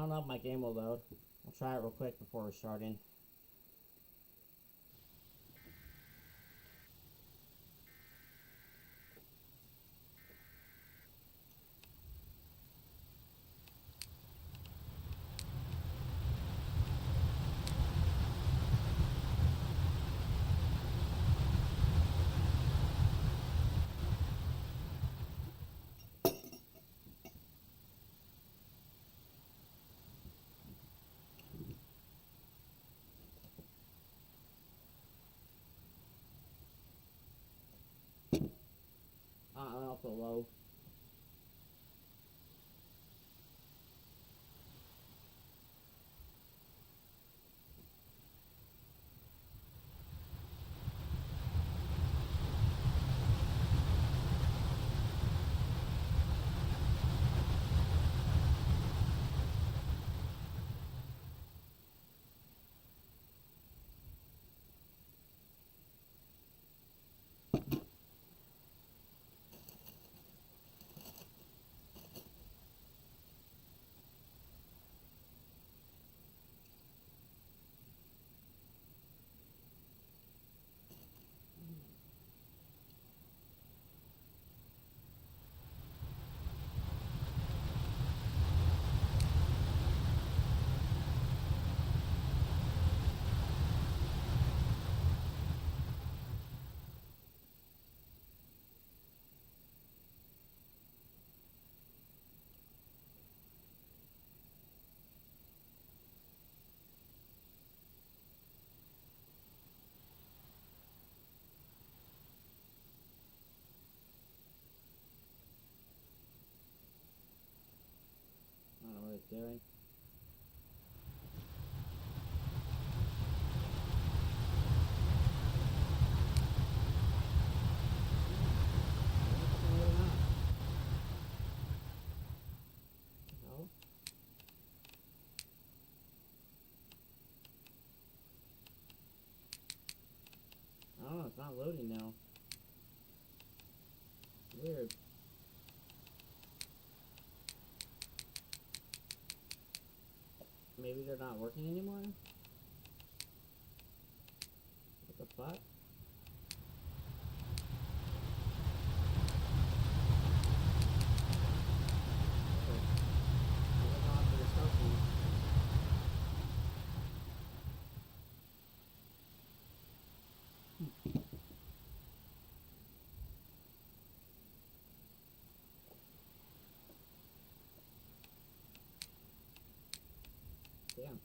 don't know if my game will load. I'll try it real quick before we're starting. Also low. I don't know what it's doing. No. I don't know, it's not loading now. Weird. Maybe they're not working anymore? What the fuck? Damn.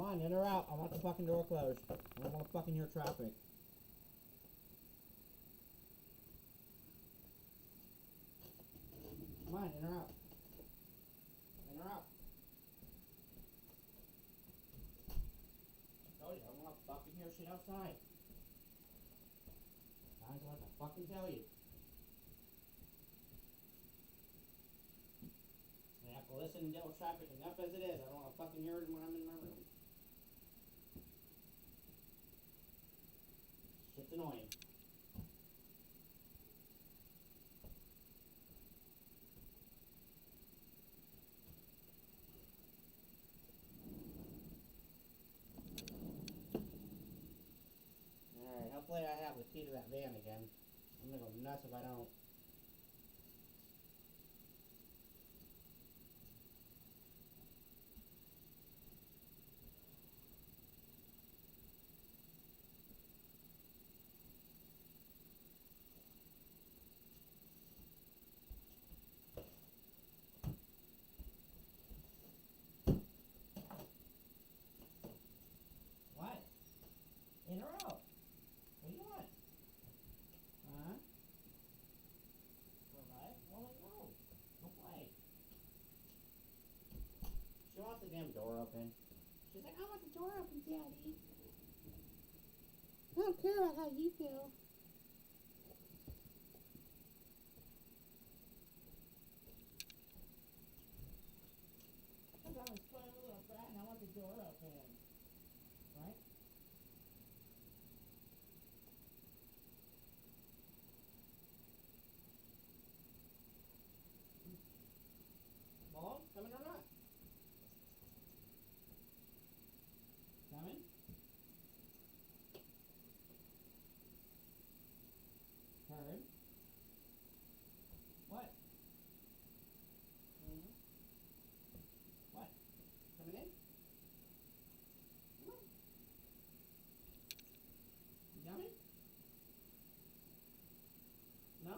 Come on, in or out. I want the fucking door closed. I don't want to fucking hear traffic. Come on, in or out. In or out. I told you, I don't want to fucking hear shit outside. Guys, what to fucking tell you. I have to listen and deal with traffic enough as it is. I don't want to fucking hear it when I'm in my room. Shit's annoying. Alright, hopefully I have the key to that van again. I'm gonna go nuts if I don't. the damn door open. She's like, I want the door open, Daddy. I don't care about how you feel. Because I'm a spoiled little brat and I want the door open. Right? Mom, coming or not? Coming? Heard? What? Mm-hmm. What? Coming in? Come on. You coming? No?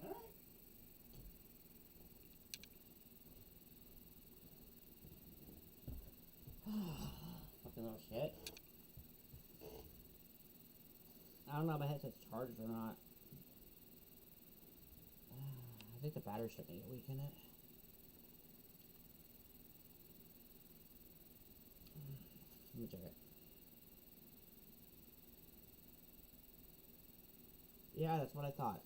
Alright. Fucking little shit. I don't know if my headset's charged or not. I think the battery's starting to get weak in it. Let me check it. Yeah, that's what I thought.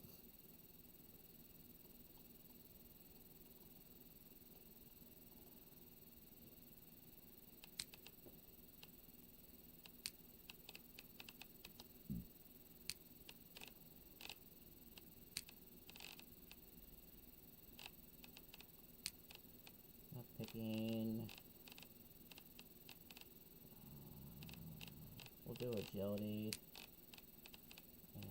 Picking. We'll do agility. And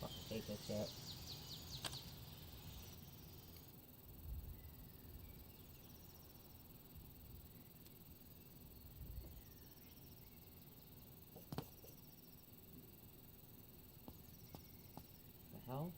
fucking hate this shit. The hell?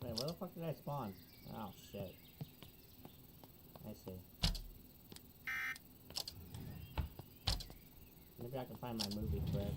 Wait, where the fuck did I spawn? Oh shit. I see. Maybe I can find my movie quick.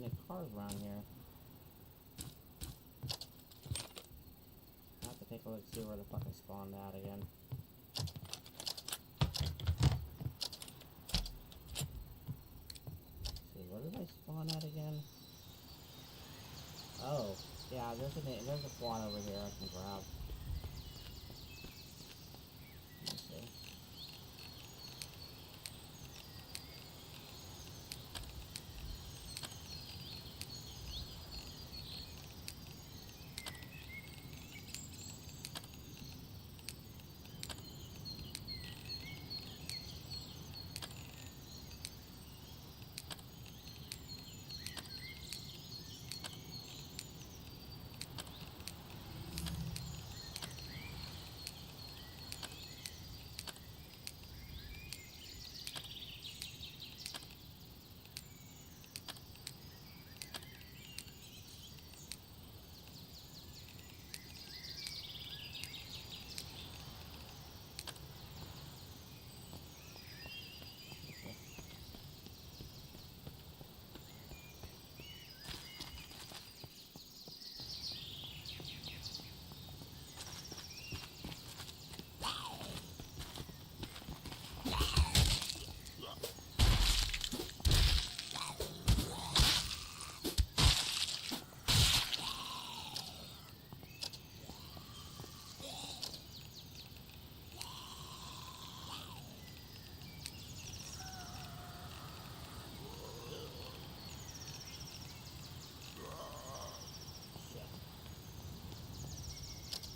any cars around here. I have to take a look to see where the fuck I spawned out again. Let's see, where did I spawn at again? Oh, yeah, there's a quad over here I can grab. Let's see.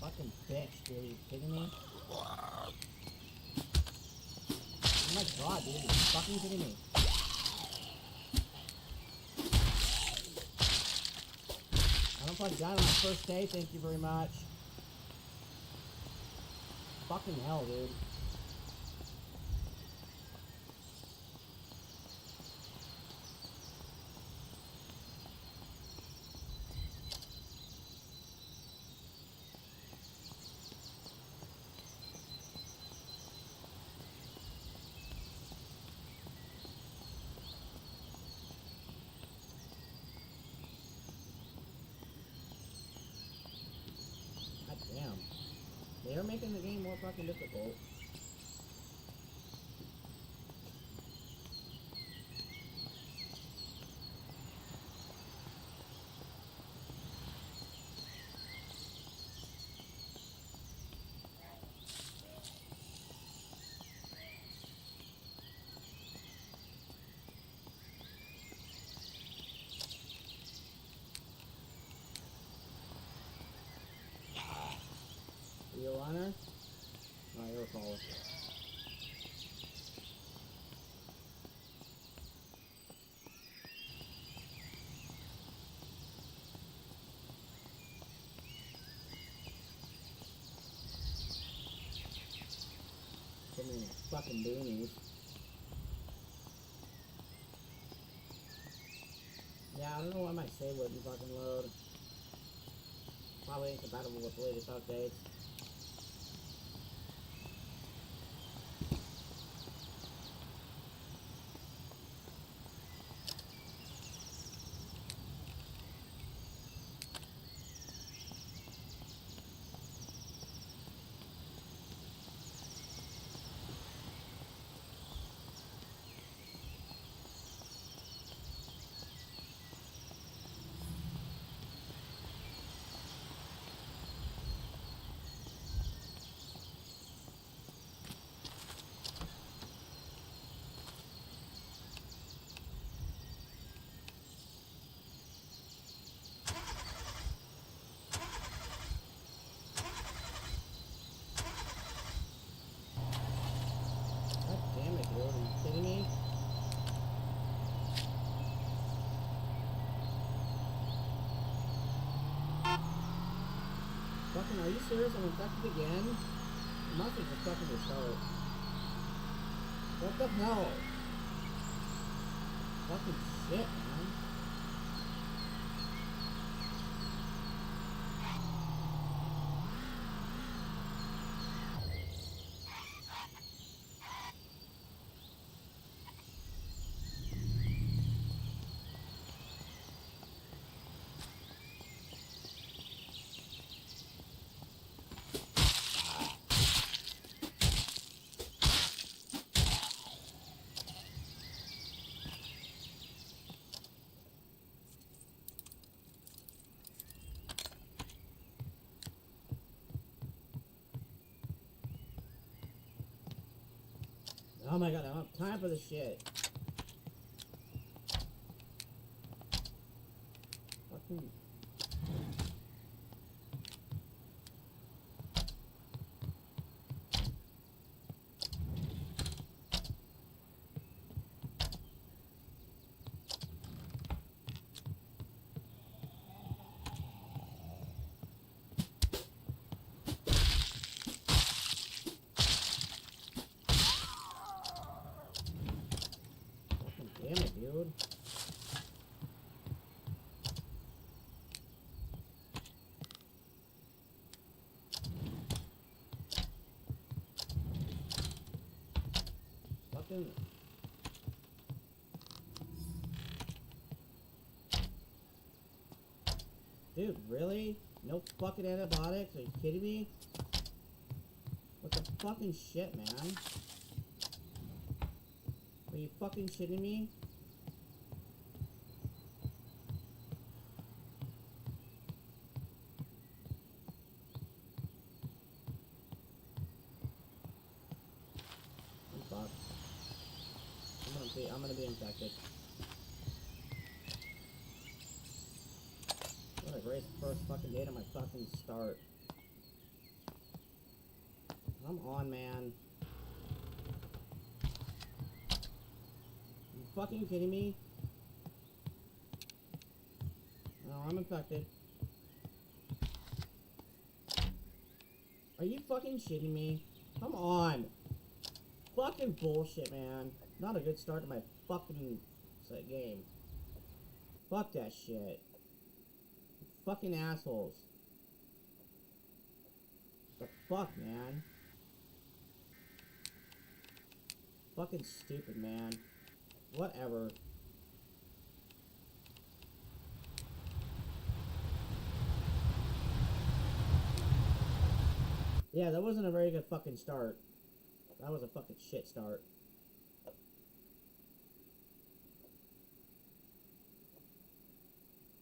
Fucking bitch, dude. Are you kidding me? Oh my god, dude. Are you fucking kidding me? I don't play gun on my first day, thank you very much. Fucking hell, dude. God damn. They're making the game more fucking difficult. Are you a runner? No, you're a caller. So many fucking boonies. Yeah, I don't know why my save wouldn't fucking load. Probably incompatible with the latest updates. God damn it, dude. Are you kidding me? Fucking, are you serious? I'm infected again? It must be just fucking restart. What the hell? Fucking shit, man. Oh my god, I don't have time for this shit. Fucking... Damn it, dude. Fucking... Dude, really? No fucking antibiotics? Are you kidding me? What the fucking shit, man? Are you fucking shitting me? I'm fucked. I'm gonna be infected. What a great first fucking day to my fucking start. Come on, man. You fucking kidding me? No, I'm infected. Are you fucking shitting me? Come on. Fucking bullshit, man. Not a good start to my fucking game. Fuck that shit. Fucking assholes. The fuck, man? Fucking stupid, man. Whatever. Yeah, that wasn't a very good fucking start. That was a fucking shit start.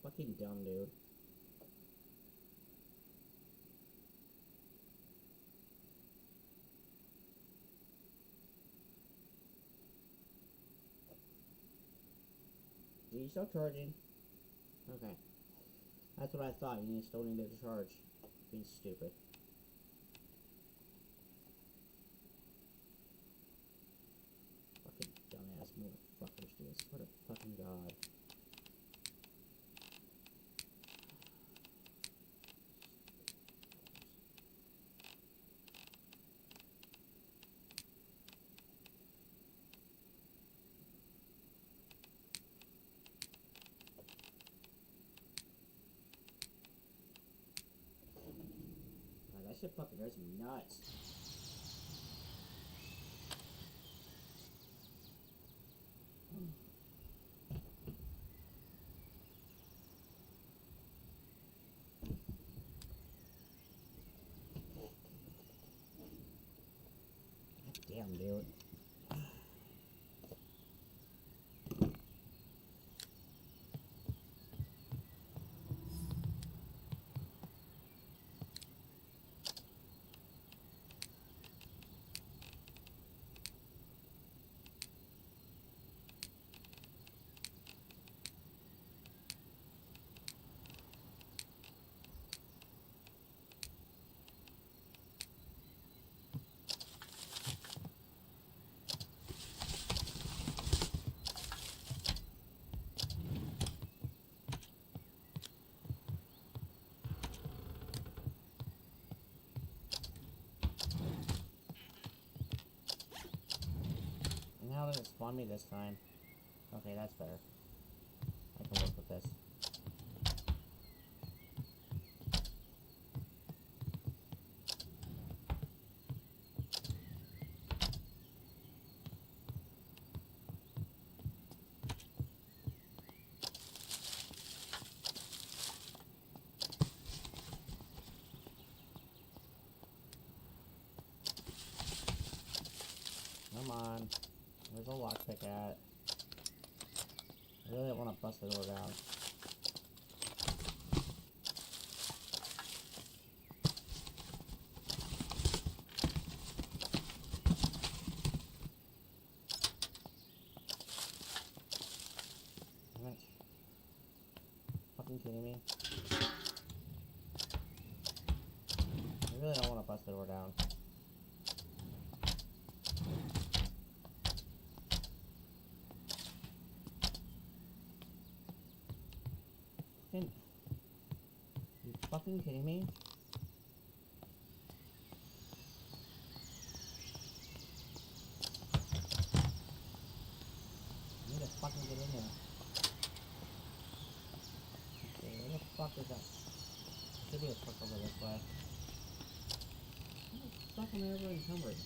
Fucking dumb, dude. Are you still charging? Okay. That's what I thought. You still needed to charge. Being stupid. Fucking dumbass motherfuckers, dude. What a fucking god. God, that shit fucking drives me nuts. Damn, dude. And how did it spawn me this time? Okay, that's better. I can work with this. Come on. Where's the lockpick at? I really don't want to bust the door down. fucking kidding me? I need to fucking get in there. Okay, where the fuck is that? Should be a truck over this way. How the fuck am I ever encumbered?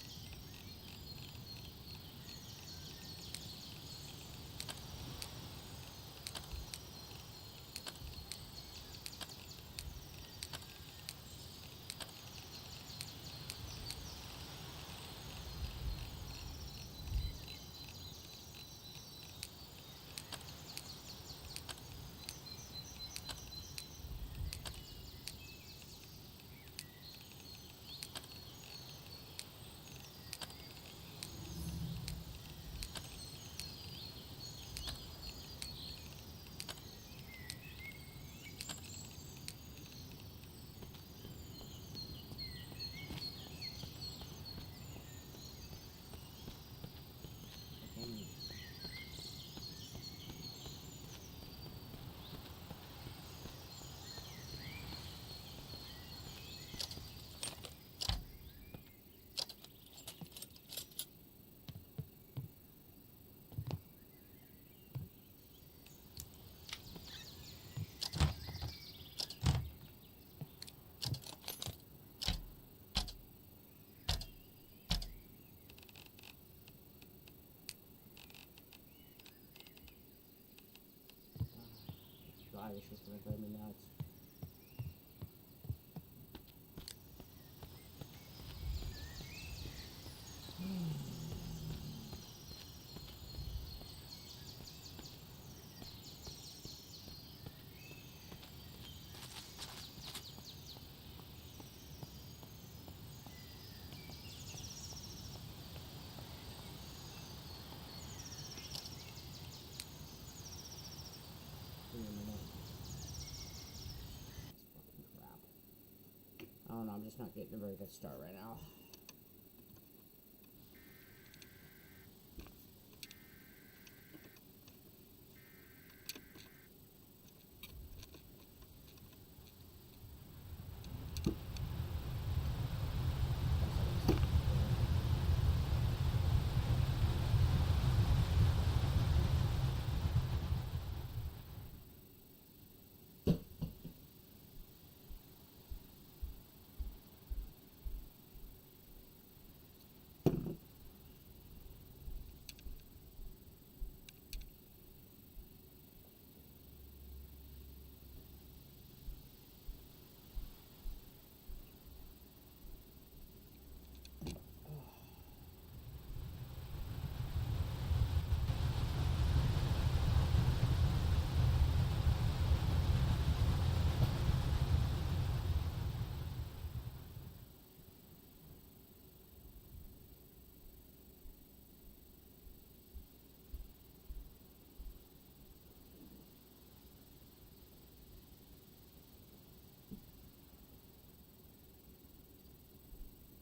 God, it's just gonna drive me nuts. Give me a minute. Fucking crap. I don't know, I'm just not getting a very good start right now.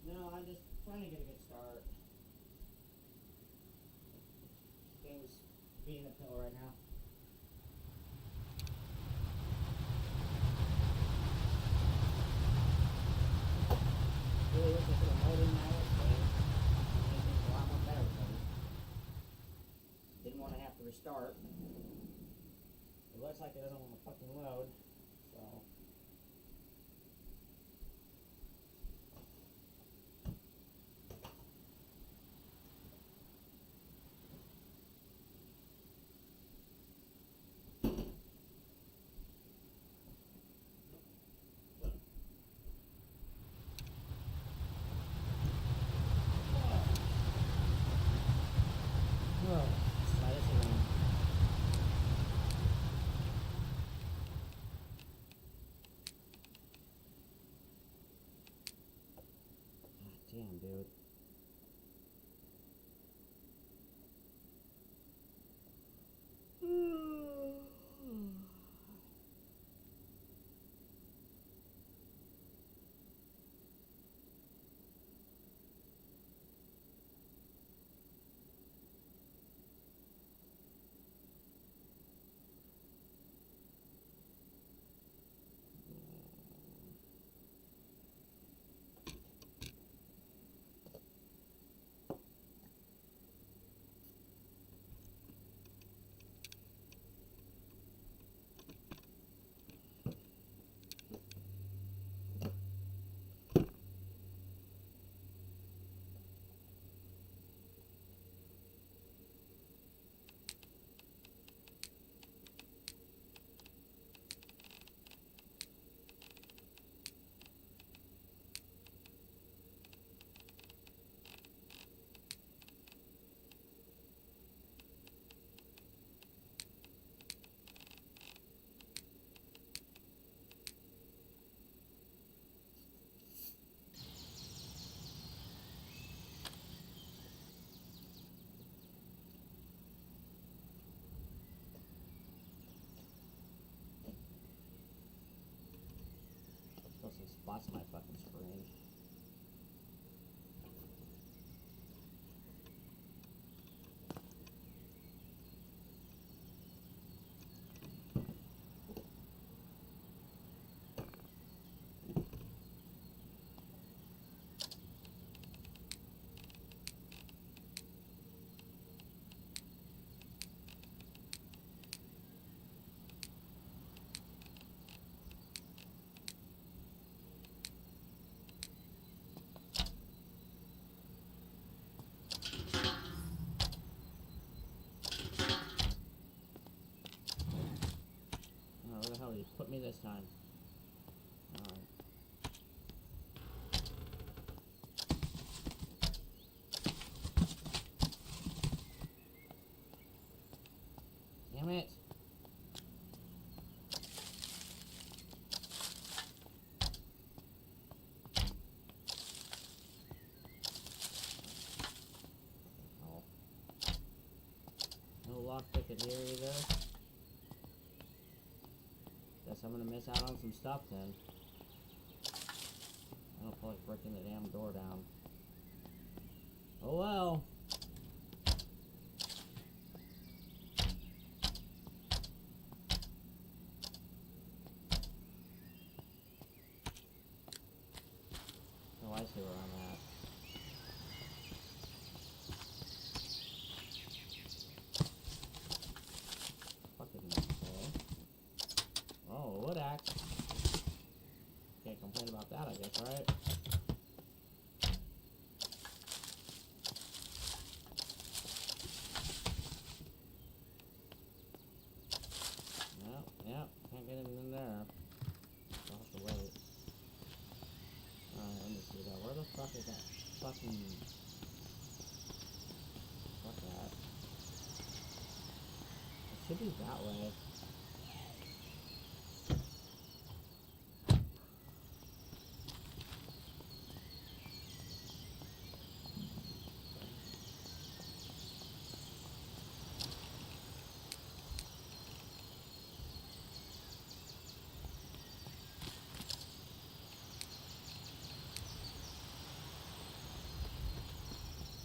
No, I'm just trying to get a good start. Game's being a pill right now. Really wish I could have held in my old game. Made things a lot more better for me. Didn't want to have to restart. It looks like it doesn't want to fucking load, so. Let's try this again. spots on my fucking screen. Oh, where the hell did he put me this time? Alright. Damn it! Oh. No lockpick in here either. Guess I'm gonna miss out on some stuff then. I don't feel like breaking the damn door down. Oh well. Oh, I see where I'm at. Fucking okay. Oh, wood axe. Can't complain about that, I guess, right? Yep, can't get him in there. I'll have to wait. Alright, let me see that. Where the fuck is that fucking... Fuck that. It should be that way.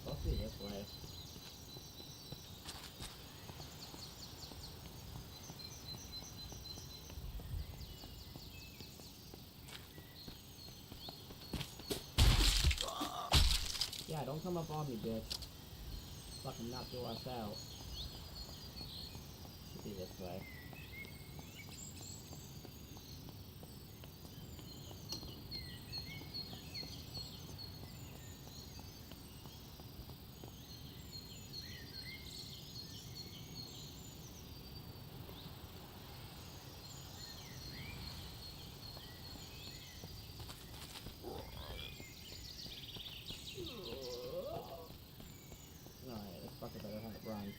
Supposed to be this way. Yeah, don't come up on me, bitch. Fucking knock your ass out. Should be this way. Alright, this fucker better have it run.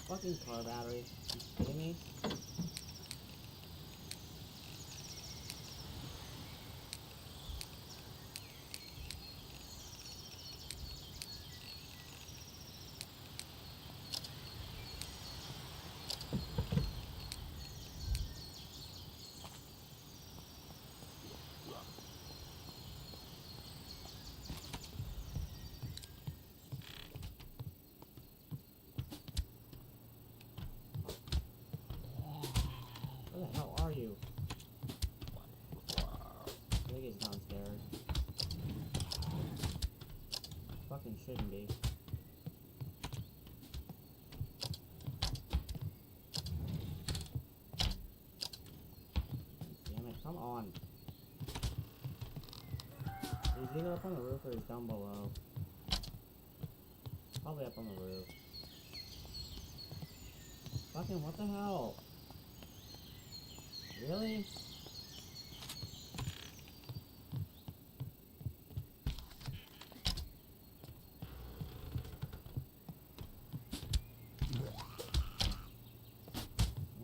Fucking car battery. You kidding me? Where the hell are you? I think he's downstairs. Fucking shouldn't be. Damn it, come on. He's either up on the roof or he's down below. Probably up on the roof. Fucking what the hell? Really?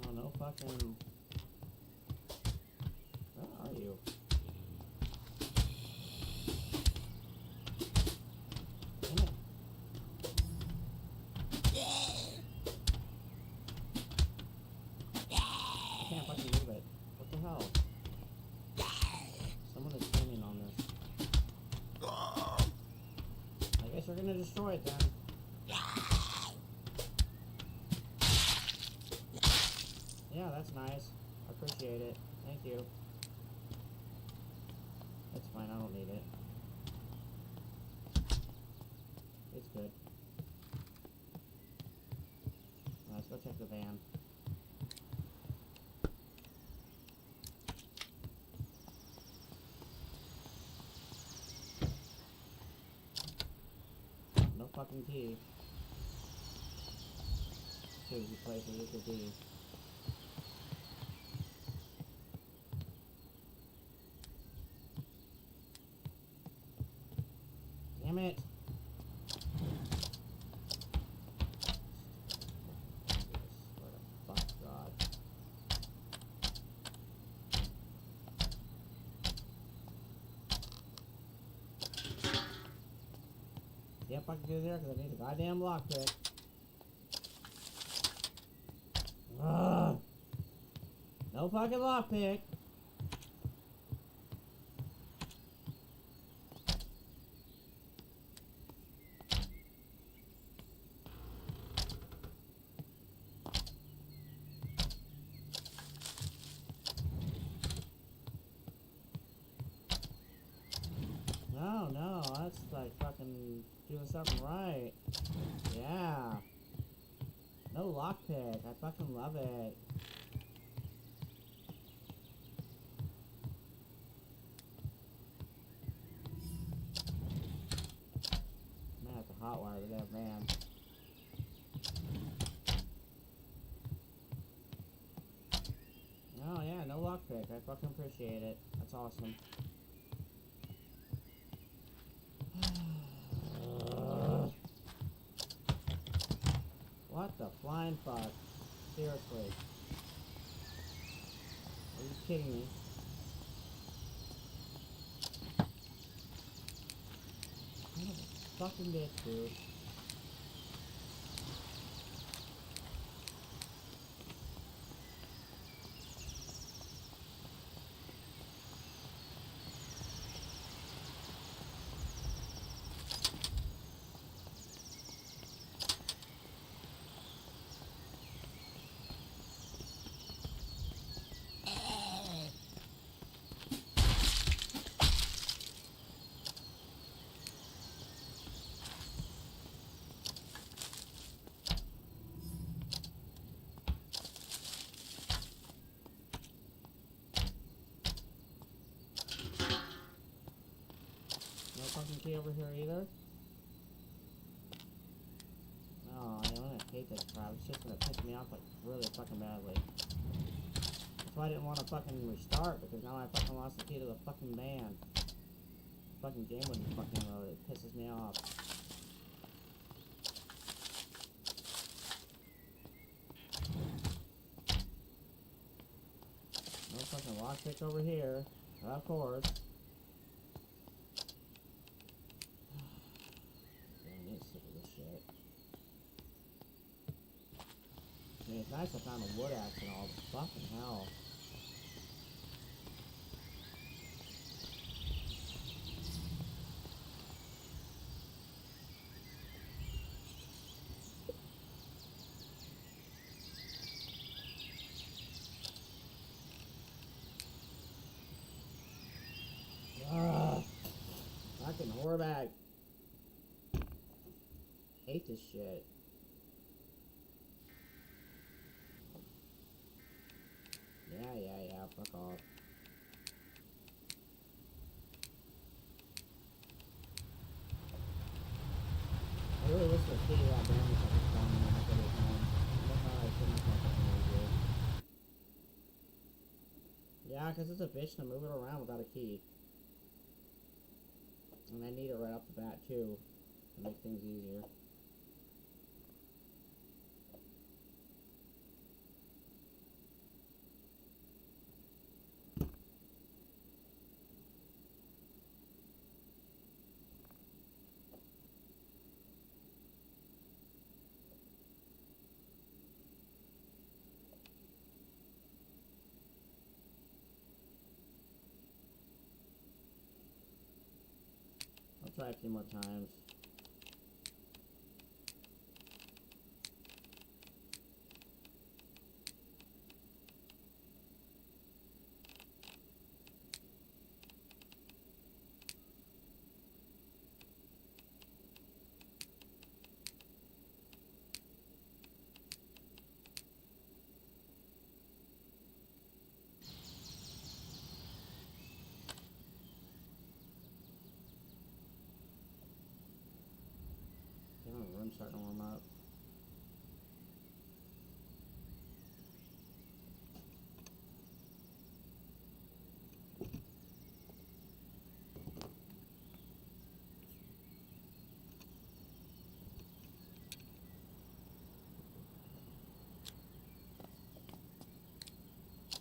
Oh, no fucking... Where are you? Damn it. I can't fucking move it. What the hell? Someone is standing on this. I guess we're gonna destroy it then. Yeah, that's nice. I appreciate it. Thank you. It's fine, I don't need it. It's good. Let's go check the van. No fucking key. Choose the place where you could be. Damn it! Where the fuck, God? Yep, I can do there because I need a goddamn lockpick. Ugh! No fucking lockpick! No, that's like fucking doing something right. Yeah. No lockpick. I fucking love it. I'm gonna have to hotwire to that van. Oh yeah, no lockpick. I fucking appreciate it. That's awesome. What the flying fuck? Seriously. Are you kidding me? Son of a fucking bitch, dude. No fucking key over here either? Oh, I'm gonna hate this crap. It's just gonna piss me off like really fucking badly. That's why I didn't want to fucking restart, because now I fucking lost the key to the fucking van. Fucking game wouldn't fucking load. It pisses me off. lockpick over here. Of course. I need sick of this shit. I mean, it's nice I found a wood axe and all, but fucking hell. Ugh. Fucking whorebag. Hate this shit. Yeah, fuck off. I really wish the kid that damage I was telling me I could have home. That's how I couldn't fucking move it. Yeah, because it's a bitch to move it around without a key. And I need it right off the bat too, to make things easier. I'll try a few more times. Damn, the room's starting to warm up.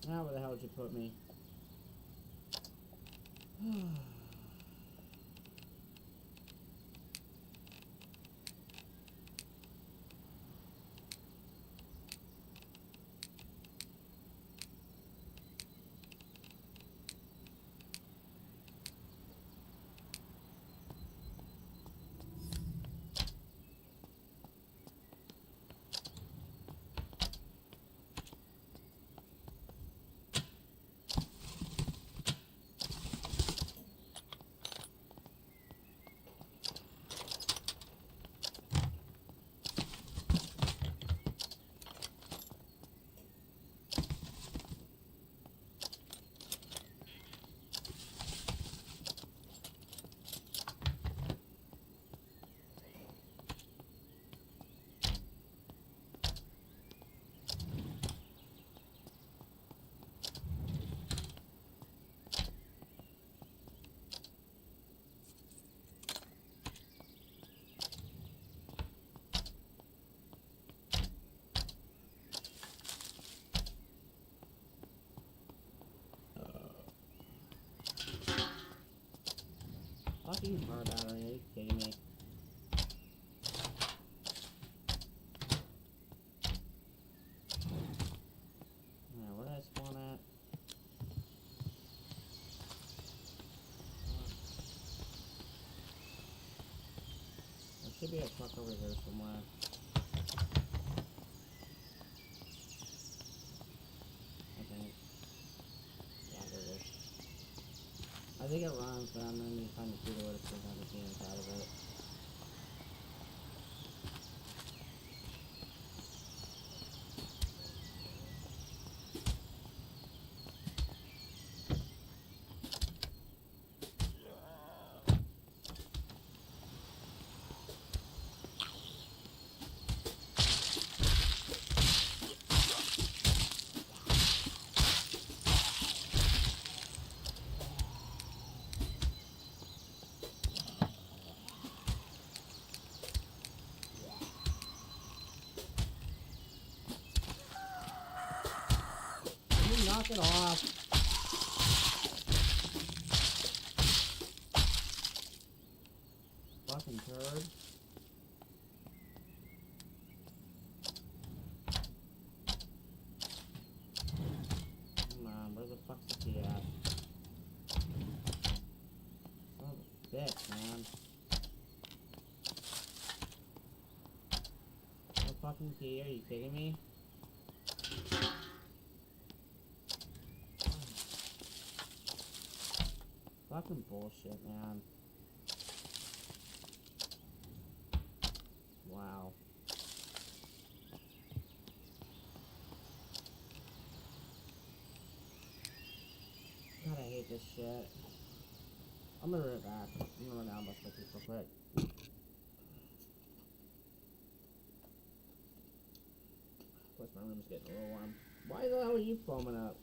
Now where the hell did you put me? Fucking car battery, are you kidding me? Alright, where did I spawn at? There should be a truck over here somewhere. I think. Yeah, there it is. I think it runs, but I'm gonna need to find the key to it if there's not a key inside of it. Knock it off. Fucking turd. Come on, where the fuck's the key at? Son of a bitch, man. No fucking key, are you kidding me? Fucking bullshit, man. Wow. God, I hate this shit. I'm gonna run it back. I'm gonna run down my cookies real quick. Plus, my room's getting a little warm. Why the hell are you foaming up?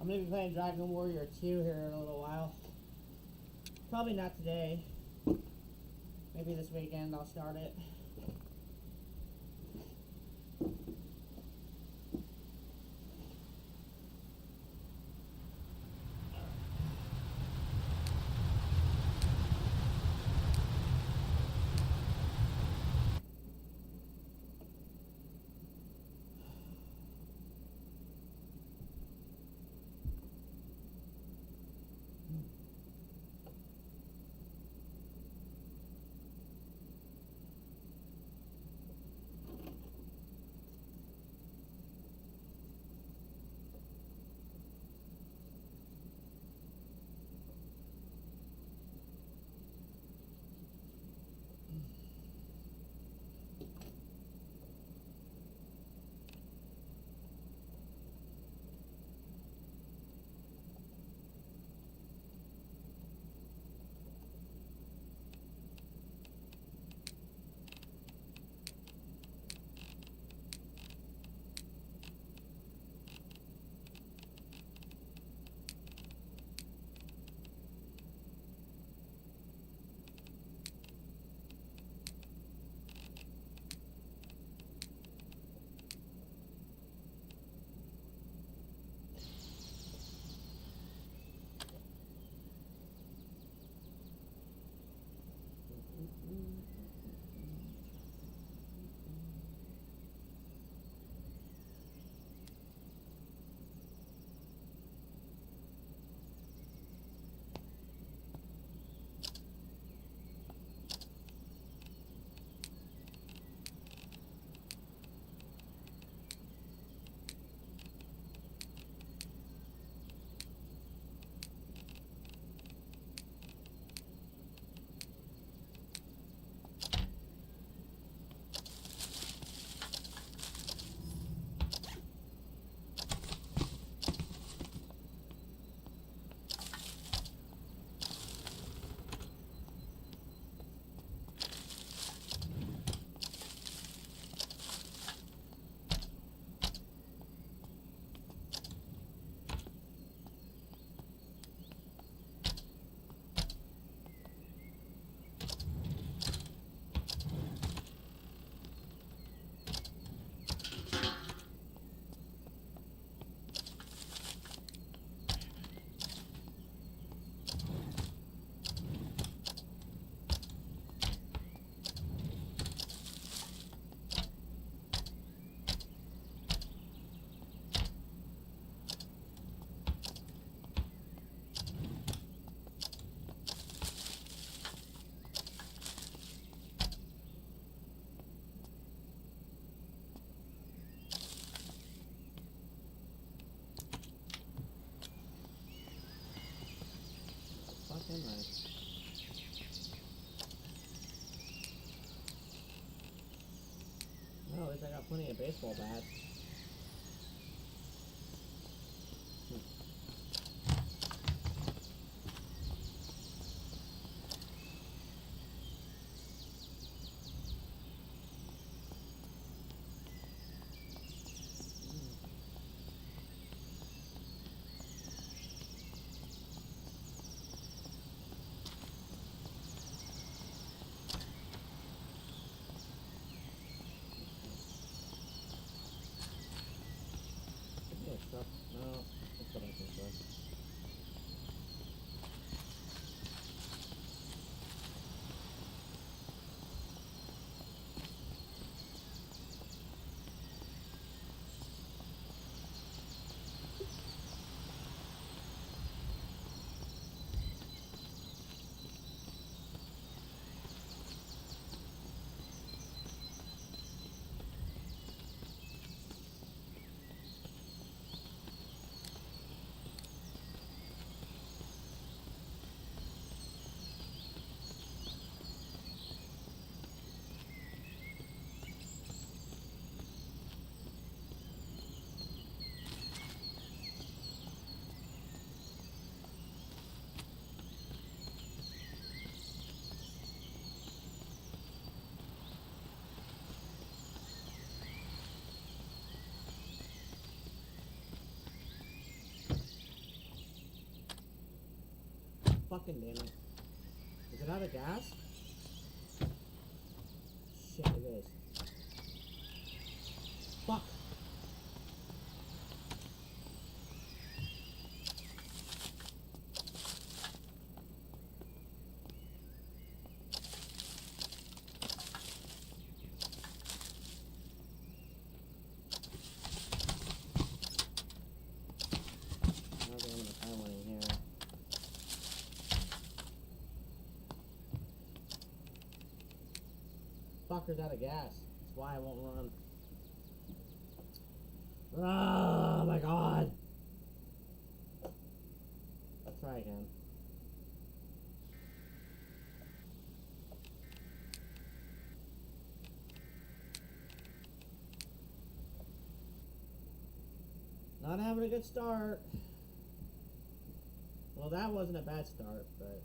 I'm gonna be playing Dragon Warrior 2 here in a little while. Probably not today. Maybe this weekend I'll start it. Fucking nice. Well, at least I got plenty of baseball bats. Stuff. No, that's what I think so. fucking damn it. Is it out of gas? Shit, it is. Fuck. Okay, I'm gonna find one in here. Fucker's out of gas. That's why I won't run. Oh my god. Let's try again. Not having a good start. Well, that wasn't a bad start, but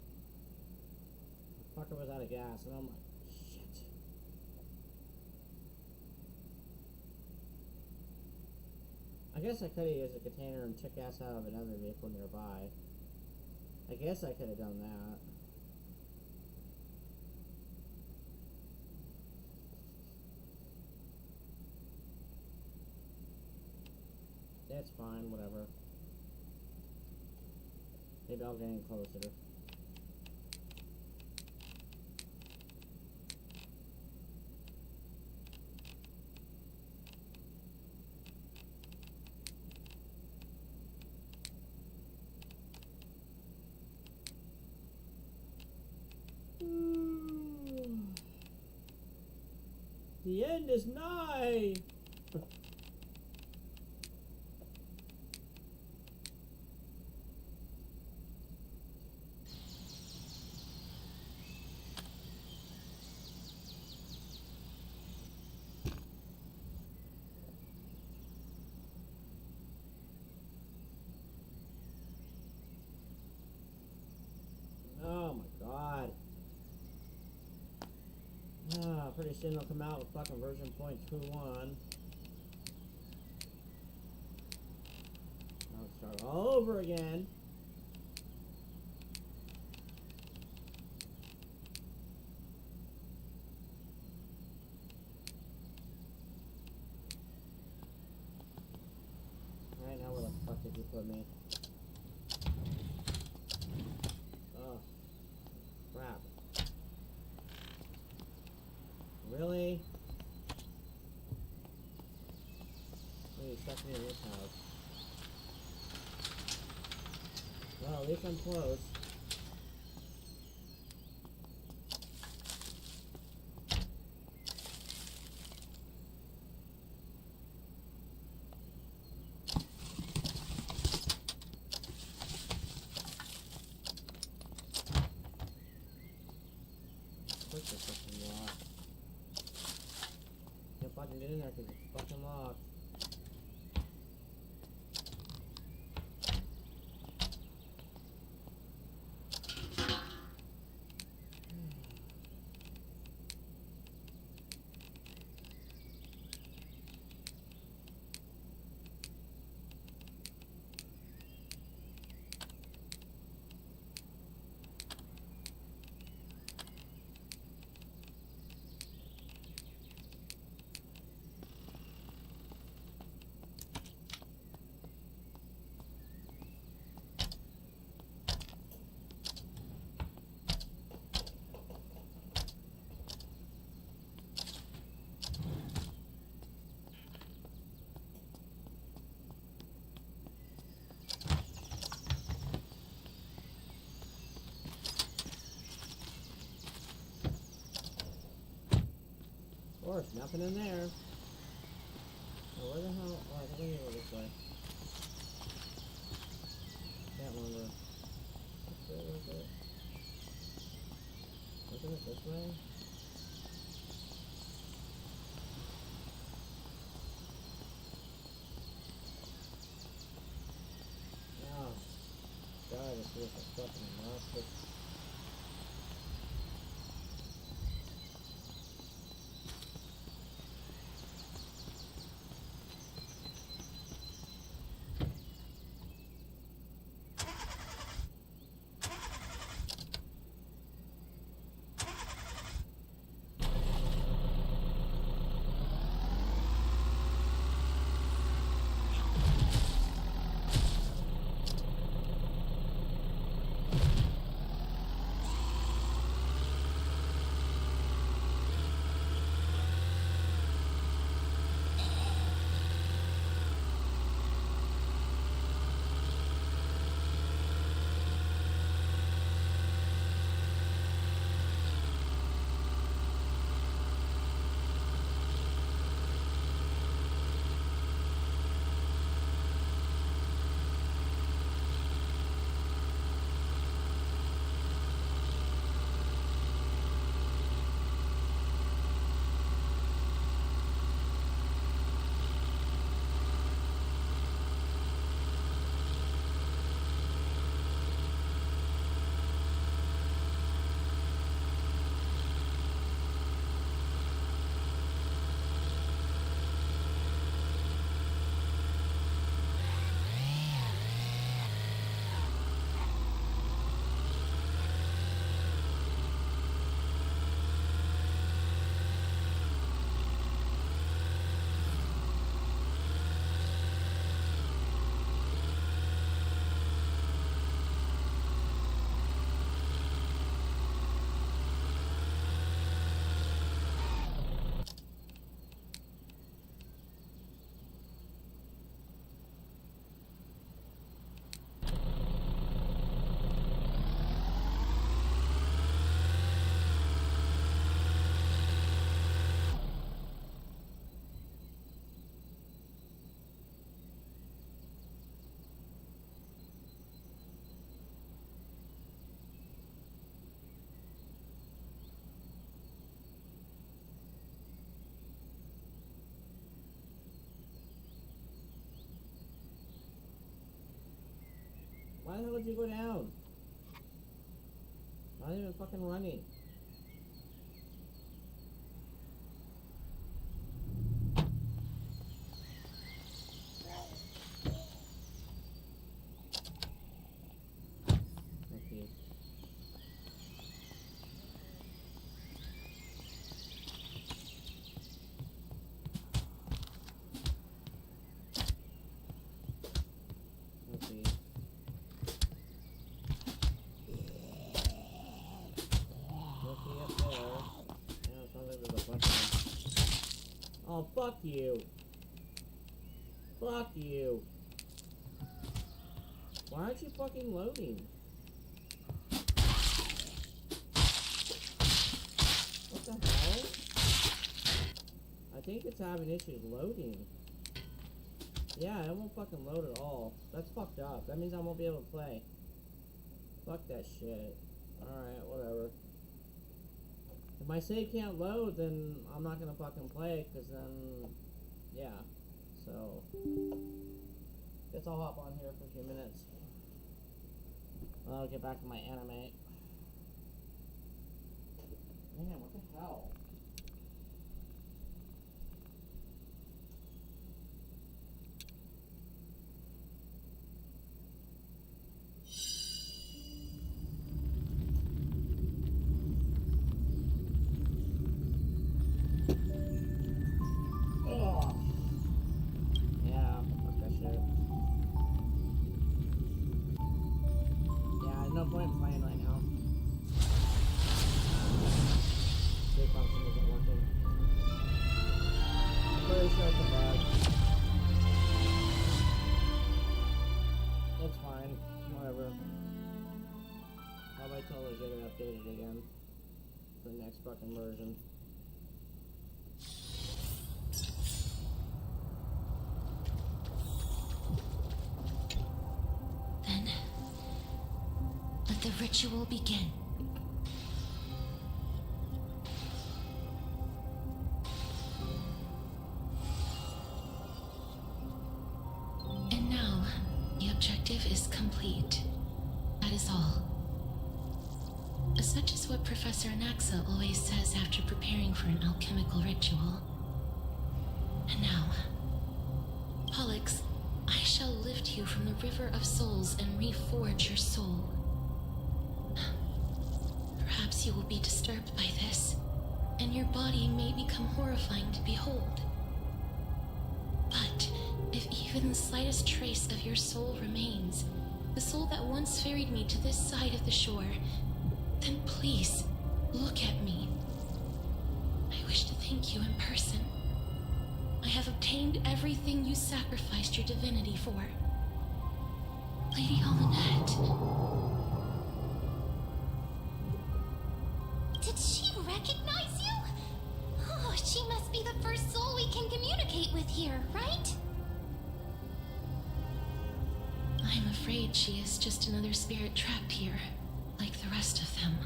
the fucker was out of gas, and I'm like, shit. I guess I could have used a container and took gas out of another vehicle nearby. I guess I could have done that. That's fine, whatever. Maybe I'll get in closer. The end is nigh! Oh my god. Pretty soon they'll come out with fucking version 0.21. I'll start all over again. Alright, now where the fuck did you put me? Oh. Crap. Really? You stuck me in this house. Well, at least I'm close. Push this fucking lock. Can't fucking get in there because it's fucking locked. Of course, nothing in there. Oh, where the hell? Oh, I think I need to go this way. Can't remember. What's it? Wasn't it this way? Oh, God, this is a fucking monster. Why the hell would you go down? Not even fucking running. Okay. Okay. Okay, up there. Yeah, it sounds like there's a bunch of them. Oh, fuck you. Fuck you. Why aren't you fucking loading? What the hell? I think it's having issues loading. Yeah, it won't fucking load at all. That's fucked up. That means I won't be able to play. Fuck that shit. Alright, whatever. If my save can't load, then I'm not gonna fucking play, cause then, yeah. So, guess I'll hop on here for a few minutes. I'll get back to my anime. Man, what the hell? Ugh. Yeah, fuck that shit. Yeah, there's no point in playing right now. Save function isn't working. I'm pretty sure it's a bug. It's fine. Whatever. I'll wait till they get it updated again. For the next fucking version. Then, let the ritual begin. And now, the objective is complete. That is all. Such is what Professor Anaxa always says after preparing for an alchemical ritual. And now, Pollux, I shall lift you from the river of souls and reforge your soul. Perhaps you will be disturbed by this, and your body may become horrifying to behold. But if even the slightest trace of your soul remains, the soul that once ferried me to this side of the shore, then please, look at me. I wish to thank you in person. I have obtained everything you sacrificed your divinity for. Lady Almanette. Did she recognize you? Oh, she must be the first soul we can communicate with here, right? I'm afraid she is just another spirit trapped here, like the rest of them.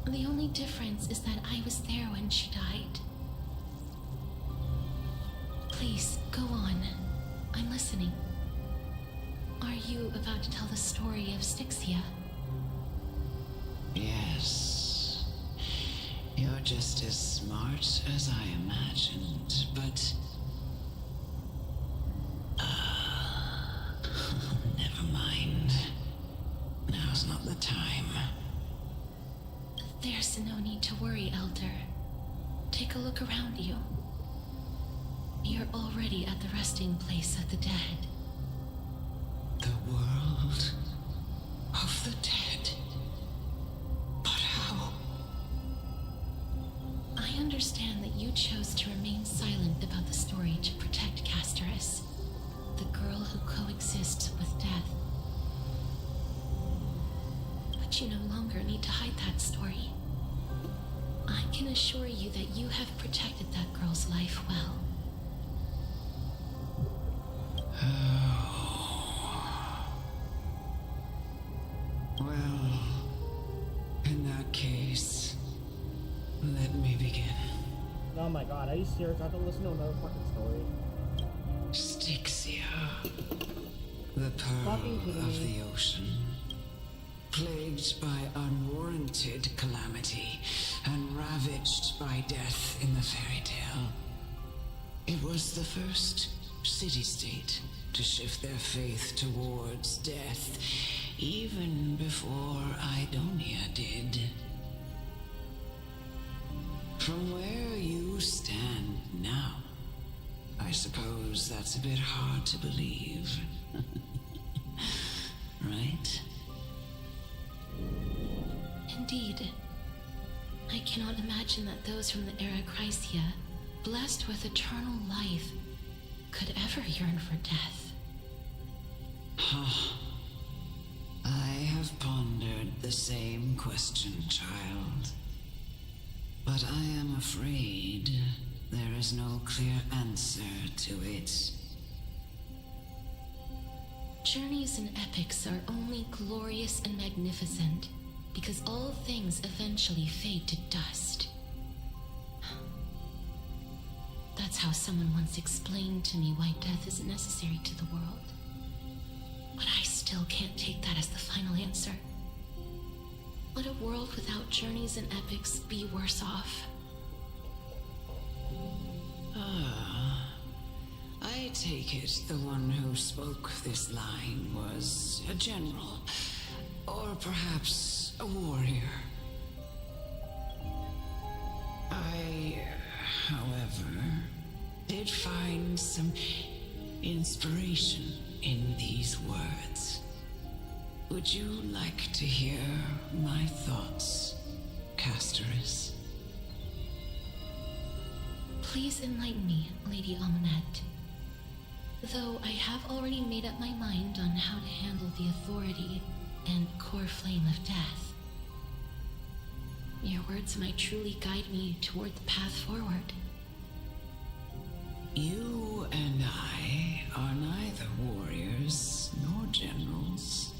The only difference is that I was there when she died. Please, go on. I'm listening. Are you about to tell the story of Styxia? Yes. You're just as smart as I imagined, but... never mind. Now's not the time. There's no need to worry, Elder. Take a look around you. You're already at the resting place of the dead. The world of the dead. But how? I understand that you chose to remain silent about the story to protect Casterus, the girl who coexists with death. But you no longer need to hide that story. I can assure you that you have protected that girl's life well. Well, in that case, let me begin. Oh my god, are you serious? I have to listen to another fucking story. Styxia, The pearl Fucking kidding of me. the ocean. Plagued by unwarranted calamity and ravaged by death in the fairy tale. It was the first city-state to shift their faith towards death, even before Idonia did. From where you stand now, I suppose that's a bit hard to believe. Right? Indeed. I cannot imagine that those from the Era Chrysia, blessed with eternal life, could ever yearn for death. I have pondered the same question, child. But I am afraid there is no clear answer to it. Journeys and epics are only glorious and magnificent because all things eventually fade to dust. That's how someone once explained to me why death is necessary to the world. But I still can't take that as the final answer. Would a world without journeys and epics be worse off? I take it the one who spoke this line was a general, or perhaps a warrior. I, however, did find some inspiration in these words. Would you like to hear my thoughts, Casterus? Please enlighten me, Lady Amunet. Though I have already made up my mind on how to handle the authority and core flame of death. Your words might truly guide me toward the path forward. You and I are neither warriors nor generals.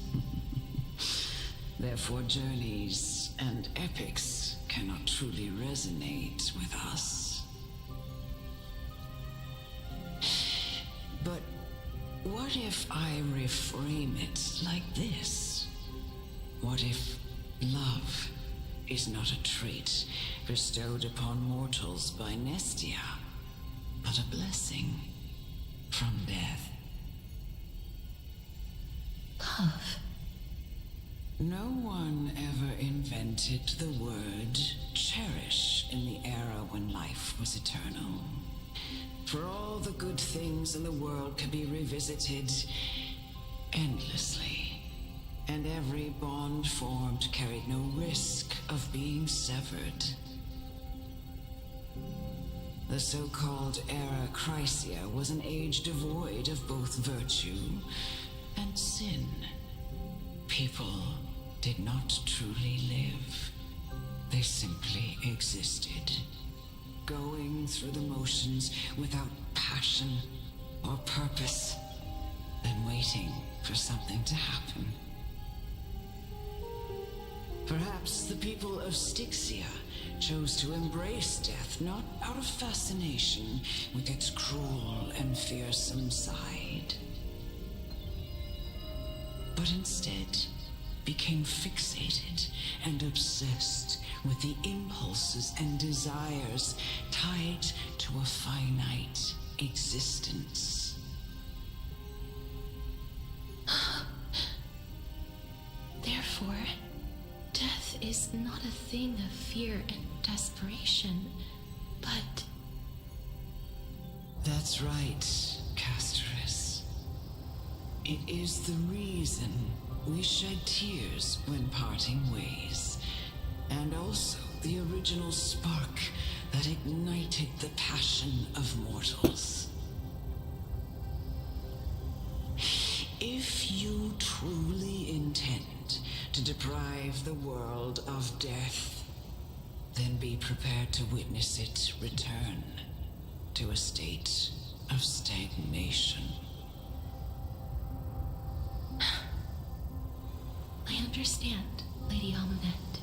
Therefore, journeys and epics cannot truly resonate with us. But what if I reframe it like this? What if love is not a trait bestowed upon mortals by Nestia, but a blessing from death? Love. No one ever invented the word cherish in the era when life was eternal. For all the good things in the world can be revisited endlessly, and every bond formed carried no risk of being severed. The so-called Era Chrysia was an age devoid of both virtue and sin. People did not truly live. They simply existed, going through the motions without passion or purpose, then waiting for something to happen. Perhaps the people of Styxia chose to embrace death not out of fascination with its cruel and fearsome side, but instead became fixated and obsessed with the impulses and desires tied to a finite existence. Therefore, death is not a thing of fear and desperation, but... That's right, Casterus. It is the reason we shed tears when parting ways, and also the original spark that ignited the passion of mortals. If you truly intend to deprive the world of death, then be prepared to witness it return to a state of stagnation. I understand, Lady Amunet.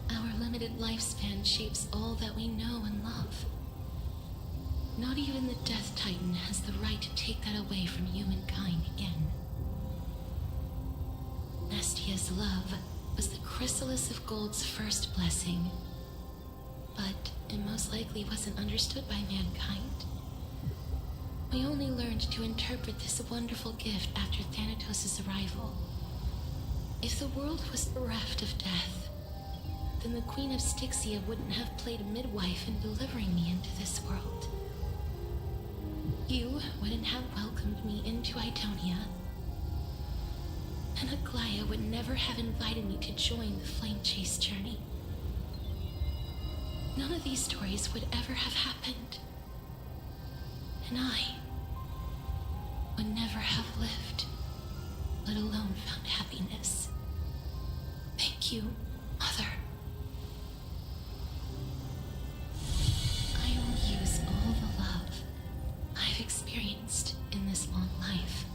Our limited lifespan shapes all that we know and love. Not even the Death Titan has the right to take that away from humankind again. This love was the chrysalis of gold's first blessing, but it most likely wasn't understood by mankind. We only learned to interpret this wonderful gift after Thanatos' arrival. If the world was bereft of death, then the Queen of Styxia wouldn't have played a midwife in delivering me into this world. You wouldn't have welcomed me into Idonia, and Aglaia would never have invited me to join the flame chase journey. None of these stories would ever have happened, and I would never have lived, let alone found happiness. Thank you, Mother. I will use all the love I've experienced in this long life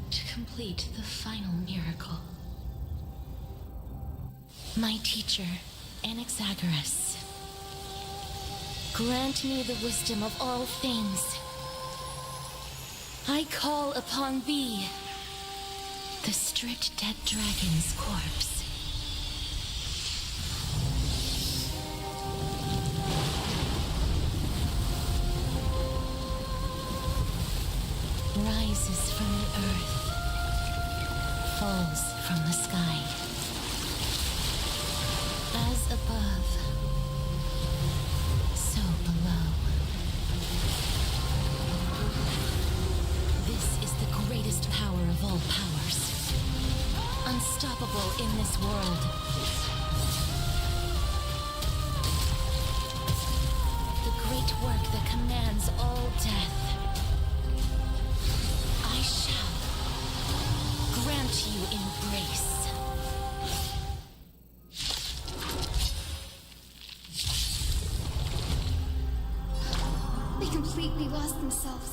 to complete the final miracle. My teacher, Anaxagoras, grant me the wisdom of all things. I call upon thee, the stripped dead dragon's corpse. Rises from the earth, falls from the sky. As above, so below. This is the greatest power of all powers, unstoppable in this world. The great work that commands all death. I shall grant you embrace. They completely lost themselves.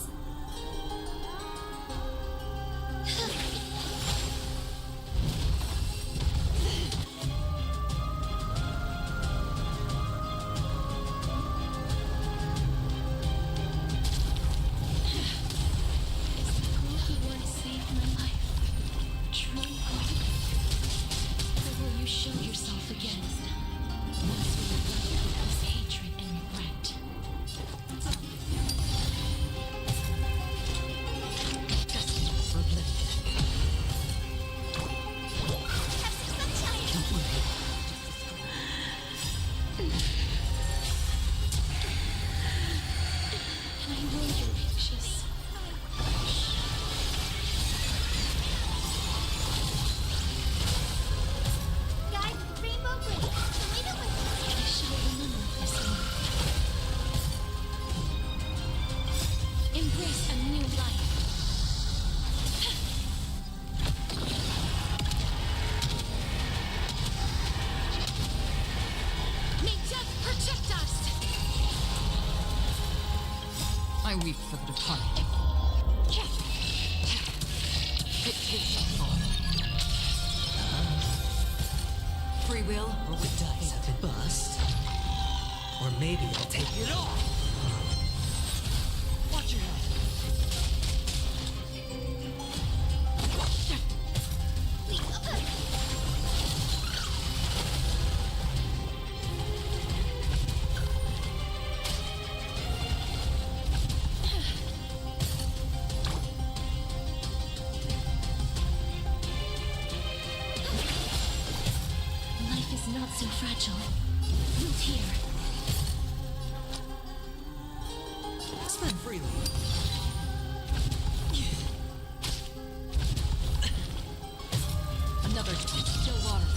I weep for the departed. It takes a fall. Free will or with dice have to bust. Or maybe I'll take it off. Watch your head. Not so fragile. Root here. Spend freely. Another still water.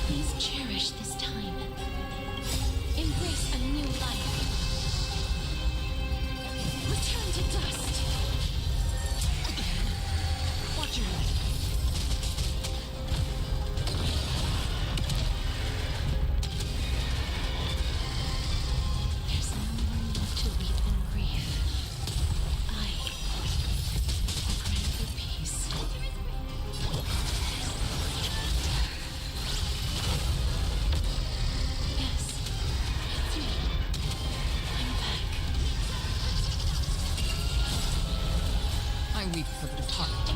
Please cherish this time. weep for the departed.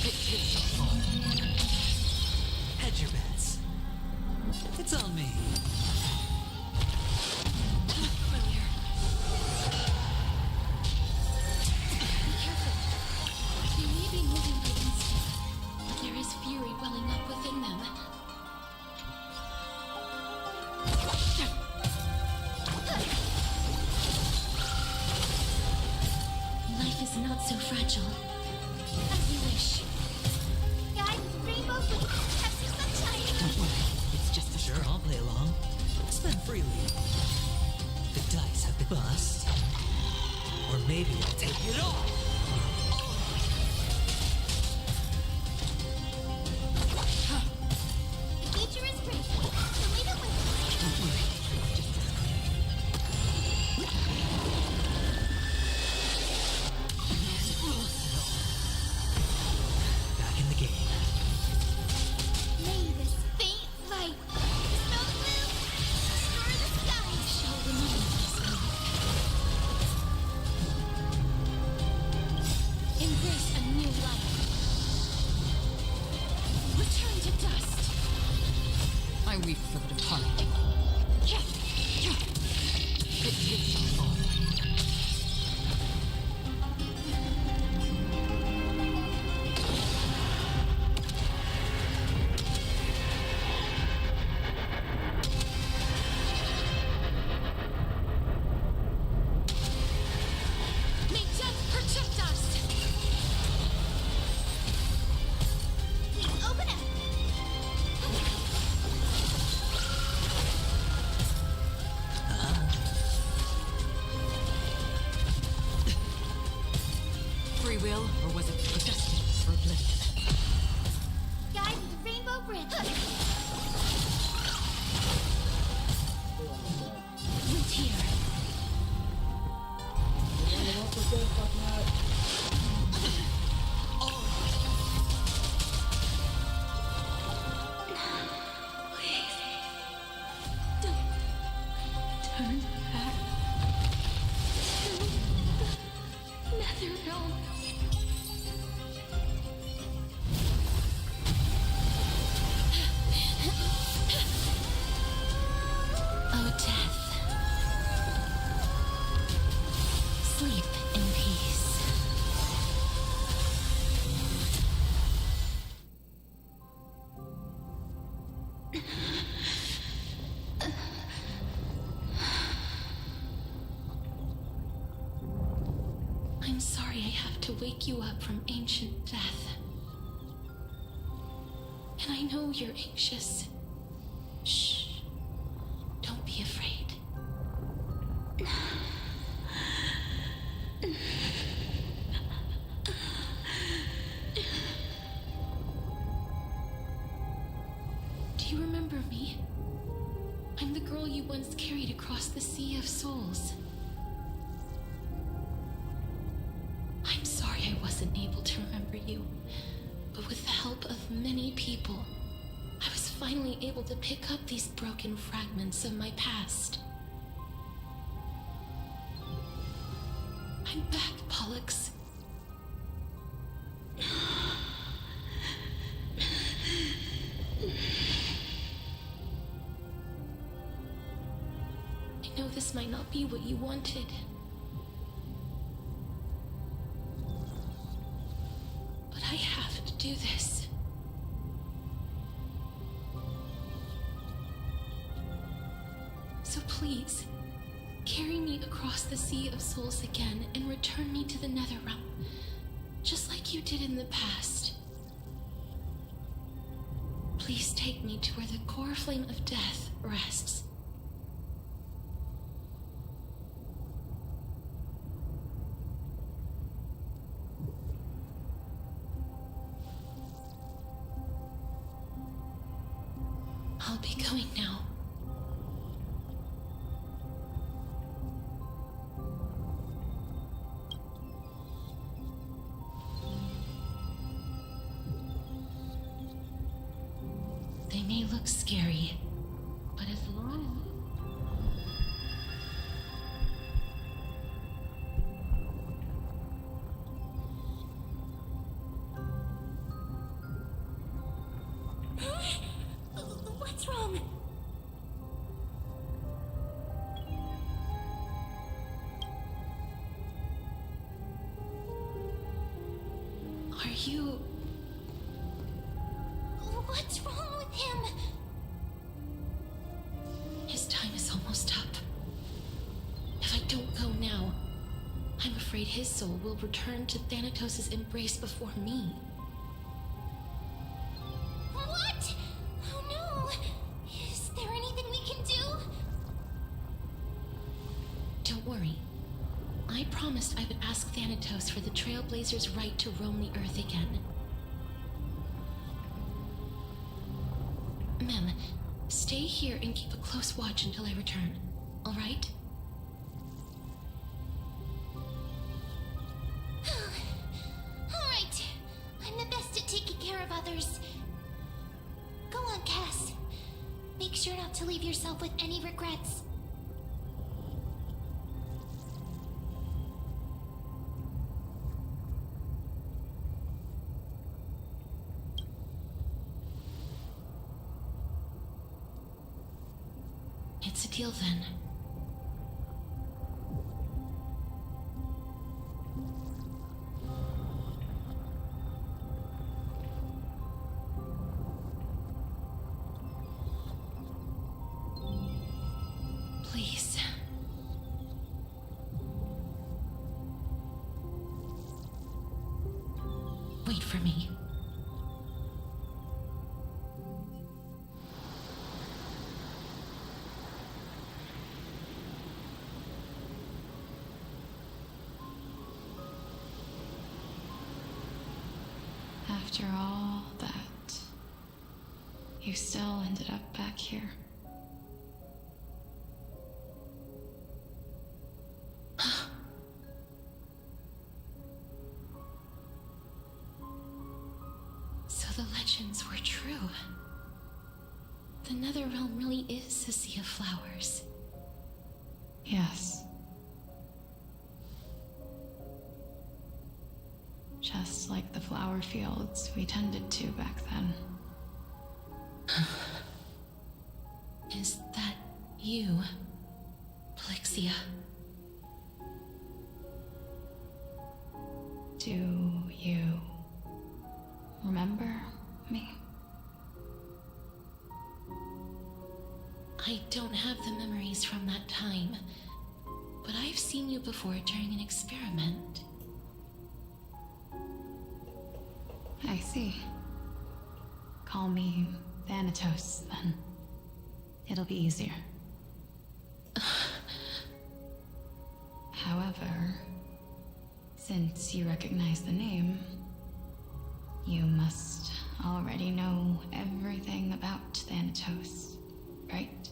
It takes a fall. Hedge your bets. It's on me. Familiar. Be careful. They may be moving by instinct, but there is fury welling up within them. Life is not so fragile. As you wish. Guys, Rainbow Bridge, have some sunshine. Don't worry. It's just a sure, I'll play along. Spend freely. The dice have been bust. Or maybe I'll take it all. The future is great, so leave it with me. Don't worry. Just back in the game. May this faint light, snow blue, destroy the sky. Shall remain this way. Embrace a new life. Return to dust. I weep for the departed. It takes a fall. May death protect us. Please open up. Free will, or was it destined for oblivion? Guys, the Rainbow Bridge. Root here. Don't turn back to the nether realm. Oh, death. Sleep in peace. I'm sorry I have to wake you up from ancient death. And I know you're anxious. Shh. Don't be afraid. Do you remember me? I'm the girl you once carried across the Sea of Souls. I'm sorry I wasn't able to remember you, but with the help of many people, I was finally able to pick up these broken fragments of my past. I'm back, Pollux. I know this might not be what you wanted. But I have to do this. So please, carry me across the Sea of Souls again and return me to the Netherrealm, just like you did in the past. Please take me to where the core flame of death rests. I'll be going now. They may look scary, but as long you... What's wrong with him? His time is almost up. If I don't go now, I'm afraid his soul will return to Thanatos' embrace before me. What? Oh no! Is there anything we can do? Don't worry. I promised I would ask Thanatos for the Trailblazers' right to roam the Earth again. Mem, stay here and keep a close watch until I return, all right? Alright. I'm the best at taking care of others. Go on, Cass. Make sure not to leave yourself with any regrets. It's a deal then. Please. Wait for me. After all that, you still ended up back here. So the legends were true. The Netherrealm really is a sea of flowers. Yes. Just like the flower fields we tended to back then. Is that you, Plixia? Do you remember me? I don't have the memories from that time, but I've seen you before during an experiment. I see. Call me Thanatos, then. It'll be easier. However, since you recognize the name, you must already know everything about Thanatos, right?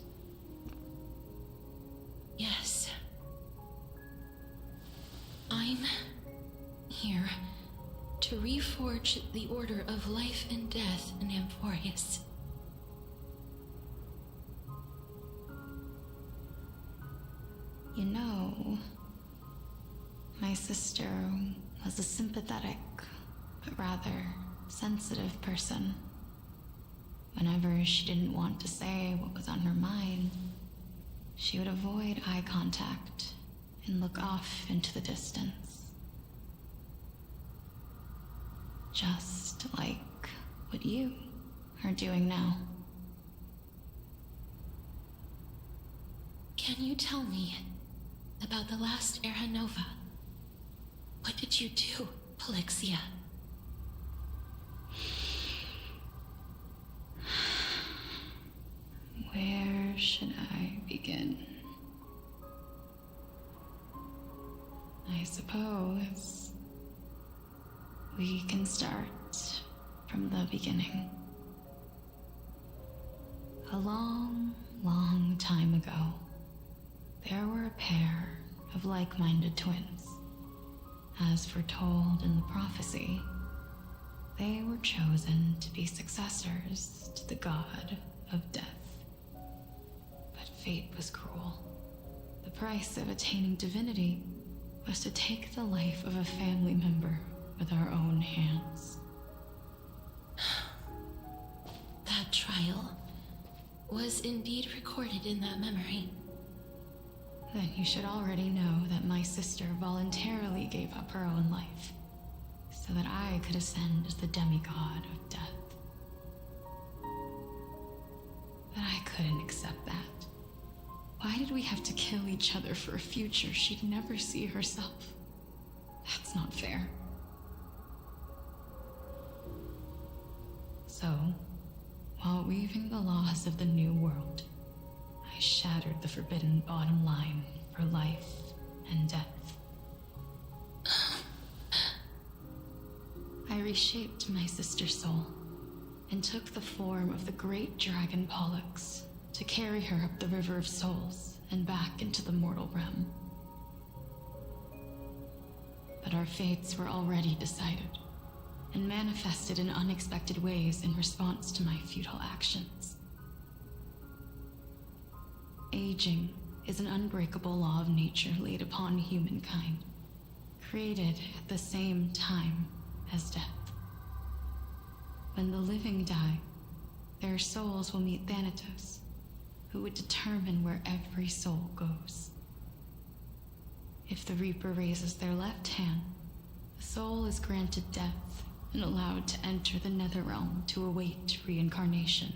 Yes. I'm here to reforge the order of life and death in Amphorius. You know, my sister was a sympathetic, but rather sensitive person. Whenever she didn't want to say what was on her mind, she would avoid eye contact and look off into the distance. Just like what you are doing now. Can you tell me about the last Era Nova? What did you do, Plixia? Where should I begin? I suppose we can start from the beginning. A long, long time ago, there were a pair of like-minded twins. As foretold in the prophecy, they were chosen to be successors to the god of death. But fate was cruel. The price of attaining divinity was to take the life of a family member with our own hands. That trial was indeed recorded in that memory. Then you should already know that my sister voluntarily gave up her own life, so that I could ascend as the demigod of death. But I couldn't accept that. Why did we have to kill each other for a future she'd never see herself? That's not fair. So, while weaving the laws of the new world, I shattered the forbidden bottom line for life and death. I reshaped my sister's soul and took the form of the great dragon Pollux to carry her up the River of Souls and back into the mortal realm. But our fates were already decided and manifested in unexpected ways in response to my futile actions. Aging is an unbreakable law of nature laid upon humankind, created at the same time as death. When the living die, their souls will meet Thanatos, who would determine where every soul goes. If the Reaper raises their left hand, the soul is granted death and allowed to enter the Netherrealm to await reincarnation.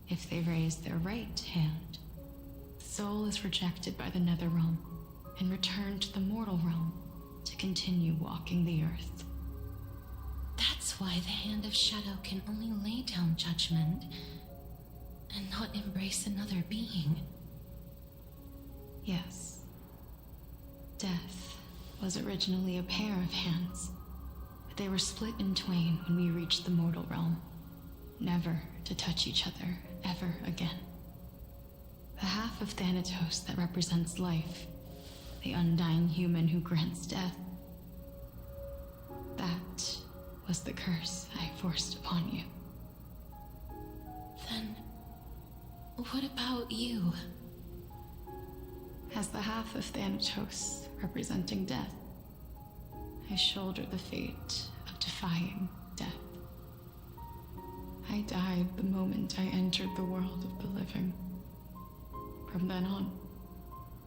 If they raise their right hand, the soul is rejected by the Netherrealm and returned to the mortal realm to continue walking the earth. That's why the Hand of Shadow can only lay down judgment and not embrace another being. Yes. Death was originally a pair of hands, but they were split in twain when we reached the mortal realm, never to touch each other ever again. The half of Thanatos that represents life, the undying human who grants death, that was the curse I forced upon you. Then, what about you? As the half of Thanatos representing death, I shoulder the fate of defying death. I died the moment I entered the world of the living. From then on,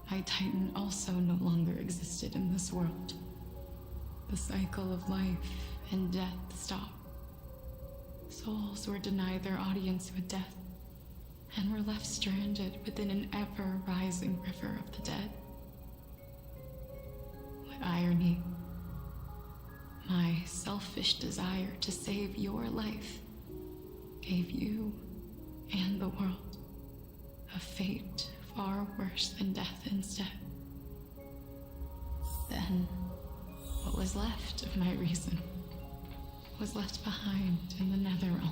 my Titan also no longer existed in this world. The cycle of life and death stopped. Souls were denied their audience with death and were left stranded within an ever-rising river of the dead. What irony. My selfish desire to save your life gave you and the world a fate far worse than death instead. Then, what was left of my reason was left behind in the Netherrealm,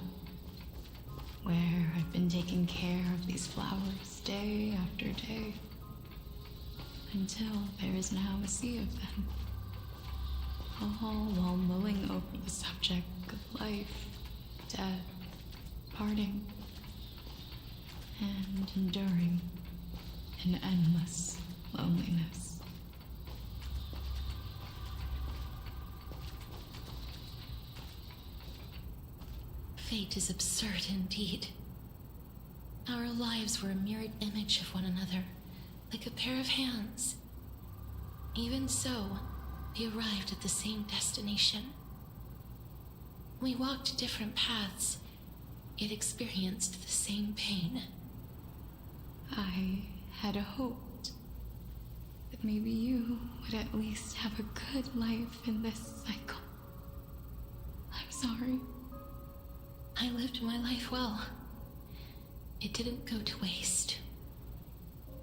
where I've been taking care of these flowers day after day, until there is now a sea of them, all while mulling over the subject of life, death, parting, and enduring an endless loneliness. Fate is absurd indeed. Our lives were a mirrored image of one another, like a pair of hands. Even so, we arrived at the same destination. We walked different paths, yet experienced the same pain. I had hoped that maybe you would at least have a good life in this cycle. I'm sorry. I lived my life well. It didn't go to waste.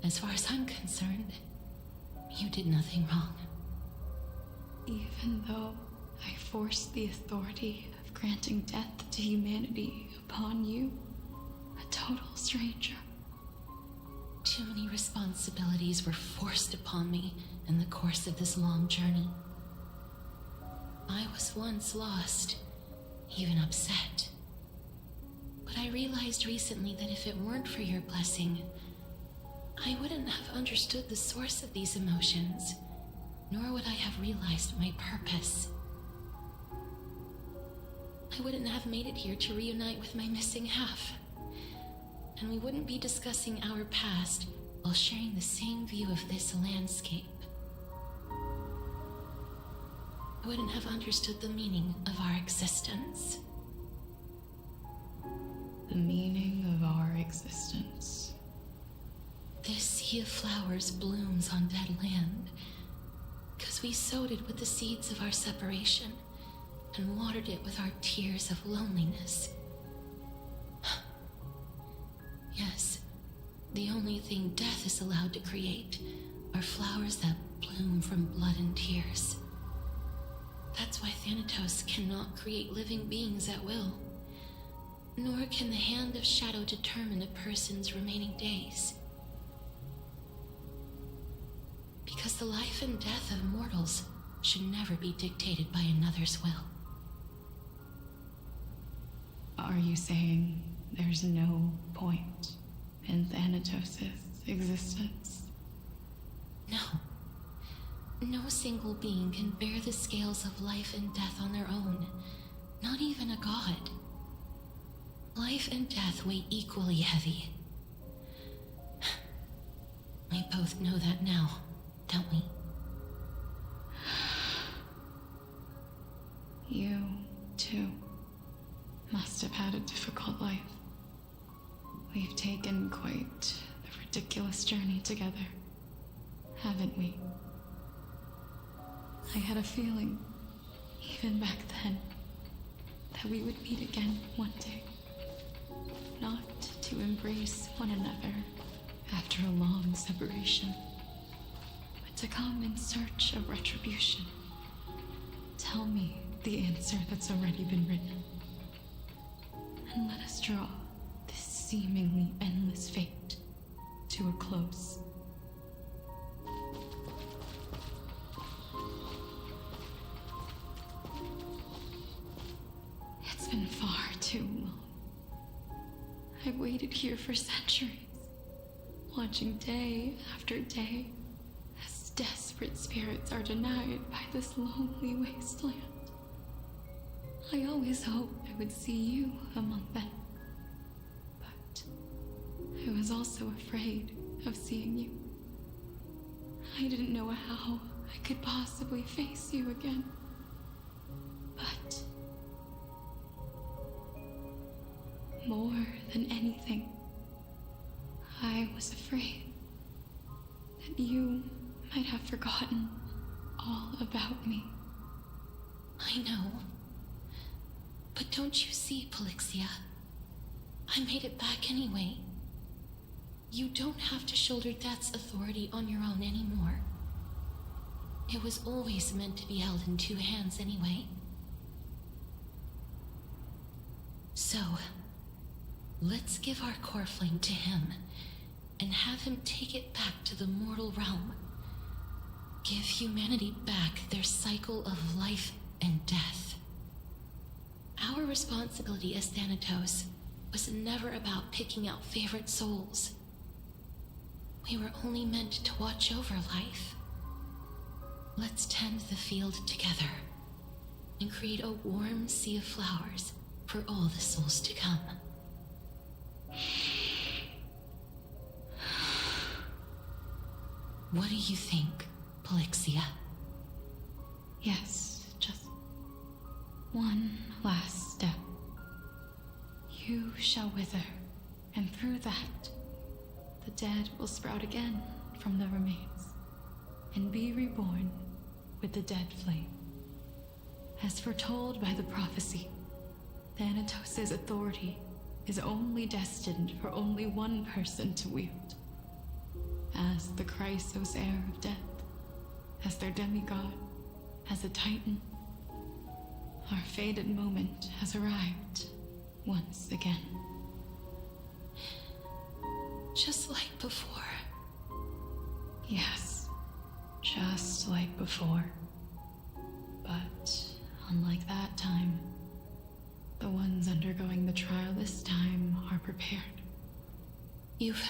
As far as I'm concerned, you did nothing wrong. Even though I forced the authority of granting death to humanity upon you, a total stranger. Too many responsibilities were forced upon me in the course of this long journey. I was once lost, even upset. But I realized recently that if it weren't for your blessing, I wouldn't have understood the source of these emotions, nor would I have realized my purpose. I wouldn't have made it here to reunite with my missing half, and we wouldn't be discussing our past while sharing the same view of this landscape. I wouldn't have understood the meaning of our existence. The meaning of our existence. This sea of flowers blooms on dead land, 'cause we sowed it with the seeds of our separation and watered it with our tears of loneliness. Yes, the only thing death is allowed to create are flowers that bloom from blood and tears. That's why Thanatos cannot create living beings at will, nor can the hand of shadow determine a person's remaining days. Because the life and death of mortals should never be dictated by another's will. Are you saying there's no point in Thanatos' existence? No. No single being can bear the scales of life and death on their own, not even a god. Life and death weigh equally heavy. We both know that now, don't we? You, too, must have had a difficult life. We've taken quite the ridiculous journey together, haven't we? I had a feeling, even back then, that we would meet again one day. Not to embrace one another after a long separation, but to come in search of retribution. Tell me the answer that's already been written, and let us draw this seemingly endless fate to a close. It's been far too long. I've waited here for centuries, watching day after day as desperate spirits are denied by this lonely wasteland. I always hoped I would see you among them, but I was also afraid of seeing you. I didn't know how I could possibly face you again, but more than anything, I was afraid that you might have forgotten all about me. I know. But don't you see, Polixia? I made it back anyway. You don't have to shoulder death's authority on your own anymore. It was always meant to be held in two hands anyway. So, let's give our core flame to him and have him take it back to the mortal realm. Give humanity back their cycle of life and death. Our responsibility as Thanatos was never about picking out favorite souls. We were only meant to watch over life. Let's tend the field together and create a warm sea of flowers for all the souls to come. What do you think, Polixia? Yes, just one last step. You shall wither, and through that, the dead will sprout again from the remains, and be reborn with the dead flame. As foretold by the prophecy, Thanatos' authority is only destined for only one person to wield. As the Chrysos heir of death, as their demigod, as a titan, our fated moment has arrived once again. Just like before. Yes, just like before. But unlike that time, the ones undergoing the trial this time are prepared. You've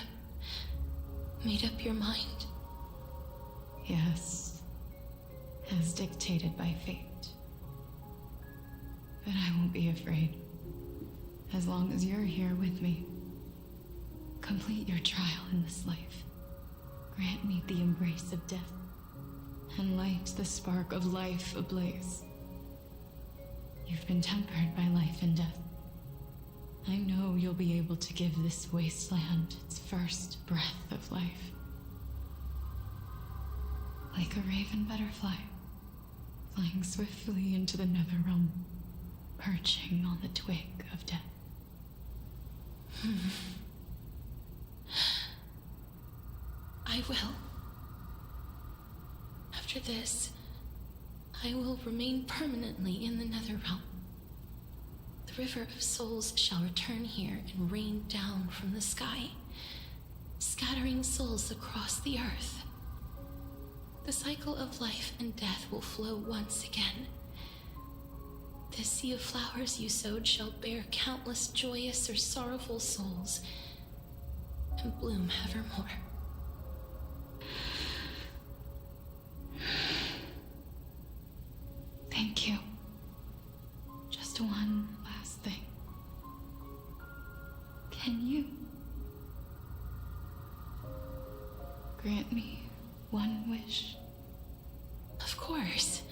made up your mind? Yes, as dictated by fate. But I won't be afraid, as long as you're here with me. Complete your trial in this life. Grant me the embrace of death, and light the spark of life ablaze. You've been tempered by life and death. I know you'll be able to give this wasteland its first breath of life. Like a raven butterfly, flying swiftly into the netherrealm, perching on the twig of death. I will. After this, I will remain permanently in the Netherrealm. The River of Souls shall return here and rain down from the sky, scattering souls across the earth. The cycle of life and death will flow once again. This sea of flowers you sowed shall bear countless joyous or sorrowful souls, and bloom evermore. Thank you. Just one last thing. Can you grant me one wish? Of course.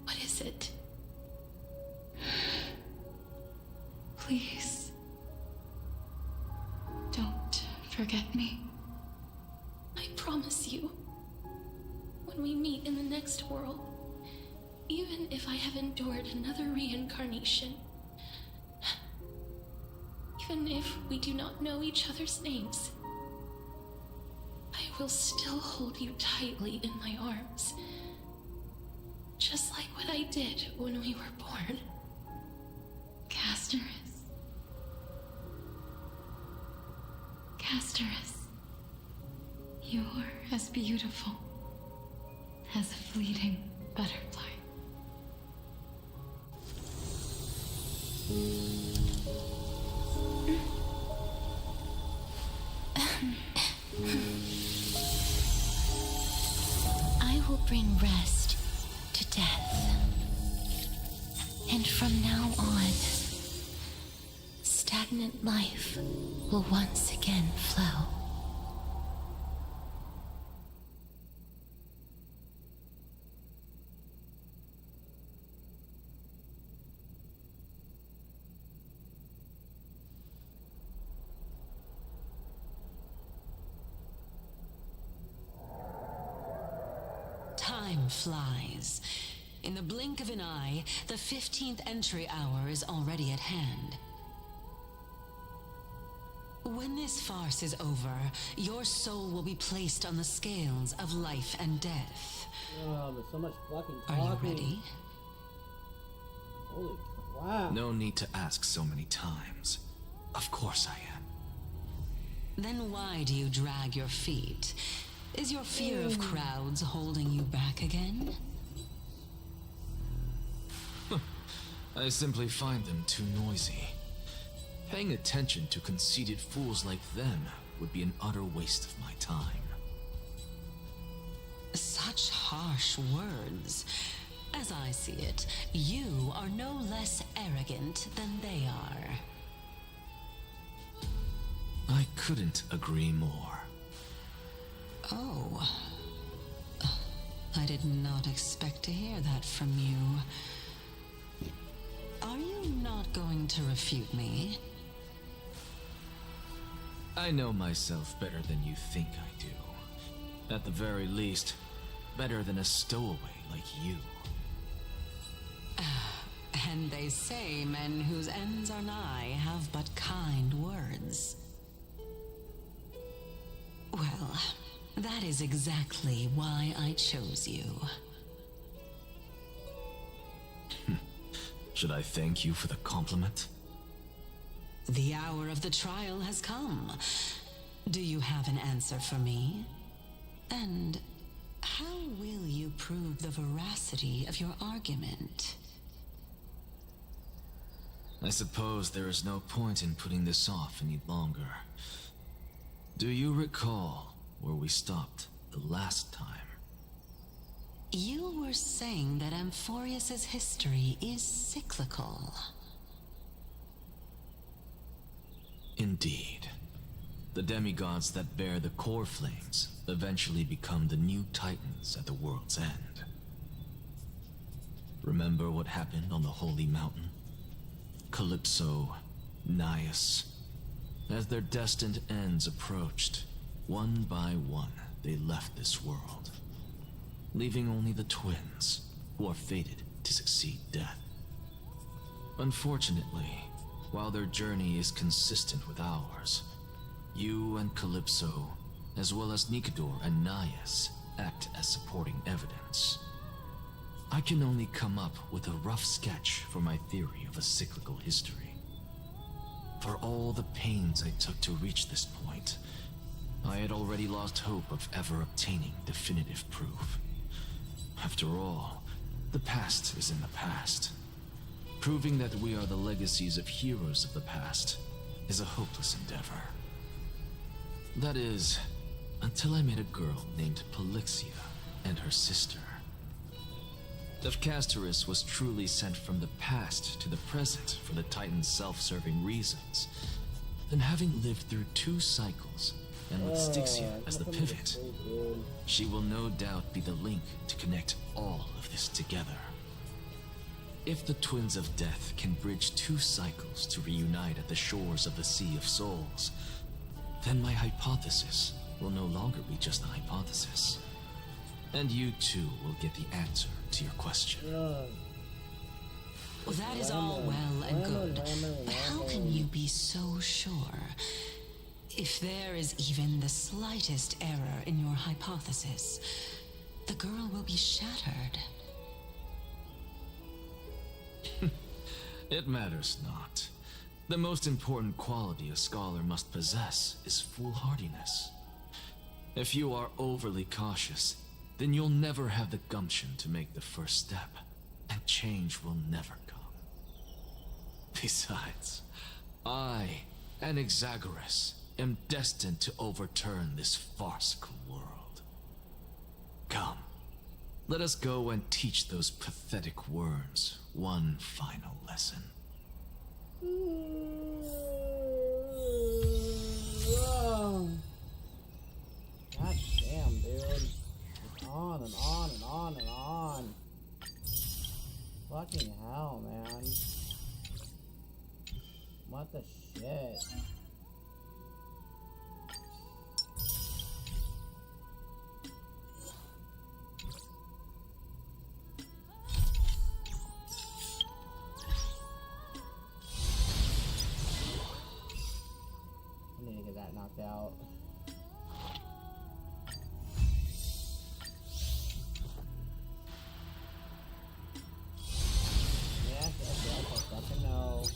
What is it? Please, don't forget me. I promise you, when we meet in the next world, even if I have endured another reincarnation, even if we do not know each other's names, I will still hold you tightly in my arms, just like what I did when we were born. Casterus, you're as beautiful as a fleeting butterfly. I will bring rest to death. And from now on, stagnant life will once again flow. Time flies. In the blink of an eye, the 15th entry hour is already at hand. When this farce is over, your soul will be placed on the scales of life and death. Oh, there's so much fucking talking. Are you ready? Holy crap. No need to ask so many times. Of course I am. Then why do you drag your feet? Is your fear of crowds holding you back again? I simply find them too noisy. Paying attention to conceited fools like them would be an utter waste of my time. Such harsh words. As I see it, you are no less arrogant than they are. I couldn't agree more. Oh. I did not expect to hear that from you. Are you not going to refute me? I know myself better than you think I do. At the very least, better than a stowaway like you. And they say men whose ends are nigh have but kind words. Well, that is exactly why I chose you. Should I thank you for the compliment? The hour of the trial has come. Do you have an answer for me? And how will you prove the veracity of your argument? I suppose there is no point in putting this off any longer. Do you recall where we stopped the last time? You were saying that Amphorius's history is cyclical. Indeed. The demigods that bear the core flames eventually become the new titans at the world's end. Remember what happened on the Holy Mountain? Calypso, Naias. As their destined ends approached, one by one they left this world, leaving only the twins, who are fated to succeed death. Unfortunately, while their journey is consistent with ours, you and Calypso, as well as Nikador and Naias, act as supporting evidence. I can only come up with a rough sketch for my theory of a cyclical history. For all the pains I took to reach this point, I had already lost hope of ever obtaining definitive proof. After all, the past is in the past. Proving that we are the legacies of heroes of the past is a hopeless endeavor. That is, until I met a girl named Polixia and her sister. If Castorus was truly sent from the past to the present for the Titan's self-serving reasons, then having lived through 2 cycles, and with Styxia as the pivot, she will no doubt be the link to connect all of this together. If the Twins of Death can bridge 2 cycles to reunite at the shores of the Sea of Souls, then my hypothesis will no longer be just a hypothesis. And you too will get the answer to your question. Well, that is all well and good, but how can you be so sure? If there is even the slightest error in your hypothesis, the girl will be shattered. It matters not. The most important quality a scholar must possess is foolhardiness. If you are overly cautious, then you'll never have the gumption to make the first step, and change will never come. Besides, I, an Exagoras, am destined to overturn this farcical world. Come, let us go and teach those pathetic worms one final lesson. God damn, dude. It's on and on and on and on. Fucking hell, man. What the shit? I need to get that knocked out. Yes, I fucking know.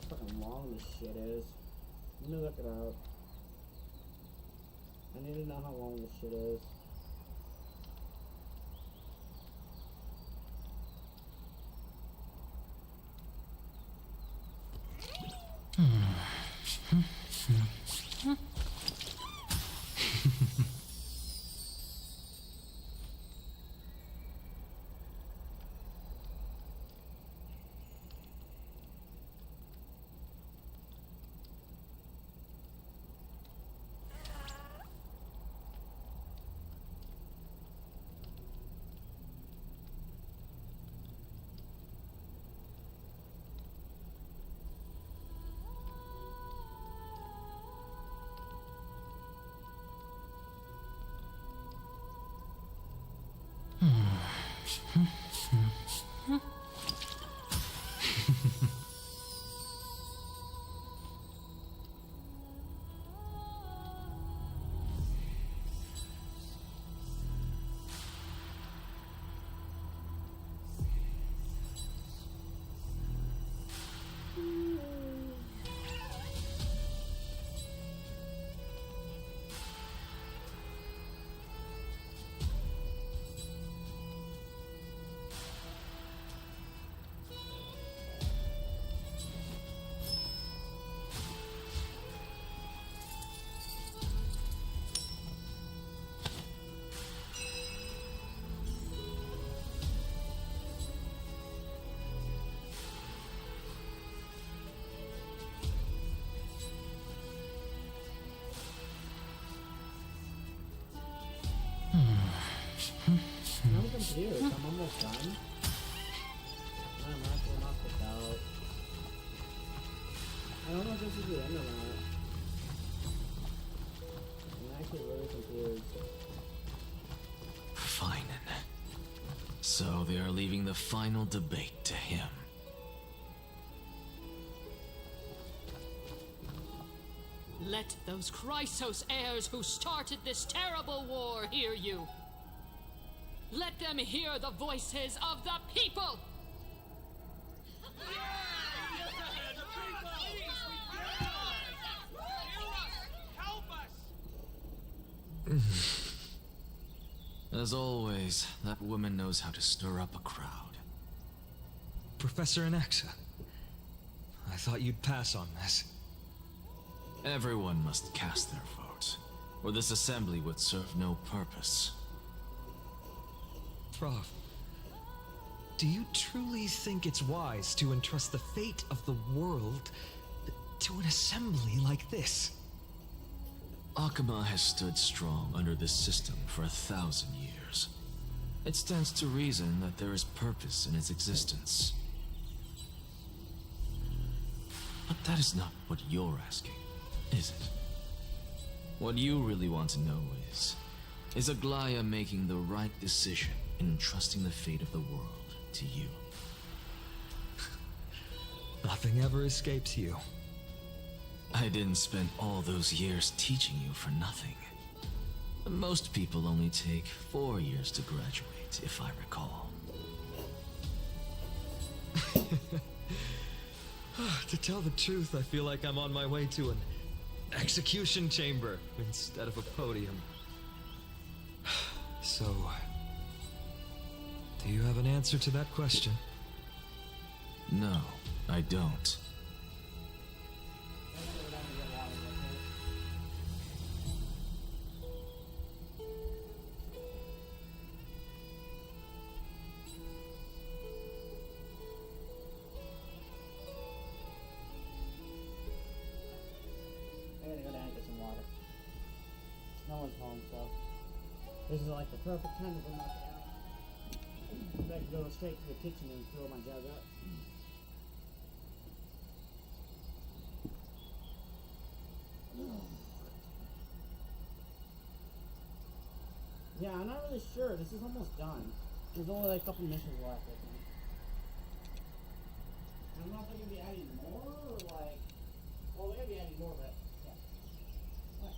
Fucking long this shit is. Let me look it up. I need to know how long this shit is. I'm confused. I'm almost done. I'm actually knocked this out. I don't know if this is the end or not. I'm actually really confused. Fine. So they are leaving the final debate to him. Let those Chrysos heirs who started this terrible war hear you. Let them hear the voices of the people! As always, that woman knows how to stir up a crowd. Professor Anaxa, I thought you'd pass on this. Everyone must cast their vote, or this assembly would serve no purpose. Prof, do you truly think it's wise to entrust the fate of the world to an assembly like this? Akama has stood strong under this system for 1,000 years. It stands to reason that there is purpose in its existence. But that is not what you're asking, is it? What you really want to know is Aglaya making the right decision in entrusting the fate of the world to you? Nothing ever escapes you. I didn't spend all those years teaching you for nothing. Most people only take 4 years to graduate, if I recall. To tell the truth, I feel like I'm on my way to an execution chamber instead of a podium. So, do you have an answer to that question? No, I don't. I gotta go down and get some water. No one's home, so this is like the perfect time to go knock it out. I can go straight to the kitchen and fill my jug up. Yeah, I'm not really sure. This is almost done. There's only like a couple missions left, I think. I don't know if they're gonna be adding more or like. Well, they're gonna be adding more, but yeah. What?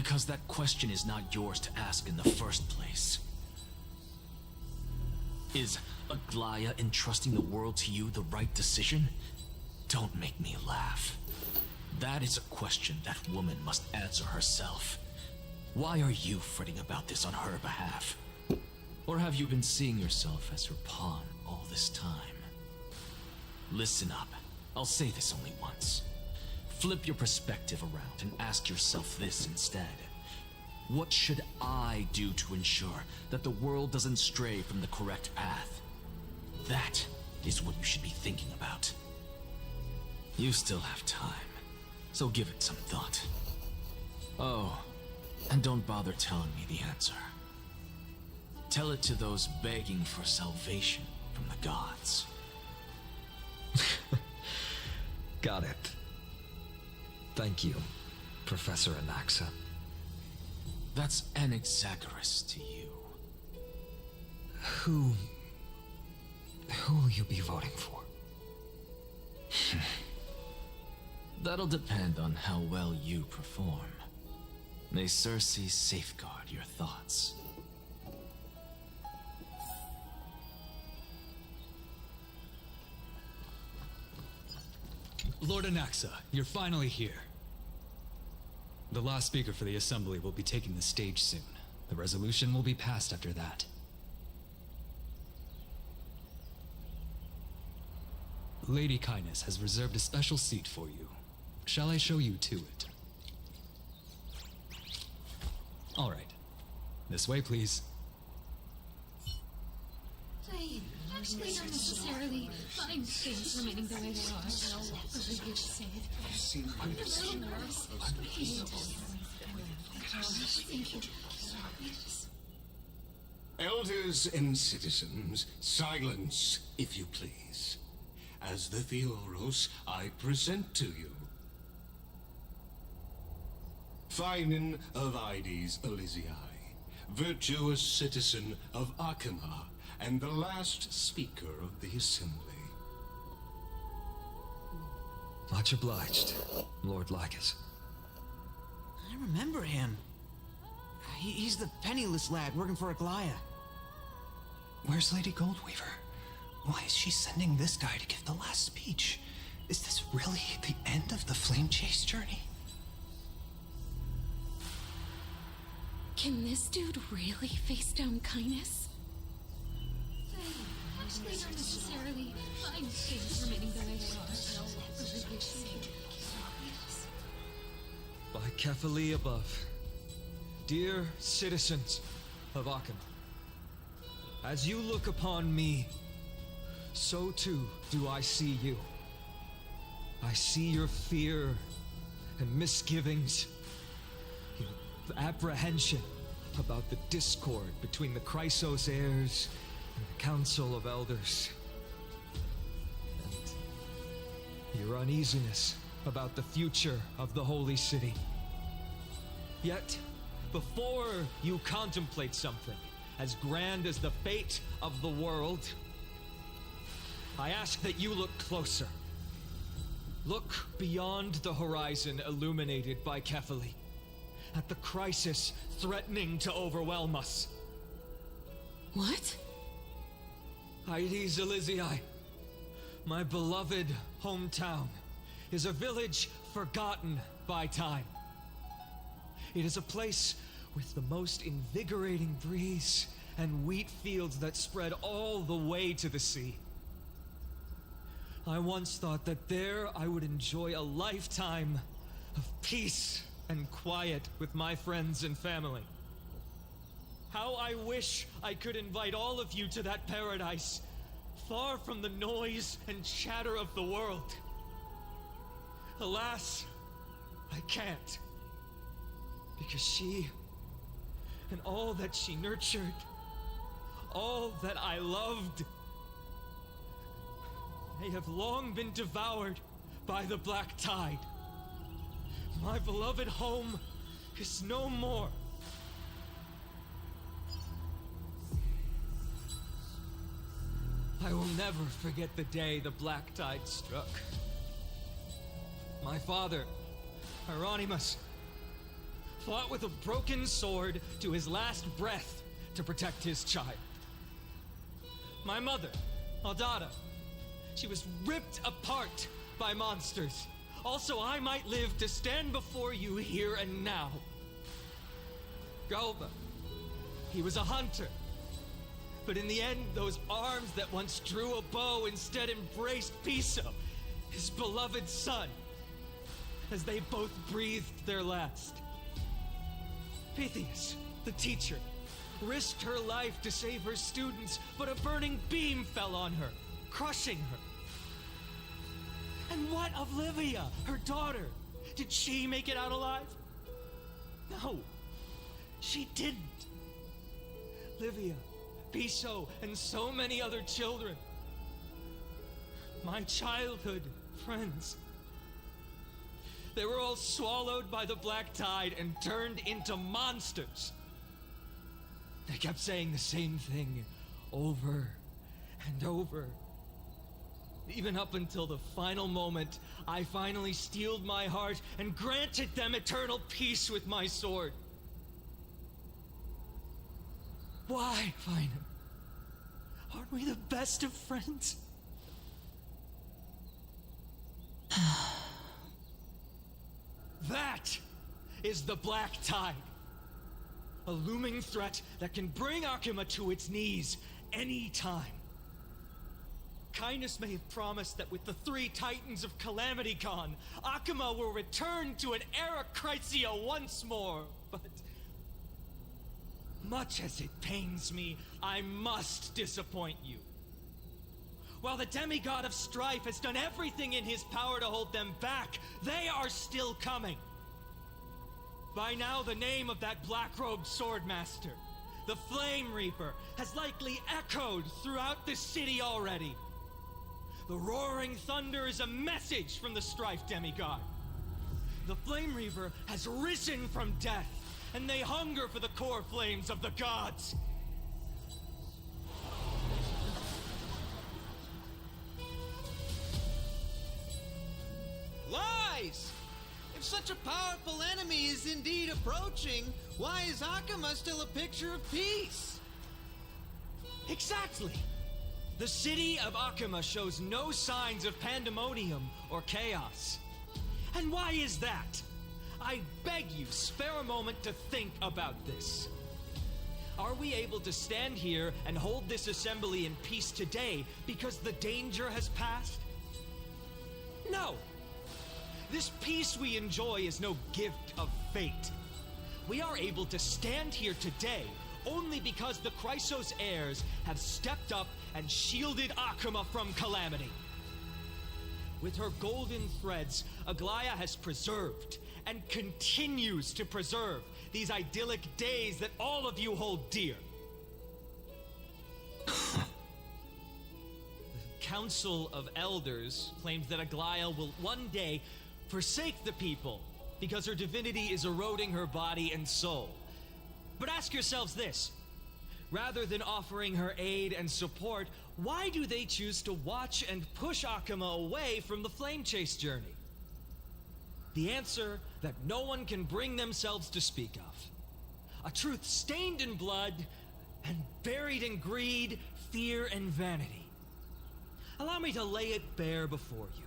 Because that question is not yours to ask in the first place. Is Aglaya entrusting the world to you the right decision? Don't make me laugh. That is a question that woman must answer herself. Why are you fretting about this on her behalf? Or have you been seeing yourself as her pawn all this time? Listen up. I'll say this only once. Flip your perspective around and ask yourself this instead. What should I do to ensure that the world doesn't stray from the correct path? That is what you should be thinking about. You still have time, so give it some thought. Oh, and don't bother telling me the answer. Tell it to those begging for salvation from the gods. Got it. Thank you, Professor Anaxa. That's Anaxagoras to you. Who will you be voting for? That'll depend on how well you perform. May Circe safeguard your thoughts. Lord Anaxa, you're finally here. The last speaker for the Assembly will be taking the stage soon. The resolution will be passed after that. Lady Kindness has reserved a special seat for you. Shall I show you to it? All right. This way, please. I actually don't necessarily find things remaining the way they are. Really good to say it. I'm a little nervous. Thank you. Elders and citizens, silence, if you please. As the Theoros, I present to you Finan of Ides Elysiae, virtuous citizen of Arkema, and the last speaker of the Assembly. Much obliged, Lord Lycus. I remember him. He's the penniless lad working for Aglaya. Where's Lady Goldweaver? Why is she sending this guy to give the last speech? Is this really the end of the Flame Chase journey? Can this dude really face down Kindness? I actually don't necessarily find things remaining the way they are. Really good to say it. By Kefali above, dear citizens of Arkema, as you look upon me, so too do I see you. I see your fear and misgivings, your apprehension about the discord between the Chrysos heirs and the Council of Elders, and your uneasiness about the future of the Holy City. Yet, before you contemplate something as grand as the fate of the world, I ask that you look closer. Look beyond the horizon illuminated by Kefali, at the crisis threatening to overwhelm us. What? Ides Elysiae, my beloved hometown, is a village forgotten by time. It is a place with the most invigorating breeze and wheat fields that spread all the way to the sea. I once thought that there I would enjoy a lifetime of peace and quiet with my friends and family. How I wish I could invite all of you to that paradise, far from the noise and chatter of the world. Alas, I can't. Because she, and all that she nurtured, all that I loved, they have long been devoured by the black tide. My beloved home is no more. I will never forget the day the black tide struck. My father, Hieronymus, fought with a broken sword to his last breath to protect his child. My mother, Aldada, she was ripped apart by monsters. Also, I might live to stand before you here and now. Galba, he was a hunter. But in the end, those arms that once drew a bow instead embraced Piso, his beloved son, as they both breathed their last. Pythias, the teacher, risked her life to save her students, but a burning beam fell on her, crushing her. And what of Livia, her daughter? Did she make it out alive? No, she didn't. Livia, Piso, and so many other children. My childhood friends. They were all swallowed by the black tide and turned into monsters. They kept saying the same thing over and over. Even up until the final moment, I finally steeled my heart and granted them eternal peace with my sword. Why, Fine? Aren't we the best of friends? That is the Black Tide. A looming threat that can bring Akuma to its knees any time. Kindness may have promised that with the 3 Titans of Calamity gone, Akuma will return to an era Chrysia once more, but much as it pains me, I must disappoint you. While the demigod of strife has done everything in his power to hold them back, they are still coming. By now, the name of that black-robed swordmaster, the Flame Reaper, has likely echoed throughout the city already. The roaring thunder is a message from the strife demigod. The Flame Reaper has risen from death, and they hunger for the core flames of the gods. Lies! If such a powerful enemy is indeed approaching, why is Akuma still a picture of peace? Exactly! The city of Akuma shows no signs of pandemonium or chaos. And why is that? I beg you, spare a moment to think about this. Are we able to stand here and hold this assembly in peace today because the danger has passed? No! This peace we enjoy is no gift of fate. We are able to stand here today only because the Chrysos heirs have stepped up and shielded Akuma from calamity. With her golden threads, Aglaya has preserved and continues to preserve these idyllic days that all of you hold dear. The Council of Elders claims that Aglaya will one day forsake the people because her divinity is eroding her body and soul. But ask yourselves this. Rather than offering her aid and support, why do they choose to watch and push Akuma away from the Flame Chase journey? The answer that no one can bring themselves to speak of. A truth stained in blood and buried in greed, fear, and vanity. Allow me to lay it bare before you.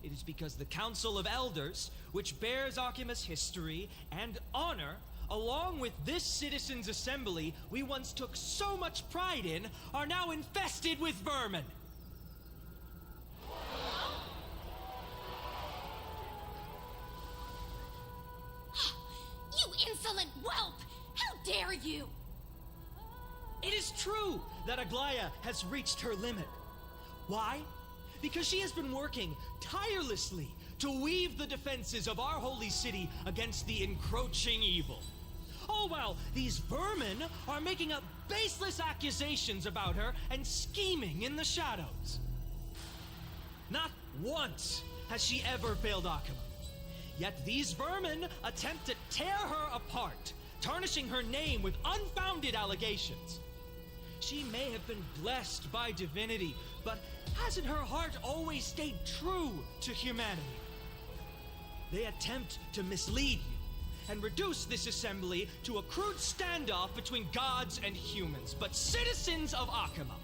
It is because the Council of Elders, which bears Akuma's history and honor, along with this citizens' assembly we once took so much pride in, are now infested with vermin. You insolent whelp! How dare you! It is true that Aglaya has reached her limit. Why? Because she has been working tirelessly to weave the defenses of our holy city against the encroaching evil. All while these vermin are making up baseless accusations about her and scheming in the shadows. Not once has she ever failed Akuma. Yet these vermin attempt to tear her apart, tarnishing her name with unfounded allegations. She may have been blessed by divinity, but hasn't her heart always stayed true to humanity? they attempt to mislead you and reduce this assembly to a crude standoff between gods and humans, but citizens of Akama.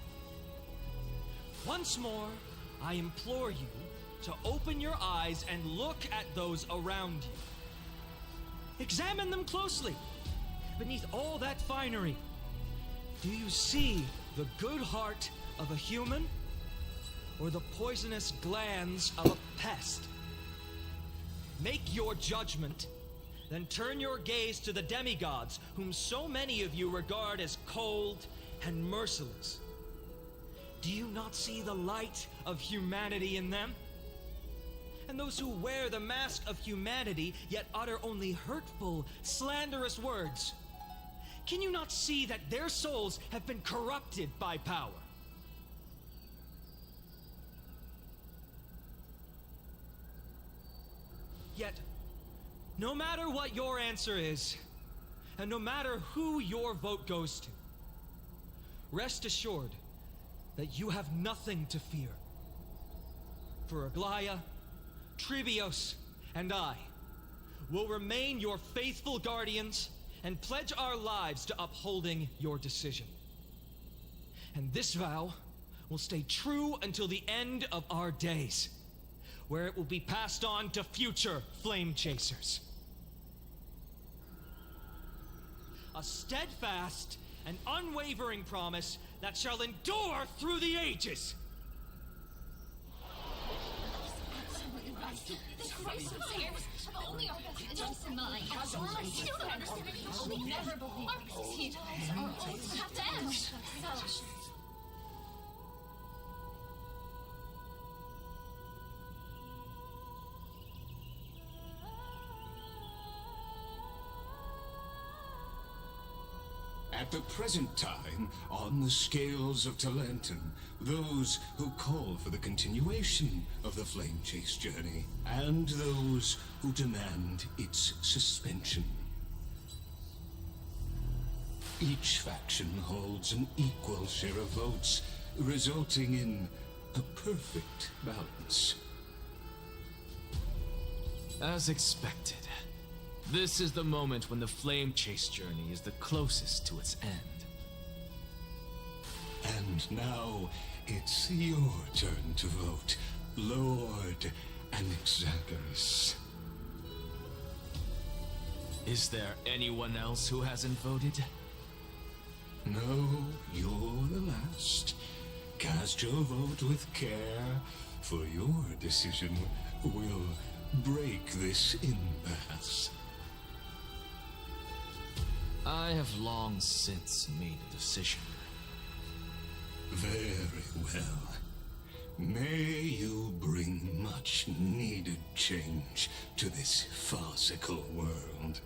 Once more, I implore you to open your eyes and look at those around you. Examine them closely. Beneath all that finery, do you see the good heart of a human or the poisonous glands of a pest? Make your judgment, then turn your gaze to the demigods, whom so many of you regard as cold and merciless. Do you not see the light of humanity in them? And those who wear the mask of humanity, yet utter only hurtful, slanderous words, can you not see that their souls have been corrupted by power? Yet, no matter what your answer is, and no matter who your vote goes to, rest assured that you have nothing to fear. For Aglaya, Trivios, and I will remain your faithful guardians and pledge our lives to upholding your decision. And this vow will stay true until the end of our days, where it will be passed on to future flame chasers. A steadfast and unwavering promise that shall endure through the ages. The Christ of Sayers have only our best interests in mind. I still don't understand. We never believe our 16 times our oaths have to end. So, at the present time, on the scales of Talentum, those who call for the continuation of the Flame Chase journey, and those who demand its suspension. Each faction holds an equal share of votes, resulting in a perfect balance. As expected. This is the moment when the Flame Chase journey is the closest to its end. And now, it's your turn to vote, Lord Anaxagoras. Is there anyone else who hasn't voted? No, you're the last. Cast your vote with care, for your decision will break this impasse. I have long since made a decision. Very well. May you bring much needed change to this farcical world.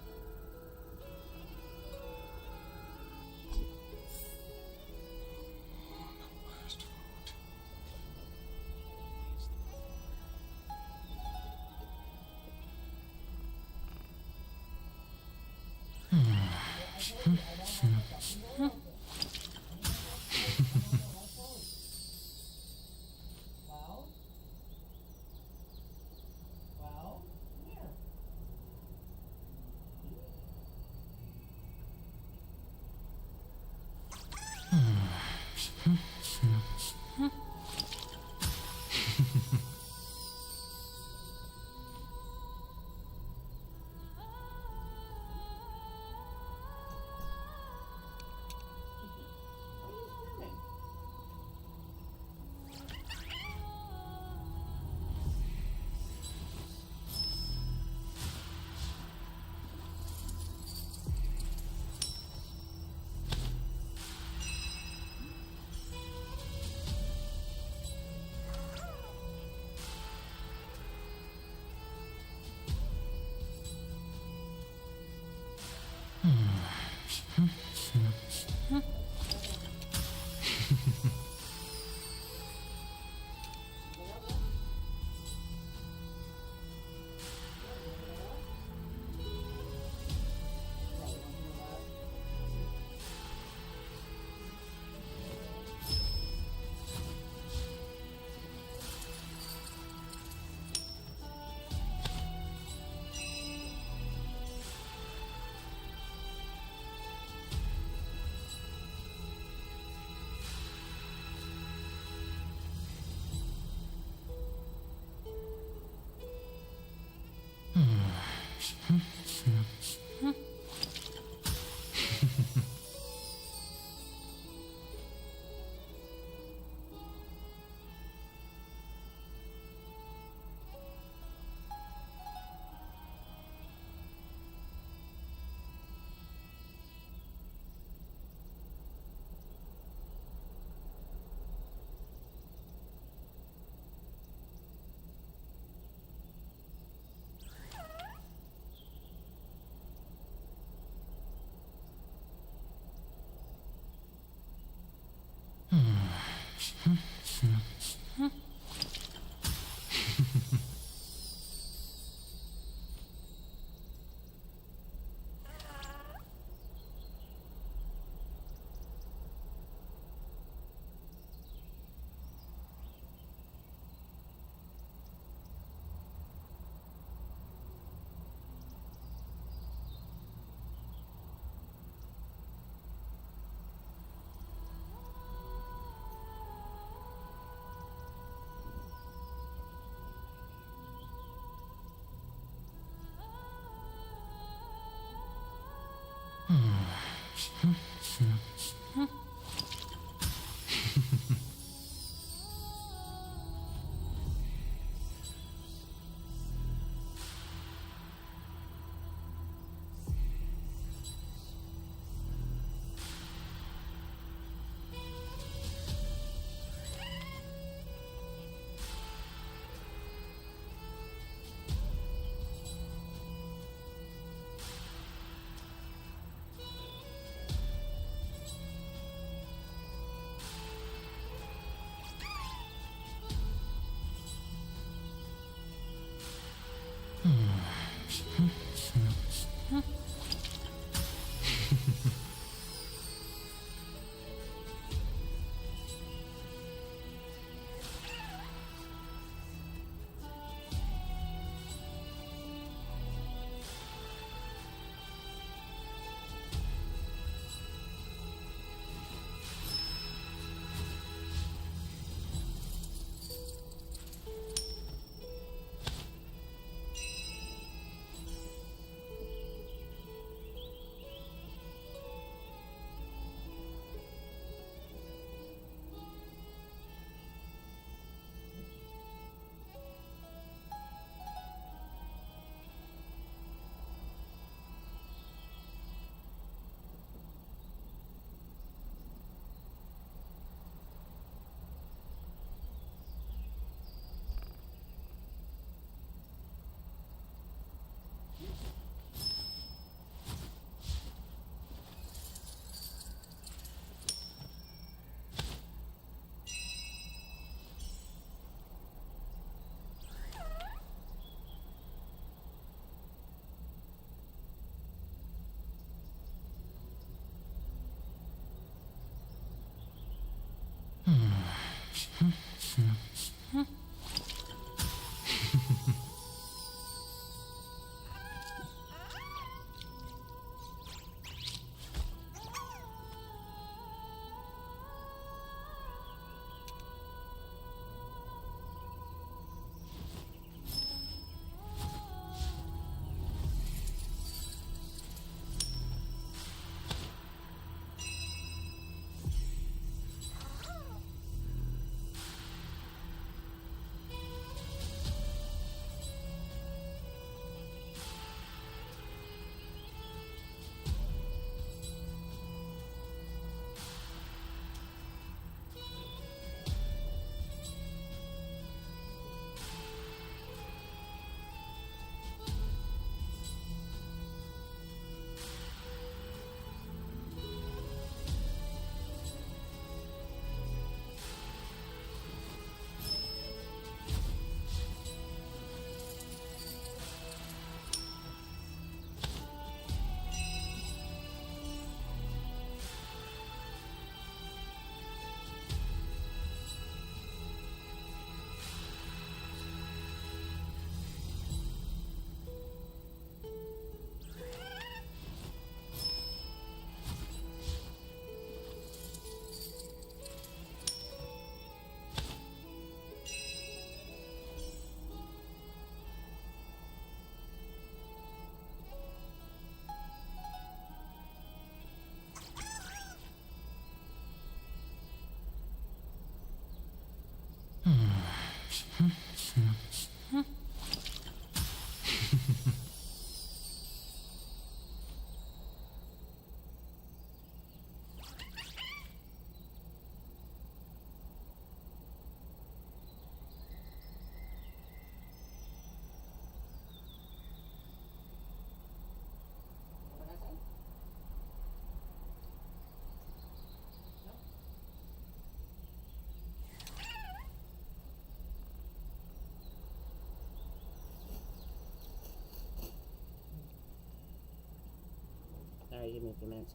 Alright, give me a few minutes.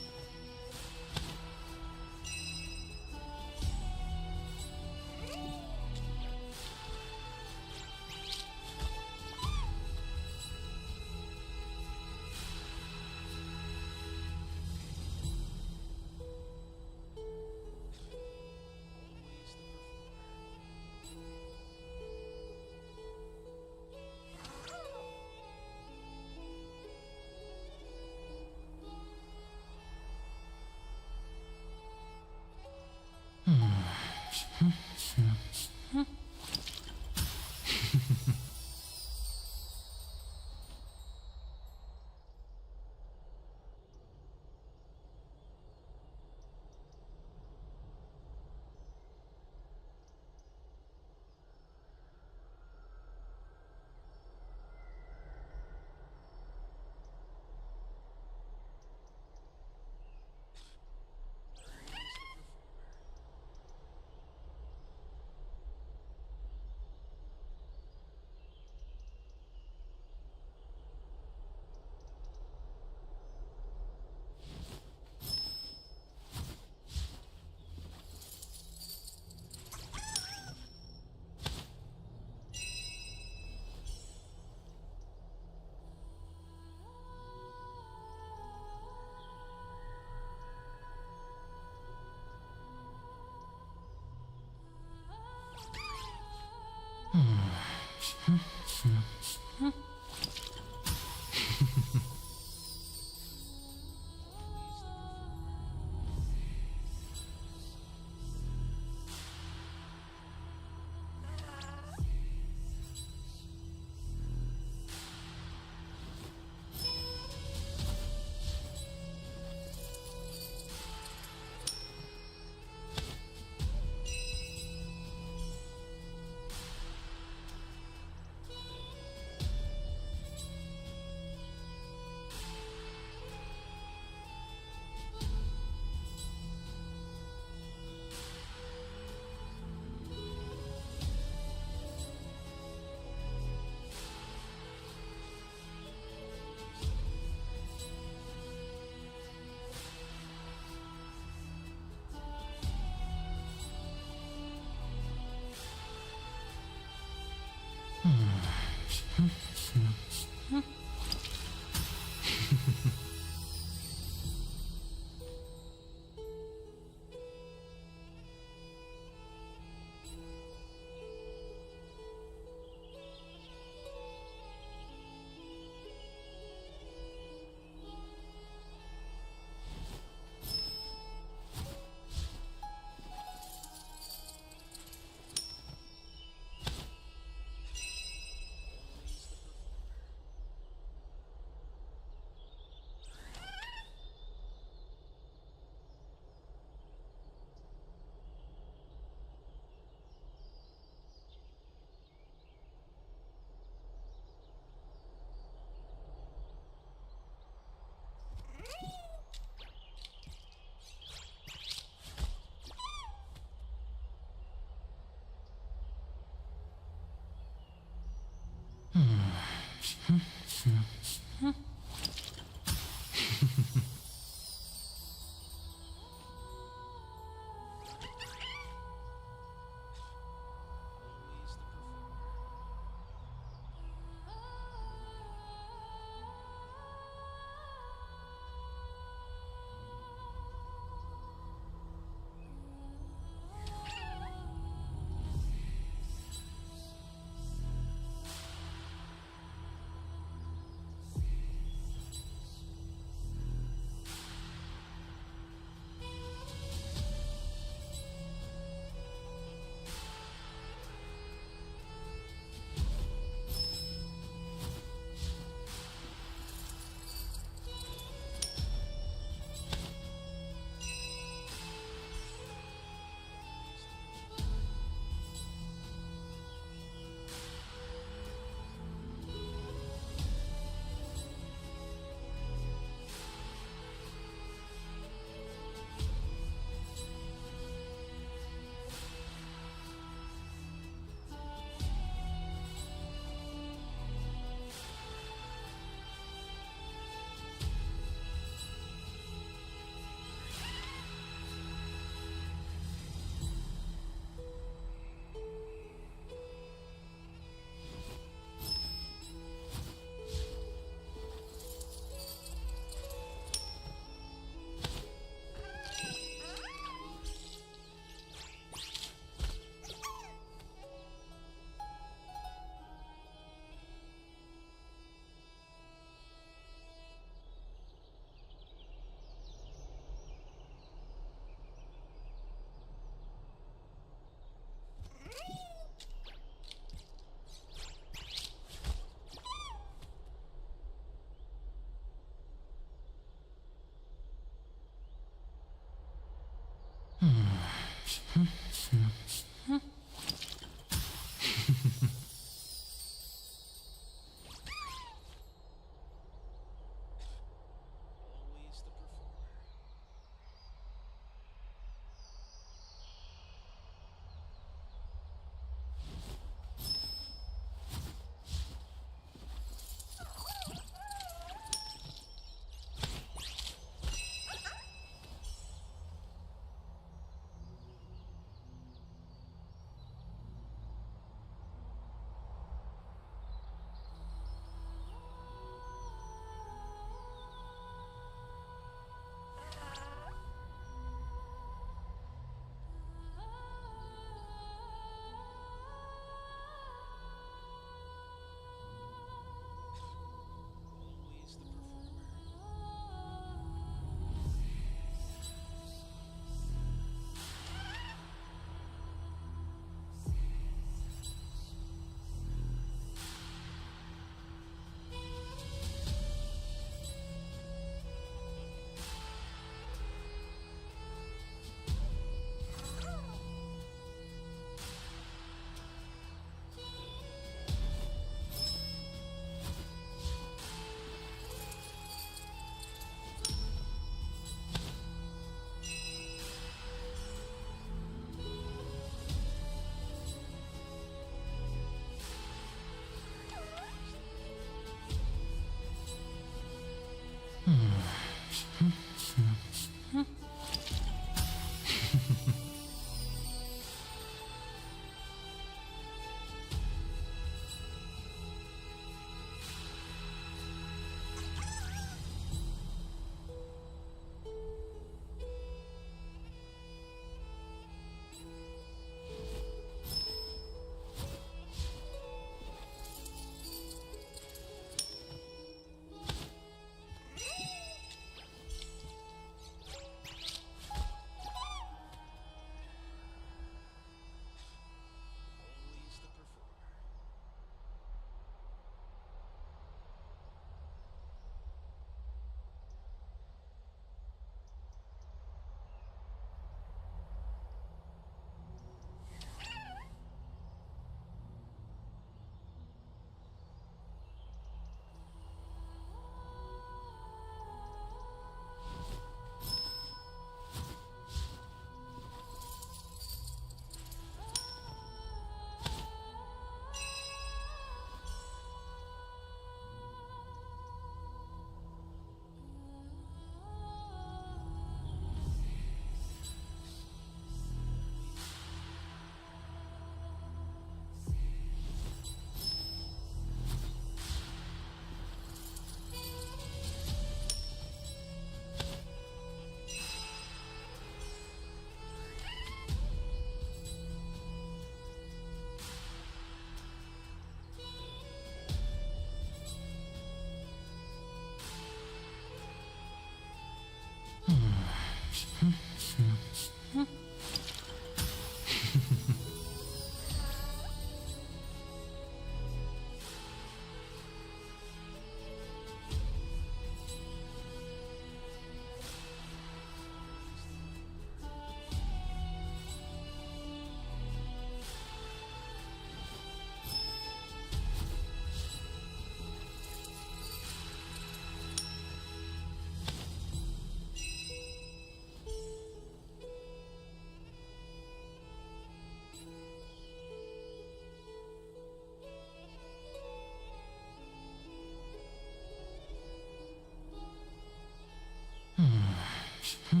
Sorry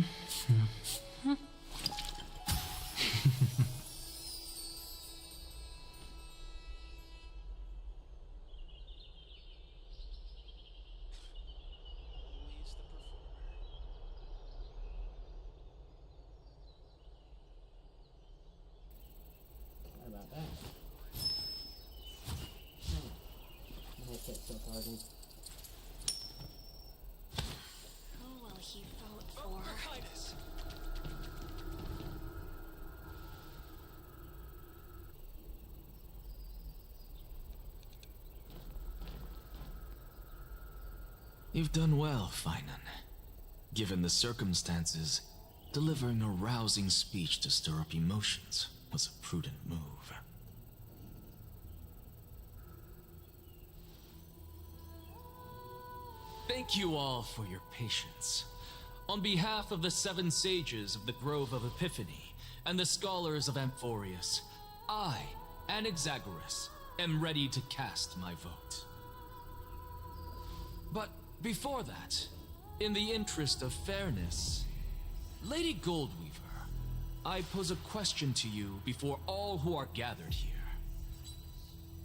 about that. My whole kid's so hardened. Who will he vote for? You've done well, Finan. Given the circumstances, delivering a rousing speech to stir up emotions was a prudent move. Thank you all for your patience. On behalf of the 7 sages of the Grove of Epiphany and the scholars of Amphorius, I, Anaxagoras, am ready to cast my vote. But before that, in the interest of fairness, Lady Goldweaver, I pose a question to you before all who are gathered here.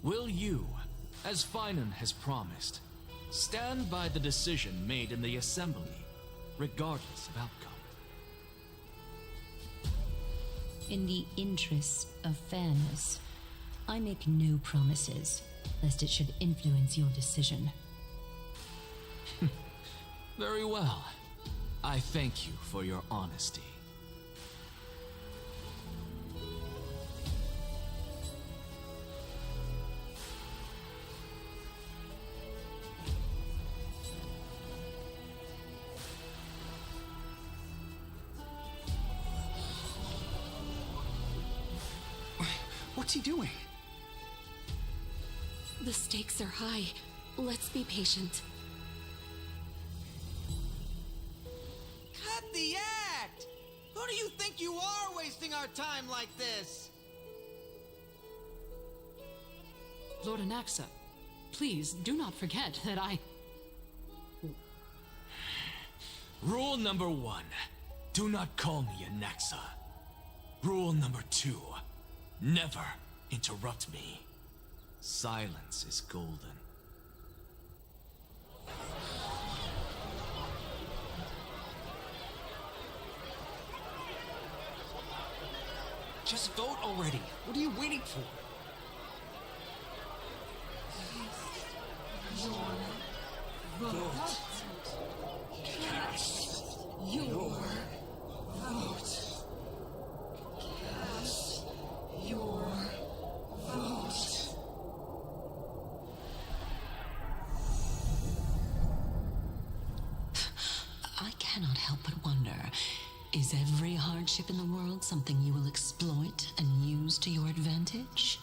Will you, as Finan has promised, stand by the decision made in the Assembly, regardless of outcome? In the interest of fairness, I make no promises, lest it should influence your decision. Very well. I thank you for your honesty. What's he doing? The stakes are high. Let's be patient. Cut the act! Who do you think you are wasting our time like this? Lord Anaxa, please do not forget that I... Rule number 1, do not call me Anaxa. Rule number 2, never interrupt me. Silence is golden. Just vote already. What are you waiting for? Your vote. Cast your vote. Cast your vote. I cannot help but wonder, is every hardship in the world something you will exploit and use to your advantage?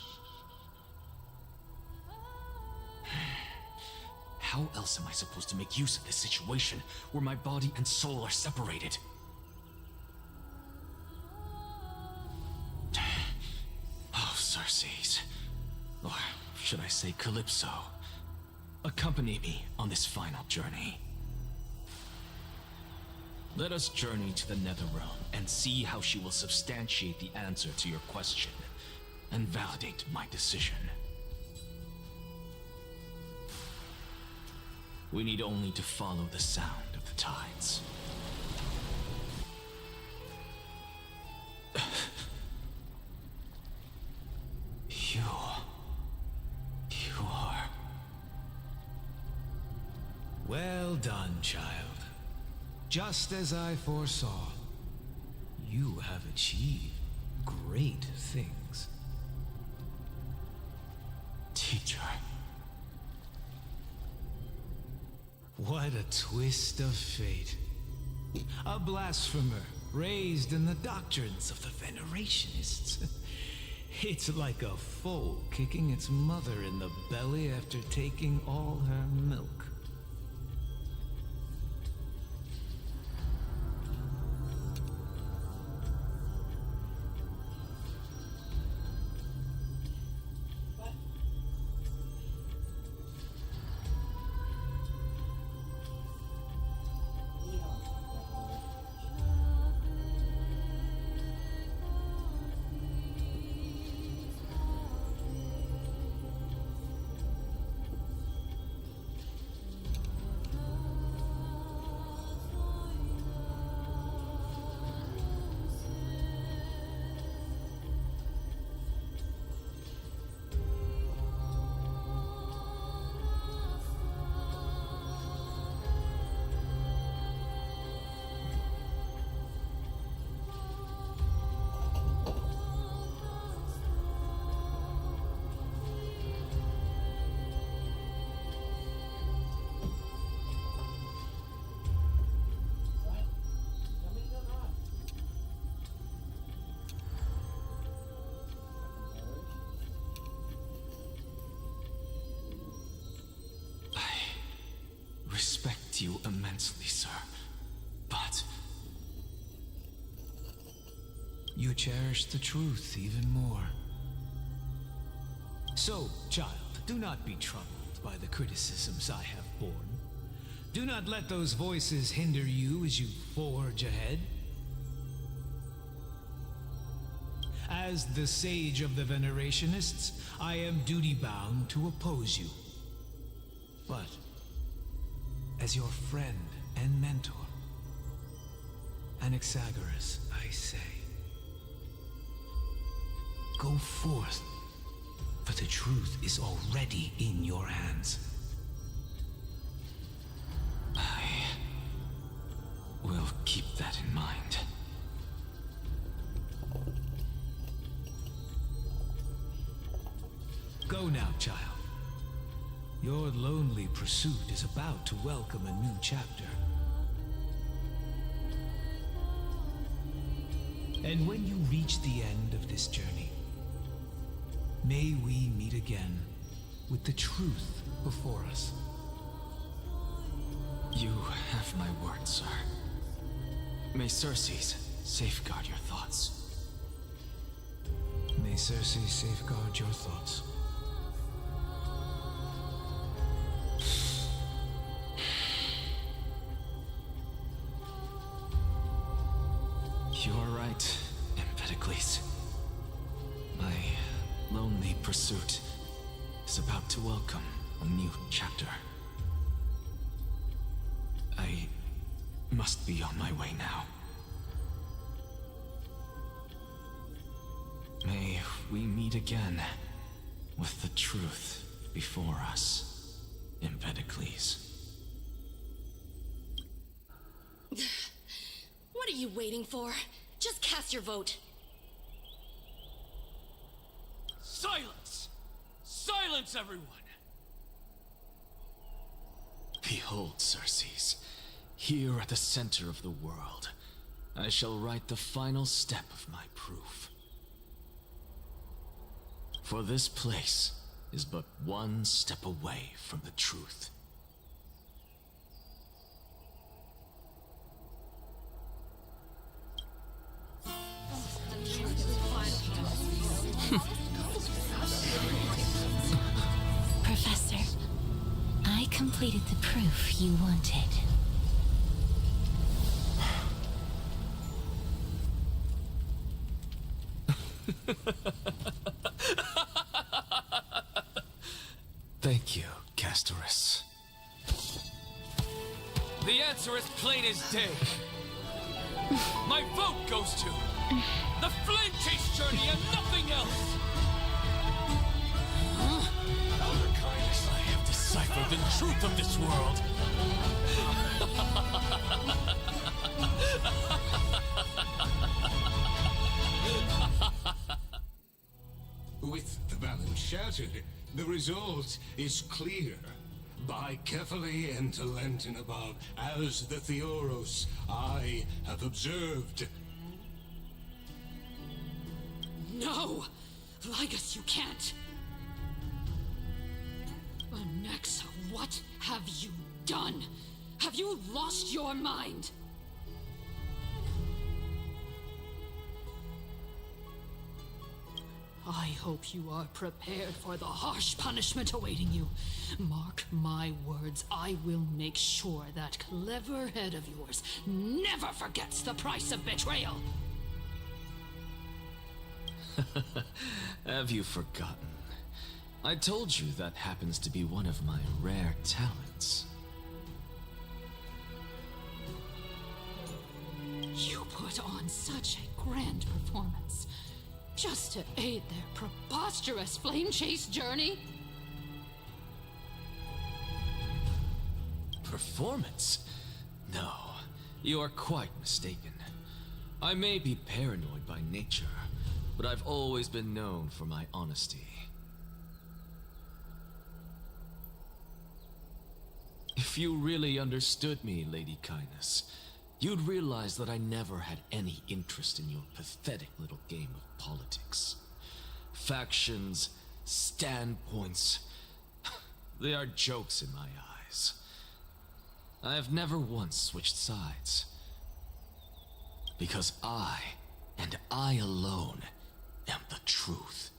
How else am I supposed to make use of this situation where my body and soul are separated? Oh, Circes. Or should I say Calypso? Accompany me on this final journey. Let us journey to the Netherrealm and see how she will substantiate the answer to your question and validate my decision. We need only to follow the sound of the tides. You are... Well done, child. Just as I foresaw, you have achieved great things. Teacher. What a twist of fate. A blasphemer raised in the doctrines of the Venerationists. It's like a foal kicking its mother in the belly after taking all her milk. respect you immensely, sir. But you cherish the truth even more. So, child, do not be troubled by the criticisms I have borne. Do not let those voices hinder you as you forge ahead. As the sage of the Venerationists, I am duty-bound to oppose you. But, as your friend and mentor, Anaxagoras, I say, go forth, for the truth is already in your hands. I will keep that in mind. Go now, child. Your lonely pursuit is about to welcome a new chapter. And when you reach the end of this journey, may we meet again with the truth before us. You have my word, sir. May Circes safeguard your thoughts. May Circes safeguard your thoughts. You are right, Empedocles. My lonely pursuit is about to welcome a new chapter. I must be on my way now. May we meet again with the truth before us, Empedocles. What are you waiting for? Just cast your vote. Silence! Silence, everyone! Behold, Circes, here at the center of the world, I shall write the final step of my proof. For this place is but one step away from the truth. Professor, I completed the proof you wanted. Thank you, Castorus. The answer is plain as day. My vote goes to the Flame Chase journey and nothing else! Elder Kindness, I have deciphered the truth of this world. With the balance shattered, the result is clear. By carefully enter Lenten above, as the Theoros I have observed. No! Ligus, you can't! Anaxa, what have you done? Have you lost your mind? I hope you are prepared for the harsh punishment awaiting you. Mark my words, I will make sure that clever head of yours never forgets the price of betrayal. Have you forgotten? I told you that happens to be one of my rare talents. You put on such a grand performance just to aid their preposterous flame chase journey? Performance? No, you are quite mistaken. I may be paranoid by nature, but I've always been known for my honesty. If you really understood me, Lady Kindness, you'd realize that I never had any interest in your pathetic little game of politics. Factions, standpoints, they are jokes in my eyes. I have never once switched sides. Because I, and I alone, am the truth.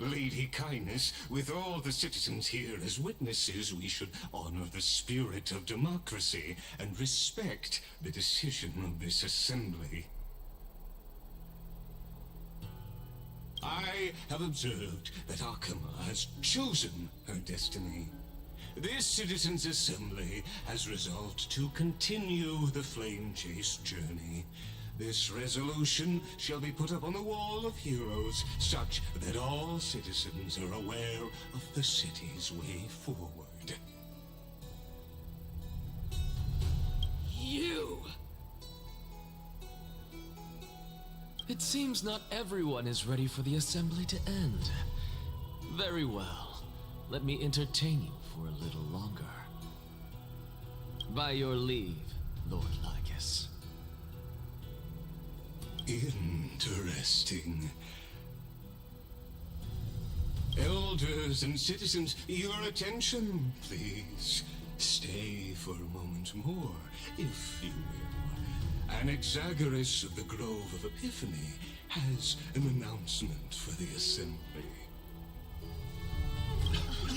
Lady Kindness, with all the citizens here as witnesses, we should honor the spirit of democracy and respect the decision of this assembly. I have observed that Akama has chosen her destiny. This citizens' assembly has resolved to continue the flame chase journey. This resolution shall be put up on the wall of heroes, such that all citizens are aware of the city's way forward. You! It seems not everyone is ready for the assembly to end. Very well. Let me entertain you for a little longer. By your leave, Lord Lycus. Interesting. Elders and citizens, your attention, please. Stay for a moment more, if you will. Anaxagoras of the Grove of Epiphany has an announcement for the assembly.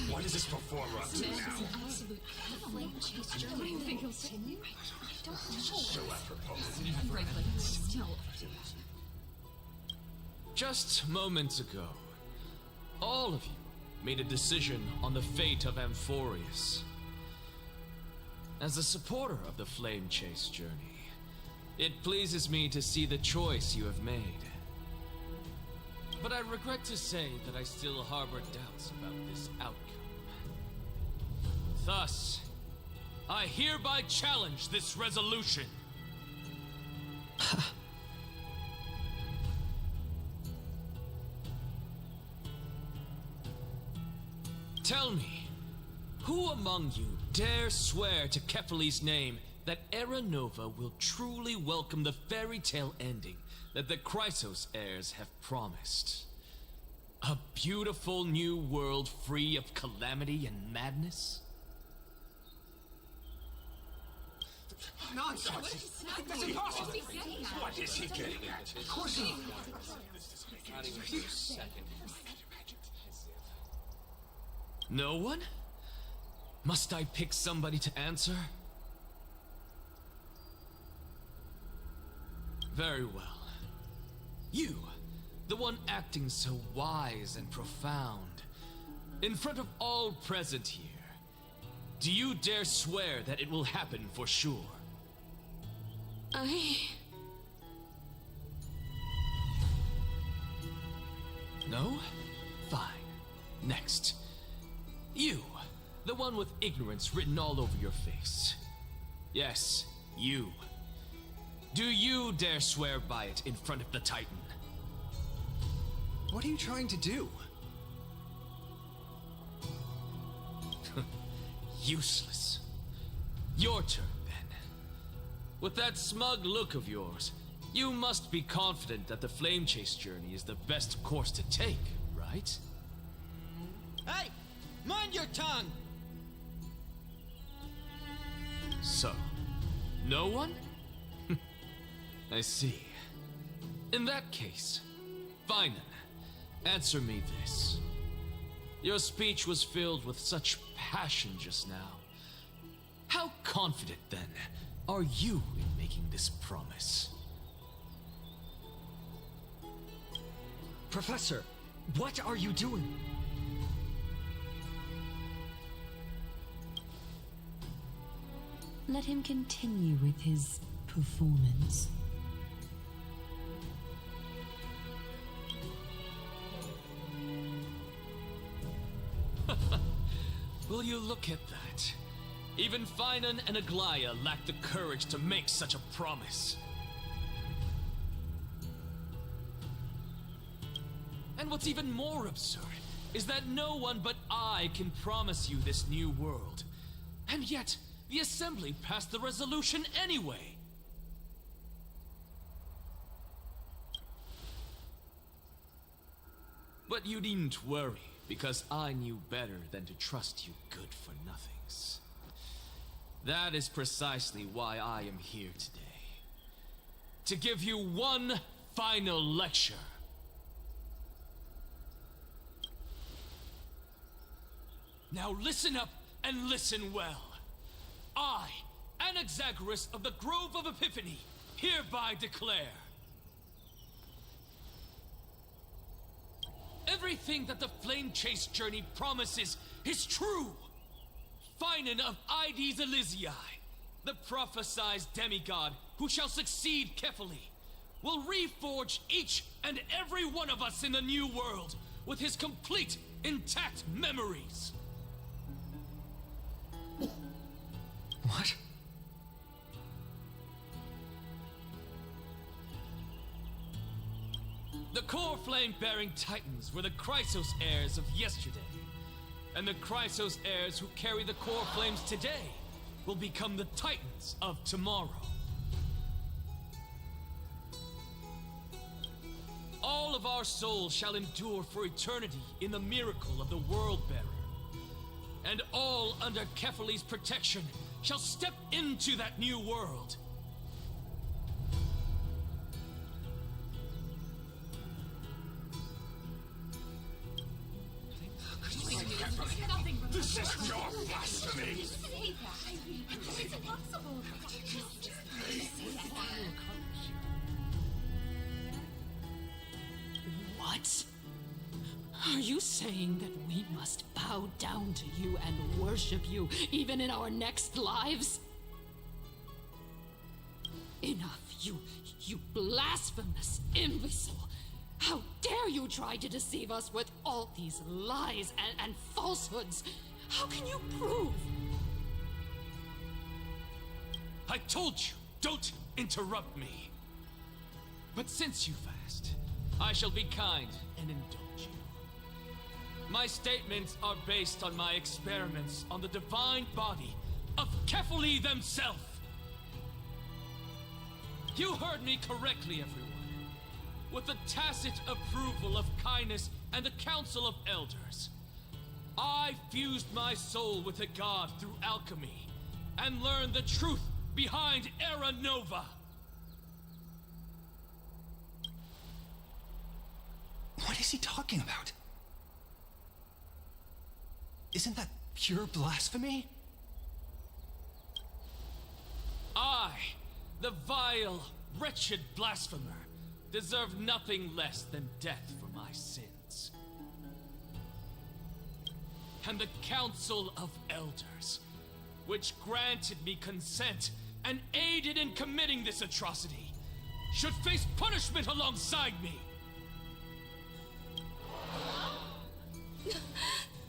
What is this performer up to now? So apropos. Just moments ago, all of you made a decision on the fate of Amphorius. As a supporter of the Flame Chase journey, it pleases me to see the choice you have made. But I regret to say that I still harbor doubts about this outcome. Thus, I hereby challenge this resolution. Tell me, who among you dare swear to Kefali's name that Era Nova will truly welcome the fairy tale ending that the Chrysos heirs have promised? A beautiful new world free of calamity and madness? Nonsense! That's impossible! What is he getting at? Of course he... No one? Must I pick somebody to answer? Very well. You, the one acting so wise and profound, in front of all present here, do you dare swear that it will happen for sure? No? Fine. Next. You, the one with ignorance written all over your face. Yes, you. Do you dare swear by it in front of the Titan? What are you trying to do? Useless. Your turn, then. With that smug look of yours, you must be confident that the Flame Chase journey is the best course to take, right? Hey! Mind your tongue! So, no one? I see. In that case, Finan, answer me this. Your speech was filled with such passion just now. How confident, then, are you in making this promise? Professor, what are you doing? Let him continue with his performance. Will you look at that? Even Finan and Aglaya lack the courage to make such a promise. And what's even more absurd is that no one but I can promise you this new world. And yet, the Assembly passed the resolution anyway. But you needn't worry, because I knew better than to trust you good-for-nothings. That is precisely why I am here today. To give you one final lecture. Now listen up and listen well. I, Anaxagoras of the Grove of Epiphany, hereby declare everything that the Flame Chase journey promises is true. Finan of Ides Elysiae, the prophesied demigod who shall succeed Kefali, will reforge each and every one of us in the new world with his complete, intact memories. What? The core flame-bearing titans were the Chrysos heirs of yesterday. And the Chrysos heirs who carry the core flames today will become the titans of tomorrow. All of our souls shall endure for eternity in the miracle of the World-Bearer. And all under Kefali's protection shall step into that new world. This is your blasphemy! It's impossible. What? Are you saying that we must bow down to you and worship you, even in our next lives? Enough, you blasphemous imbecile! How dare you try to deceive us with all these lies and falsehoods? How can you prove? I told you, don't interrupt me. But since you've asked, I shall be kind and indulge you. My statements are based on my experiments on the divine body of Kefali themselves. You heard me correctly, everyone. With the tacit approval of kindness and the Council of Elders, I fused my soul with a god through alchemy and learned the truth behind Era Nova. What is he talking about? Isn't that pure blasphemy? I, the vile, wretched blasphemer, deserve nothing less than death for my sins. And the Council of Elders, which granted me consent and aided in committing this atrocity, should face punishment alongside me.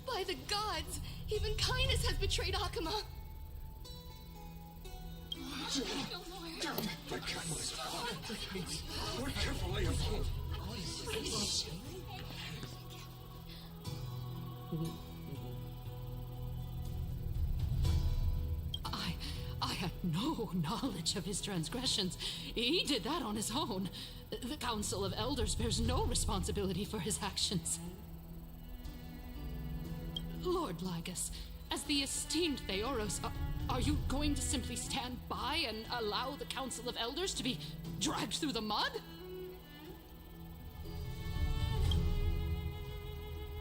By the gods, even kindness has betrayed Akuma. The catalyst. We're carefully afloat. I had no knowledge of his transgressions. He did that on his own. The Council of Elders bears no responsibility for his actions. Lord Lagus, as the esteemed Theoros, are you going to simply stand by and allow the Council of Elders to be dragged through the mud?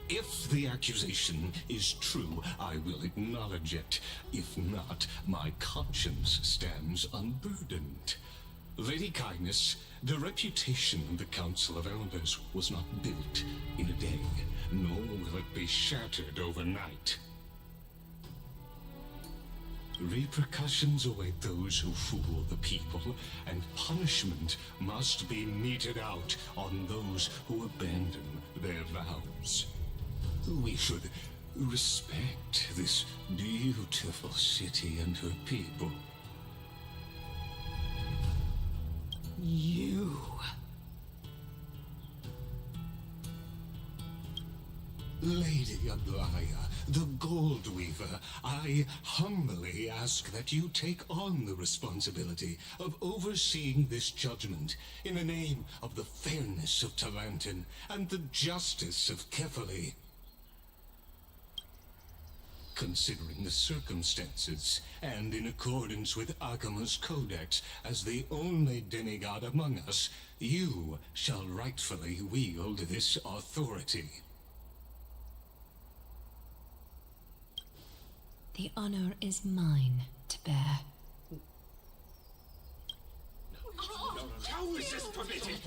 If the accusation is true, I will acknowledge it. If not, my conscience stands unburdened. Lady Kindness, the reputation of the Council of Elders was not built in a day, nor will it be shattered overnight. Repercussions await those who fool the people, and punishment must be meted out on those who abandon their vows. We should respect this beautiful city and her people. You... Lady Aglaya, the Gold Weaver, I humbly ask that you take on the responsibility of overseeing this judgment in the name of the fairness of Talantin and the justice of Kefali. Considering the circumstances, and in accordance with Akima's codex, as the only demigod among us, you shall rightfully wield this authority. The honor is mine to bear. How is this permitted?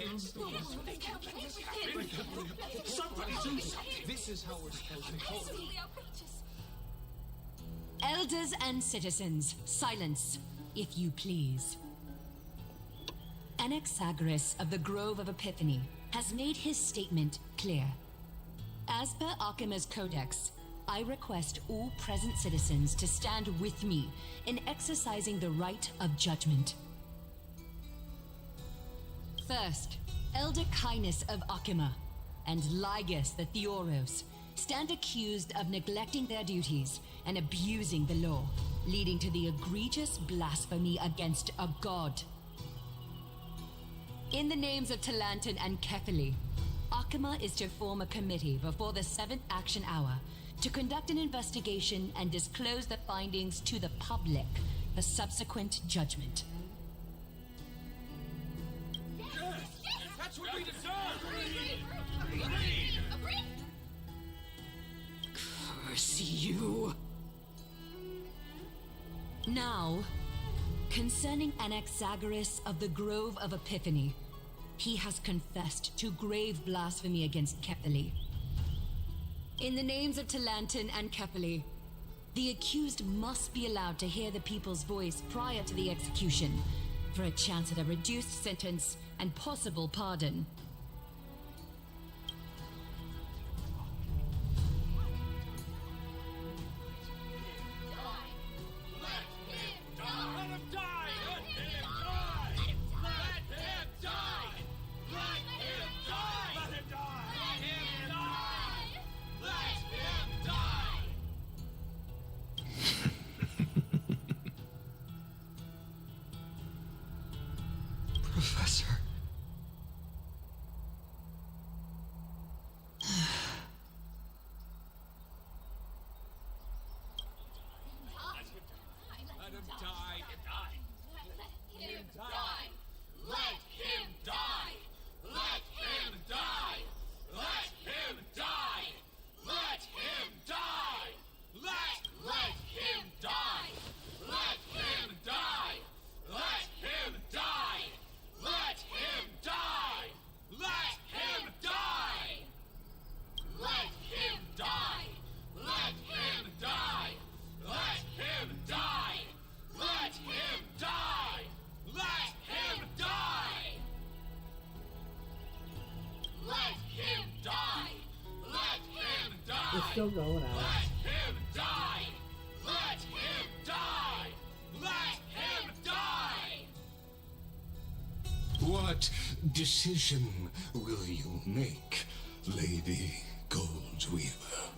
They can't let this happen. Somebody do something. This is how we're supposed to hold. Elders and citizens, silence, if you please. Anaxagoras of the Grove of Epiphany has made his statement clear. As per Akima's codex, I request all present citizens to stand with me in exercising the right of judgment. First, Elder Kainis of Akima and Ligus the Theoros stand accused of neglecting their duties and abusing the law, leading to the egregious blasphemy against a god. In the names of Talantan and Kefili, Akima is to form a committee before the 7th action hour to conduct an investigation and disclose the findings to the public for subsequent judgment. That's what we deserve! Curse you! Now, concerning Anaxagoras of the Grove of Epiphany, he has confessed to grave blasphemy against Kefili. In the names of Talantan and Kefili, the accused must be allowed to hear the people's voice prior to the execution, for a chance at a reduced sentence and possible pardon. Professor. Let him die. Let him die. Let him die. Let him die. Let him die. Let him die. Let him die. Let him die. Let him die. Let him die. Let him die. Let him die. Let him die. Let him die. Let him die. Let him die. Let him die. Let him die. It's still going out. Let him die. Let him die. Let him die. What decision will you make, Lady Goldweaver?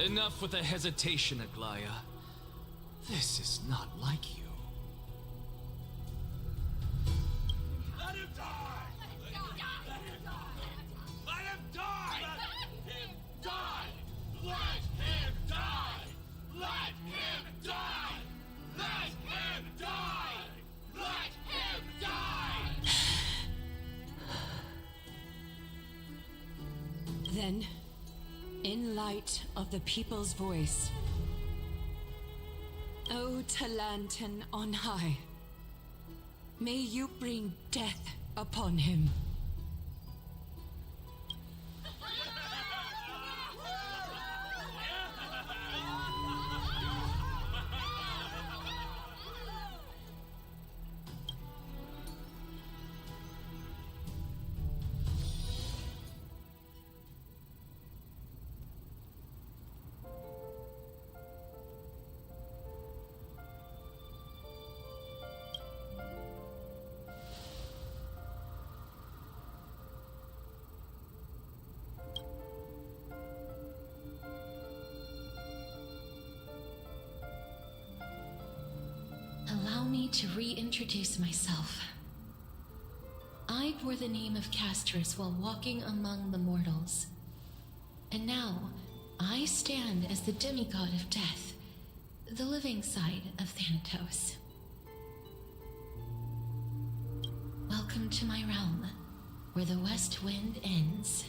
Enough with the hesitation, Aglaya. This is not like you. Let him die. Let him die. Let him die. Let him die. Let him die. Let him die. Let him die. Let him die. Then, in light of the people's voice, O Talantan on high, may you bring death upon him. Allow me to reintroduce myself. I bore the name of Castris while walking among the mortals. And now, I stand as the demigod of death, the living side of Thanatos. Welcome to my realm, where the west wind ends.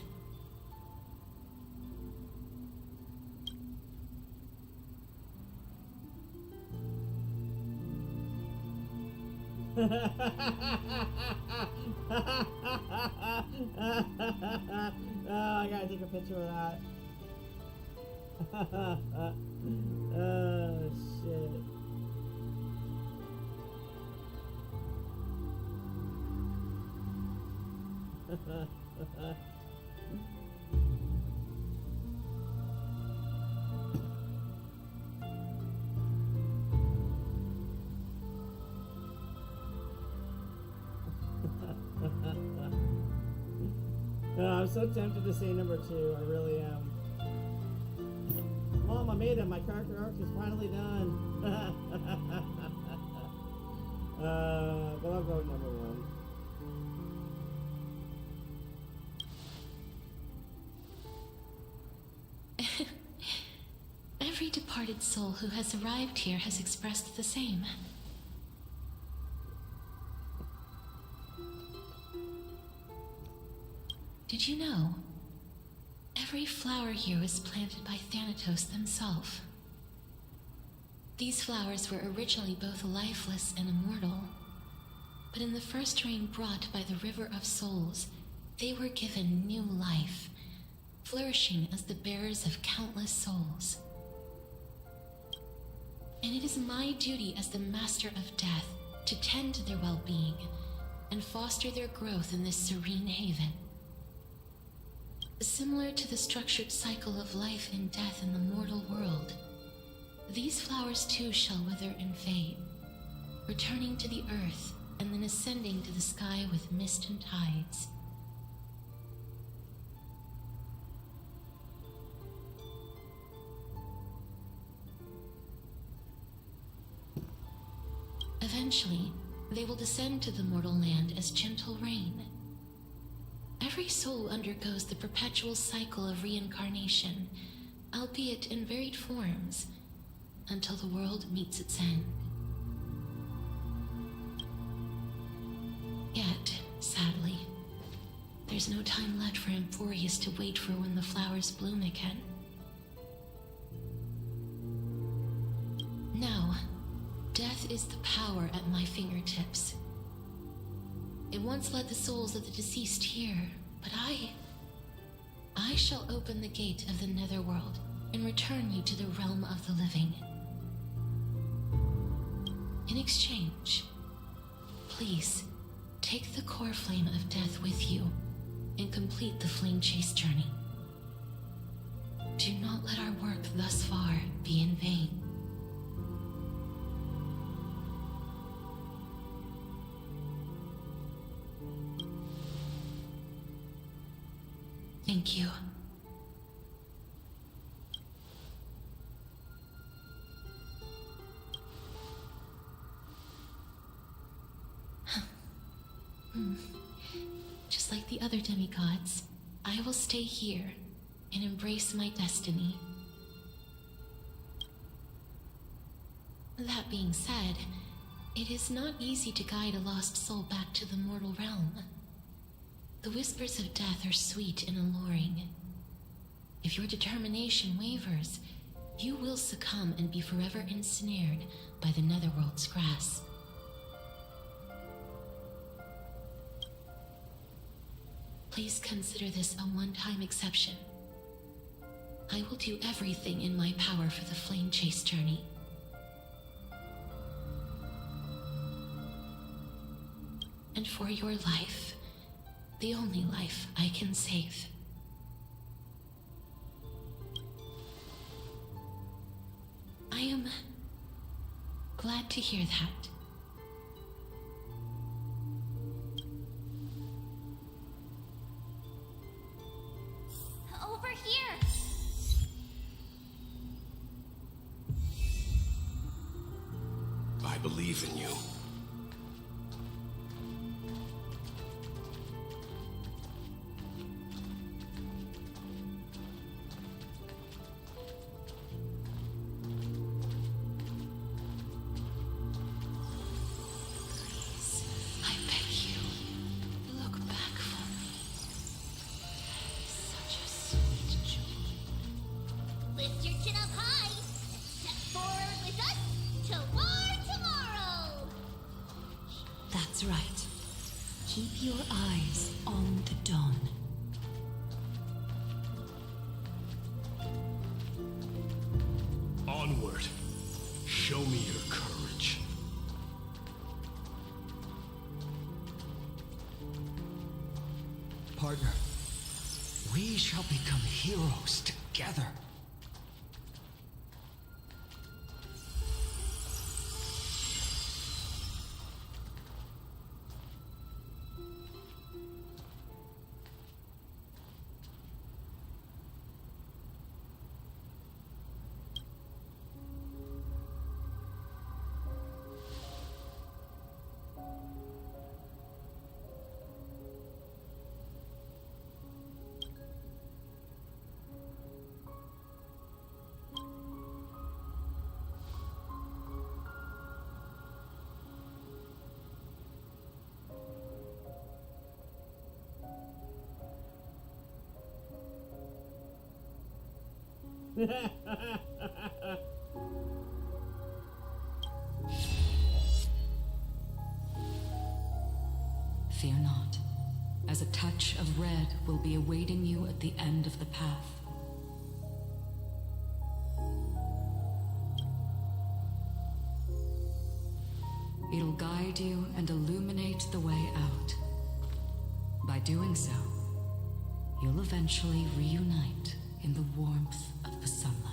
Oh, I gotta take a picture of that. Oh, shit. I'm so tempted to say number 2. I really am. Mom, I made it. My character arc is finally done. But I'll go with number 1. Every departed soul who has arrived here has expressed the same. Did you know? Every flower here was planted by Thanatos themselves. These flowers were originally both lifeless and immortal, but in the first rain brought by the River of Souls, they were given new life, flourishing as the bearers of countless souls. And it is my duty as the Master of Death to tend to their well-being and foster their growth in this serene haven. Similar to the structured cycle of life and death in the mortal world, these flowers too shall wither and fade, returning to the earth and then ascending to the sky with mist and tides. Eventually, they will descend to the mortal land as gentle rain. Every soul undergoes the perpetual cycle of reincarnation, albeit in varied forms, until the world meets its end. Yet, sadly, there's no time left for Emphorius to wait for when the flowers bloom again. Now, death is the power at my fingertips. It once led the souls of the deceased here, but I shall open the gate of the netherworld and return you to the realm of the living. In exchange, please take the core flame of death with you and complete the flame chase journey. Do not let our work thus far be in vain. Thank you. Just like the other demigods, I will stay here and embrace my destiny. That being said, it is not easy to guide a lost soul back to the mortal realm. The whispers of death are sweet and alluring. If your determination wavers, you will succumb and be forever ensnared by the netherworld's grasp. Please consider this a one-time exception. I will do everything in my power for the flame chase journey. And for your life, the only life I can save. I am glad to hear that. Over here! I believe in you. That's right. Keep your eyes on the dawn. Onward. Show me your courage. Partner, we shall become heroes together. Fear not, as a touch of red will be awaiting you at the end of the path. It'll guide you and illuminate the way out. By doing so, you'll eventually reunite in the warmth of the sunlight.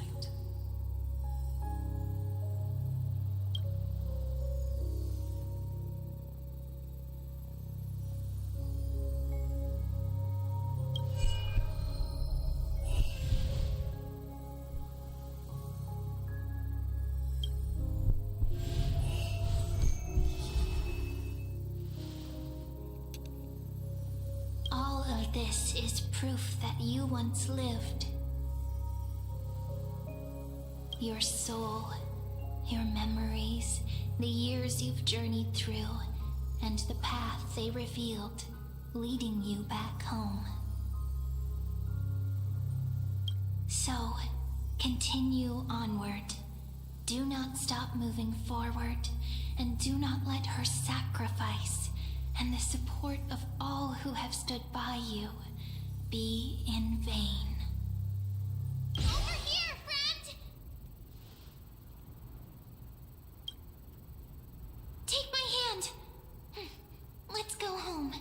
All of this is proof that you once lived. Your soul, your memories, the years you've journeyed through, and the path they revealed, leading you back home. So, continue onward. Do not stop moving forward, and do not let her sacrifice and the support of all who have stood by you be in vain. Over here, friend! Take my hand. Let's go home.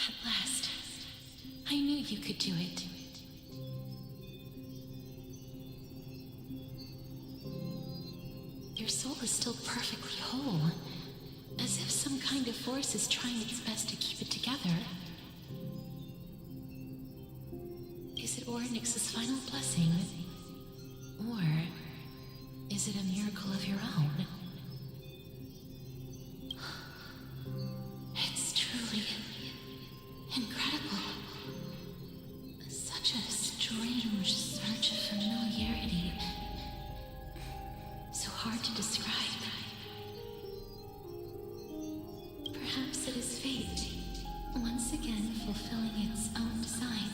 At last. I knew you could do it. Your soul is still perfectly whole. As if some kind of force is trying its best to keep it together. Is it Ornyx's final blessing? Or is it a miracle of your own? It's truly incredible. Such a strange surge of familiarity. So hard to describe. Perhaps it is fate, once again fulfilling its own design.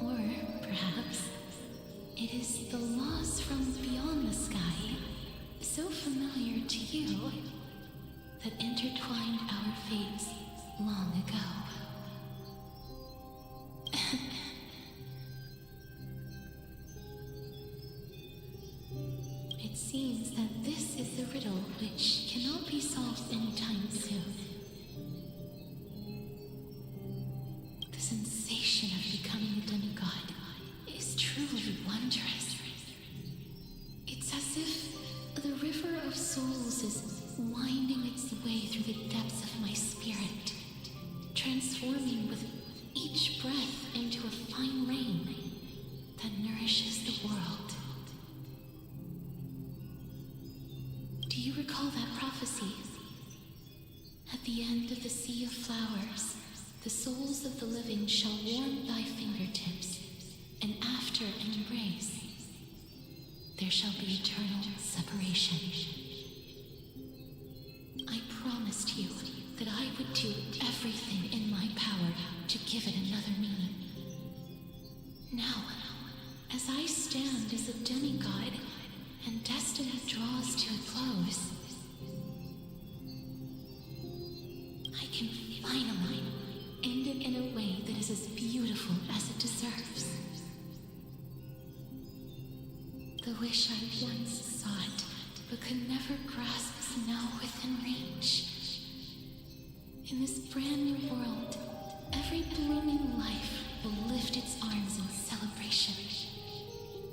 Or perhaps it is the laws from beyond the sky, so familiar to you, that intertwined our fates long ago. It seems that this is the riddle which cannot be solved anytime soon. The sensation of becoming a demigod is truly wondrous. It's as if the river of souls is winding its way through the depths of my spirit, transforming with each breath into a fine rain that nourishes the world. Do you recall that prophecy? At the end of the sea of flowers, The souls of the living shall warm thy fingertips, and after an embrace, there shall be eternal separation. I promised you that I would do everything in my power to give it another meaning. Now, as I stand as a demigod and destiny draws to a close, I can finally end it in a way that is as beautiful as it deserves. The wish I once sought, but could never grasp, is now within reach. In this brand new world, every blooming life will lift its arms in celebration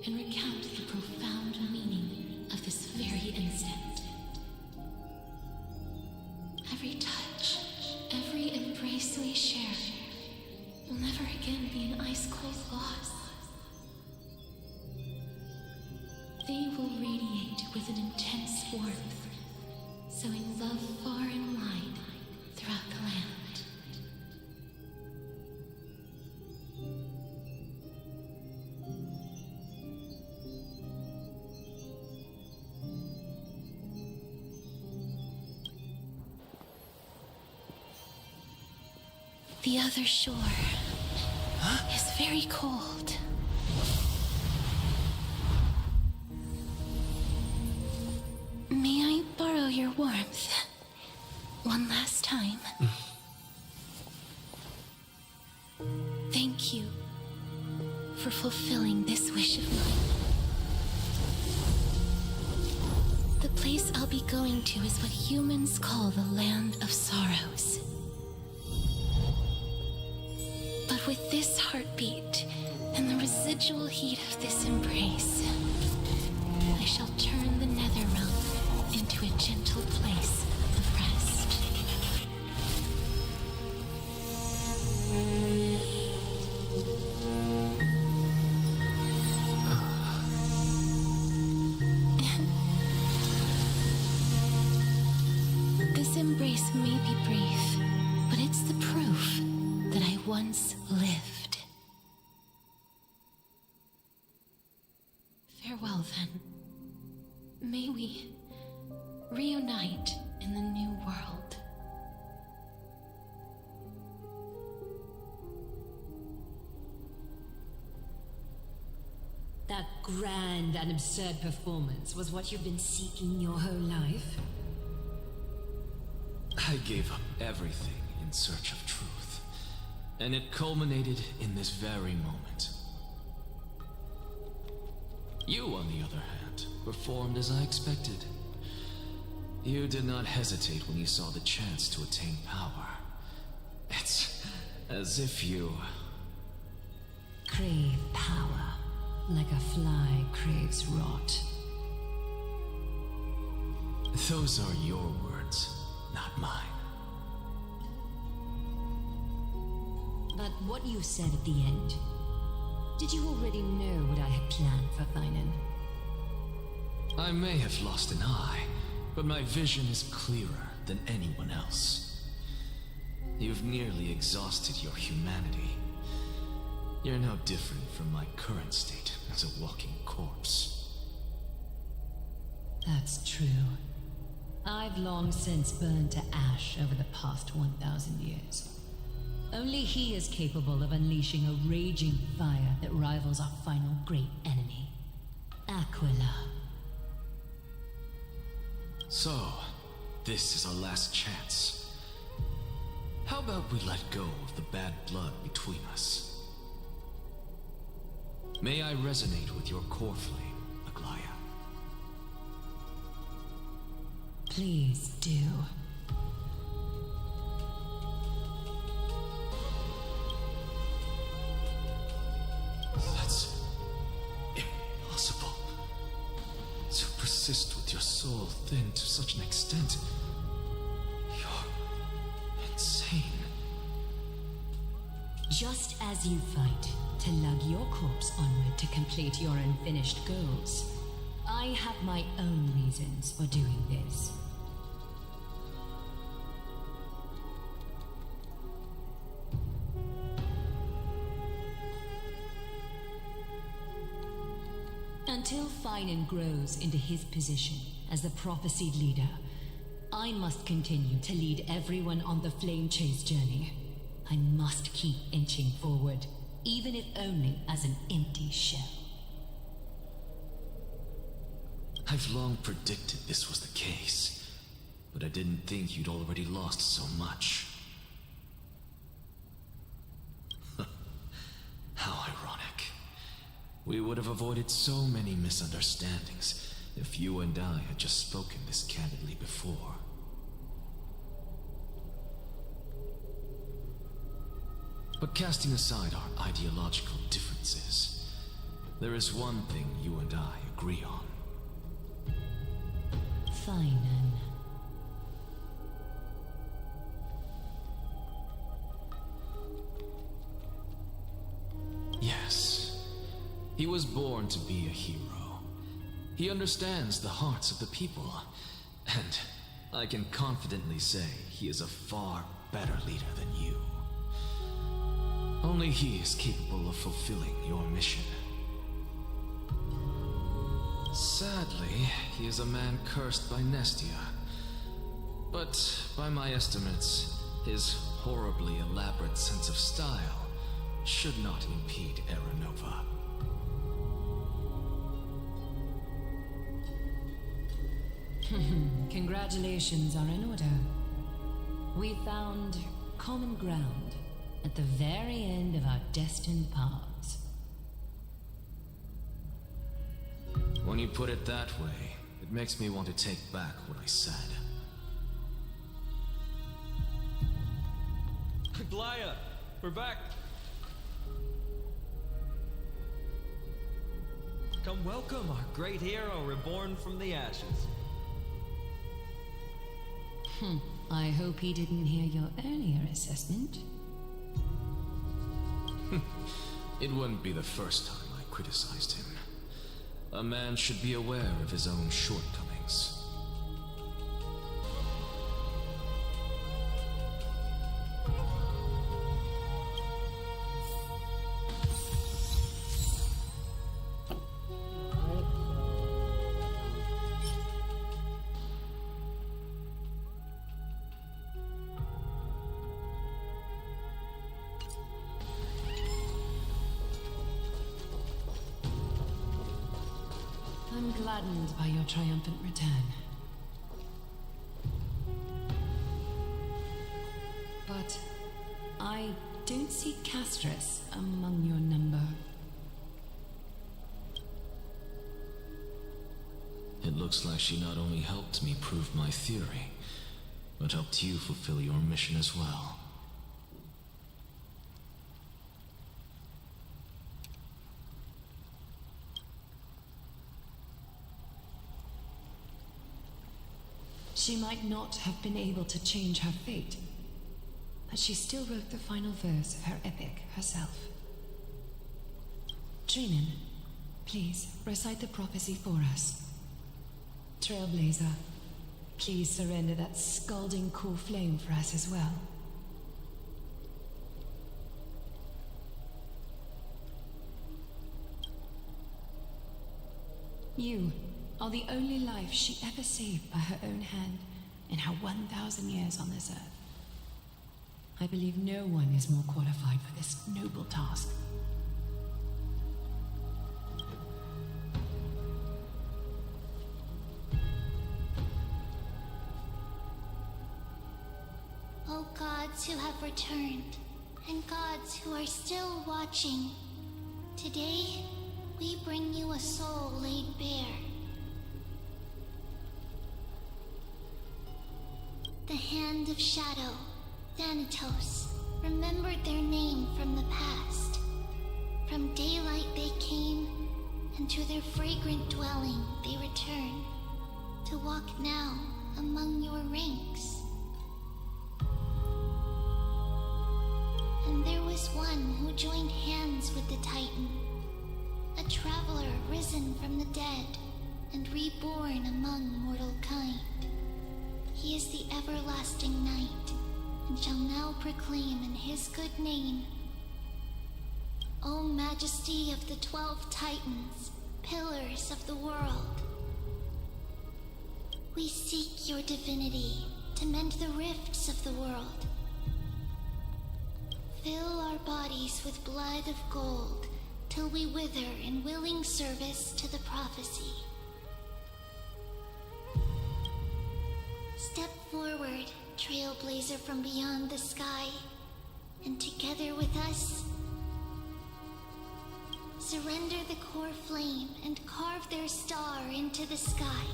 and recount the profound meaning of this very instant. Every touch, every embrace we share will never again be an ice-cold loss. They will radiate with an intense warmth, sowing love far and wide throughout the land. The other shore is very cold. May I borrow your warmth one last time? Thank you for fulfilling this wish of mine. The place I'll be going to is what humans call the Land of Sorrows. But with this heartbeat and the residual heat of this embrace, I shall turn the nether realm into a gentle place of rest. This embrace may be brief, but it's the proof that I once lived. Farewell, then. May we reunite in the new world. That grand and absurd performance was what you've been seeking your whole life? I gave up everything in search of truth, and it culminated in this very moment. You, on the other hand, performed as I expected. You did not hesitate when you saw the chance to attain power. It's as if you crave power, like a fly craves rot. Those are your words, not mine. But what you said at the end, did you already know what I had planned for Thainan? I may have lost an eye, but my vision is clearer than anyone else. You've nearly exhausted your humanity. You're no different from my current state as a walking corpse. That's true. I've long since burned to ash over the past 1,000 years. Only he is capable of unleashing a raging fire that rivals our final great enemy, Aquila. So, this is our last chance. How about we let go of the bad blood between us? May I resonate with your core flame, Aglaya? Please do. That's impossible. To persist with your soul thinned to such an extent. You're insane. Just as you fight to lug your corpse onward to complete your unfinished goals, I have my own reasons for doing this. Until Finan grows into his position as the prophesied leader, I must continue to lead everyone on the flame chase journey. I must keep inching forward, even if only as an empty shell. I've long predicted this was the case, but I didn't think you'd already lost so much. How ironic. We would have avoided so many misunderstandings if you and I had just spoken this candidly before. But casting aside our ideological differences, there is one thing you and I agree on. Finan. Yes. He was born to be a hero. He understands the hearts of the people, and I can confidently say he is a far better leader than you. Only he is capable of fulfilling your mission. Sadly, he is a man cursed by Nestia. But by my estimates, his horribly elaborate sense of style should not impede Aranova. Congratulations are in order. We found common ground at the very end of our destined paths. When you put it that way, it makes me want to take back what I said. Glaya, we're back. Come welcome our great hero reborn from the ashes. I hope he didn't hear your earlier assessment. It wouldn't be the first time I criticized him. A man should be aware of his own shortcomings. I'm gladdened by your triumphant return. But I don't see Castris among your number. It looks like she not only helped me prove my theory, but helped you fulfill your mission as well. She might not have been able to change her fate, but she still wrote the final verse of her epic herself. Trinan, please recite the prophecy for us. Trailblazer, please surrender that scalding cool flame for us as well. You are the only life she ever saved by her own hand in her 1,000 years on this earth. I believe no one is more qualified for this noble task. O gods who have returned, and gods who are still watching, today we bring you a soul laid bare. The Hand of Shadow, Thanatos, remembered their name from the past. From daylight they came, and to their fragrant dwelling they return, to walk now among your ranks. And there was one who joined hands with the Titan, a traveler risen from the dead and reborn among mortal kind. He is the everlasting night, and shall now proclaim in his good name, O Majesty of the 12 Titans, pillars of the world. We seek your divinity to mend the rifts of the world. Fill our bodies with blood of gold till we wither in willing service to the prophecy. Step forward, trailblazer from beyond the sky, and together with us, surrender the core flame and carve their star into the sky.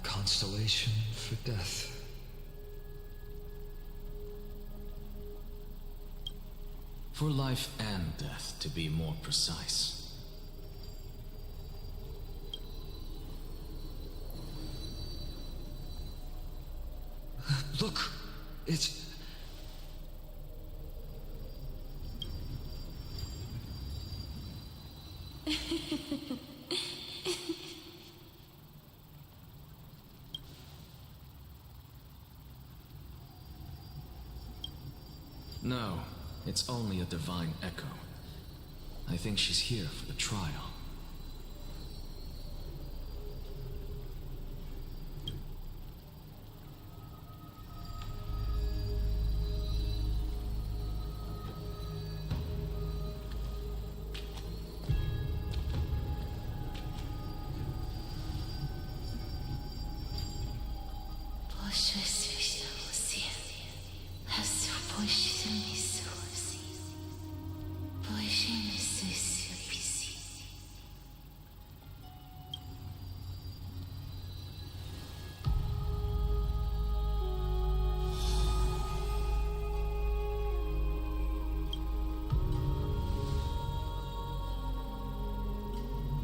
Constellation for death. For life and death, to be more precise. Look, it's... No, it's only a divine echo. I think she's here for the trial.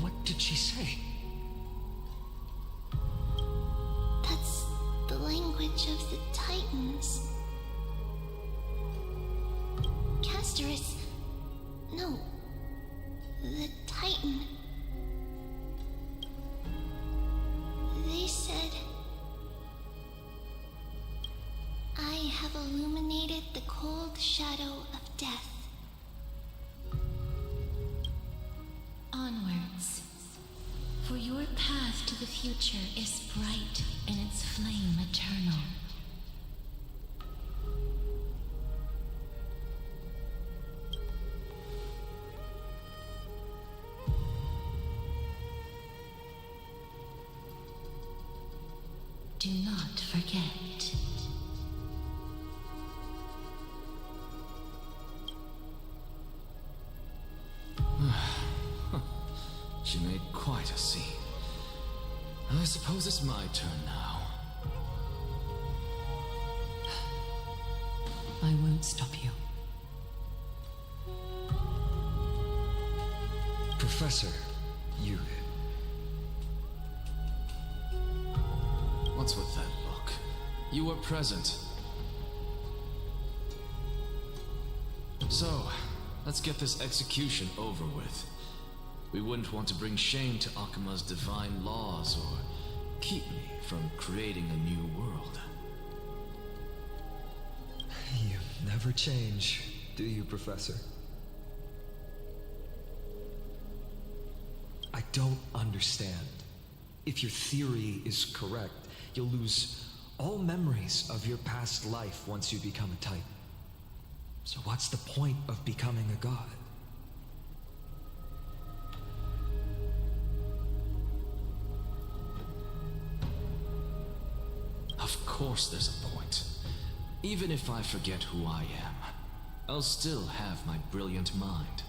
What did she say? That's the language of the Titans. Castorus... No. The Titan. They said... I have illuminated the cold shadow of death. Onwards. For your path to the future is bright and its flame eternal. Do not forget. She made quite a scene. I suppose it's my turn now. I won't stop you. Professor, you... What's with that look? You were present. So, let's get this execution over with. We wouldn't want to bring shame to Akima's divine laws or keep me from creating a new world. You never change, do you, Professor? I don't understand. If your theory is correct, you'll lose all memories of your past life once you become a Titan. So what's the point of becoming a god? Of course there's a point. Even if I forget who I am, I'll still have my brilliant mind.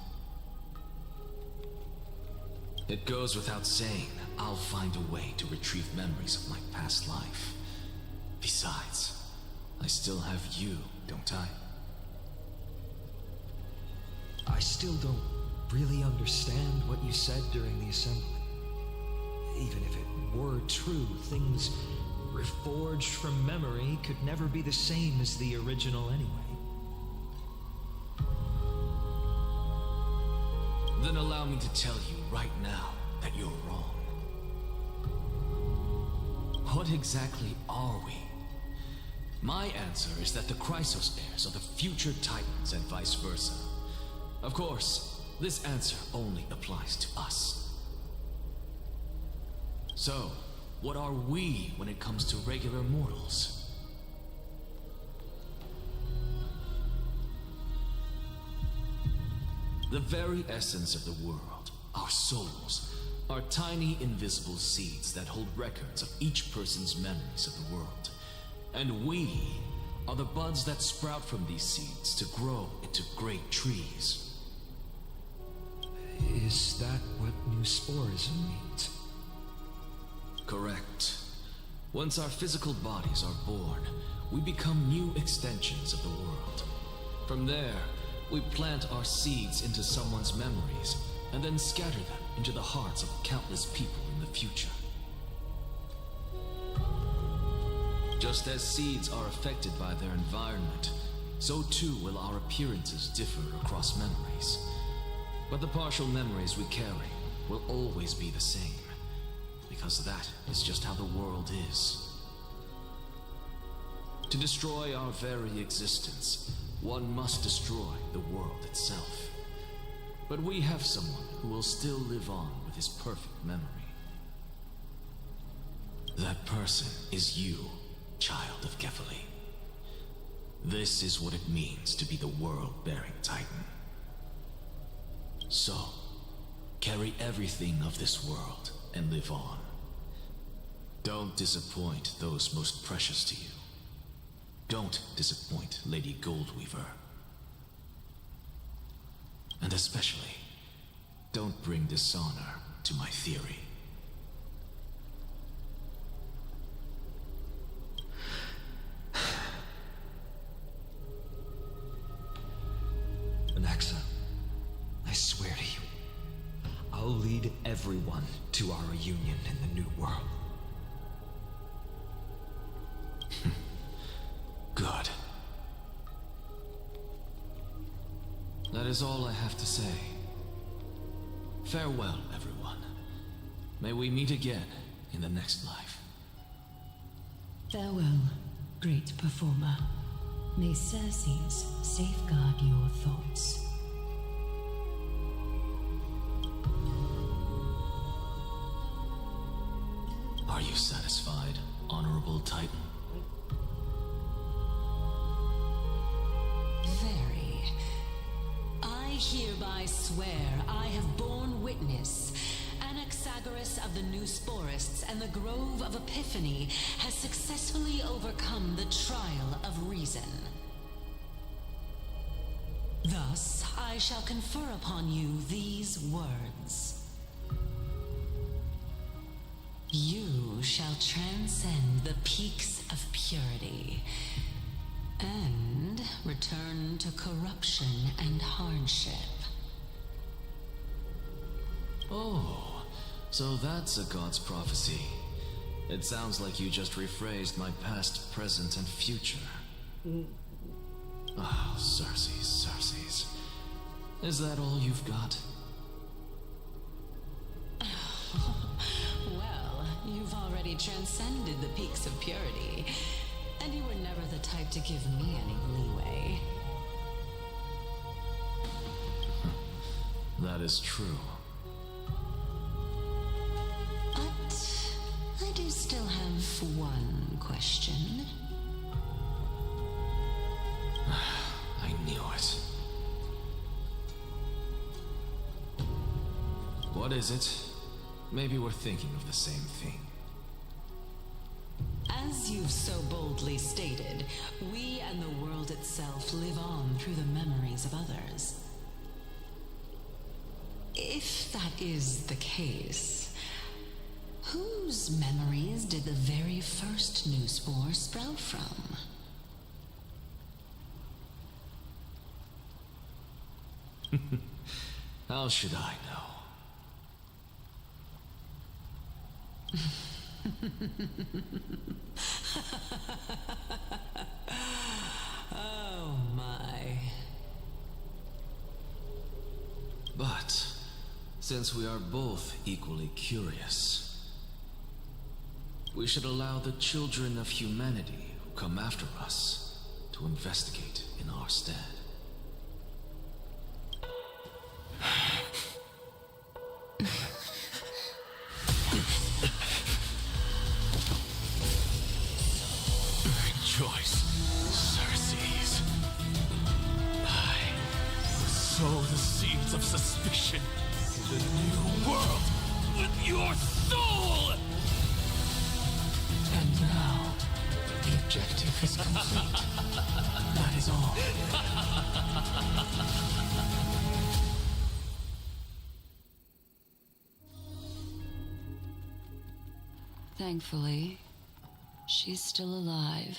It goes without saying, I'll find a way to retrieve memories of my past life. Besides, I still have you, don't I? I still don't really understand what you said during the assembly. Even if it were true, things reforged from memory could never be the same as the original anyway. Then allow me to tell you right now that you're wrong. What exactly are we? My answer is that the Chrysos heirs are the future Titans and vice versa. Of course, this answer only applies to us. So, what are we when it comes to regular mortals? The very essence of the world, our souls, are tiny invisible seeds that hold records of each person's memories of the world. And we are the buds that sprout from these seeds to grow into great trees. Is that what new sporism means? Correct. Once our physical bodies are born, we become new extensions of the world. From there, we plant our seeds into someone's memories, and then scatter them into the hearts of countless people in the future. Just as seeds are affected by their environment, so too will our appearances differ across memories. But the partial memories we carry will always be the same, because that is just how the world is. To destroy our very existence, one must destroy the world itself. But we have someone who will still live on with his perfect memory. That person is you, child of Kefali. This is what it means to be the world-bearing Titan. So, carry everything of this world and live on. Don't disappoint those most precious to you. Don't disappoint Lady Goldweaver. And especially, don't bring dishonor to my theory. Anaxa, I swear to you, I'll lead everyone to our reunion in the new world. Good. That is all I have to say. Farewell, everyone. May we meet again in the next life. Farewell, great performer. May Circes safeguard your thoughts. Are you satisfied, Honorable Titan? Very. I hereby swear I have borne witness. Anaxagoras of the New Sporists and the Grove of Epiphany has successfully overcome the trial of reason. Thus, I shall confer upon you these words. You shall transcend the peaks of purity and return to corruption and hardship. Oh, so that's a god's prophecy. It sounds like you just rephrased my past, present, and future. Oh, Circes. Is that all you've got? Well, you've already transcended the peaks of purity, and you were never the type to give me any leeway. That is true. But I do still have one question. I knew it. What is it? Maybe we're thinking of the same thing. As you've so boldly stated, we and the world itself live on through the memories of others. If that is the case, Whose memories did the very first new spore sprout from? How should I know? Oh my. But, since we are both equally curious, we should allow the children of humanity who come after us to investigate in our stead. Rejoice, Circes. I sow the seeds of suspicion in the new world with your soul! And now, the objective is complete. That is all. Thankfully, she's still alive.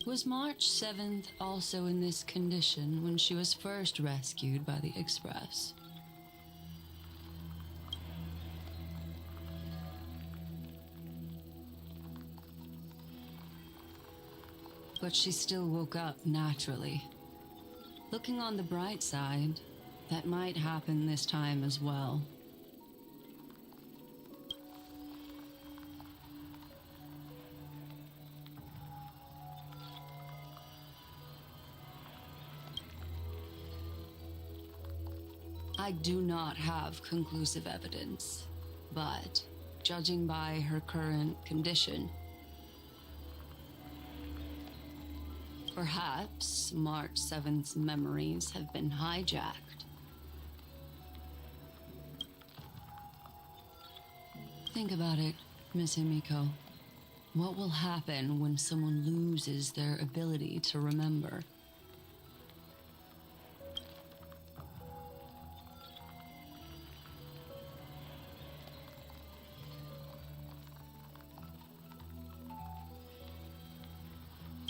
Was March 7th also in this condition when she was first rescued by the Express? But she still woke up naturally. Looking on the bright side, that might happen this time as well. I do not have conclusive evidence, but judging by her current condition, perhaps March 7th's memories have been hijacked. Think about it, Miss Himiko. What will happen when someone loses their ability to remember?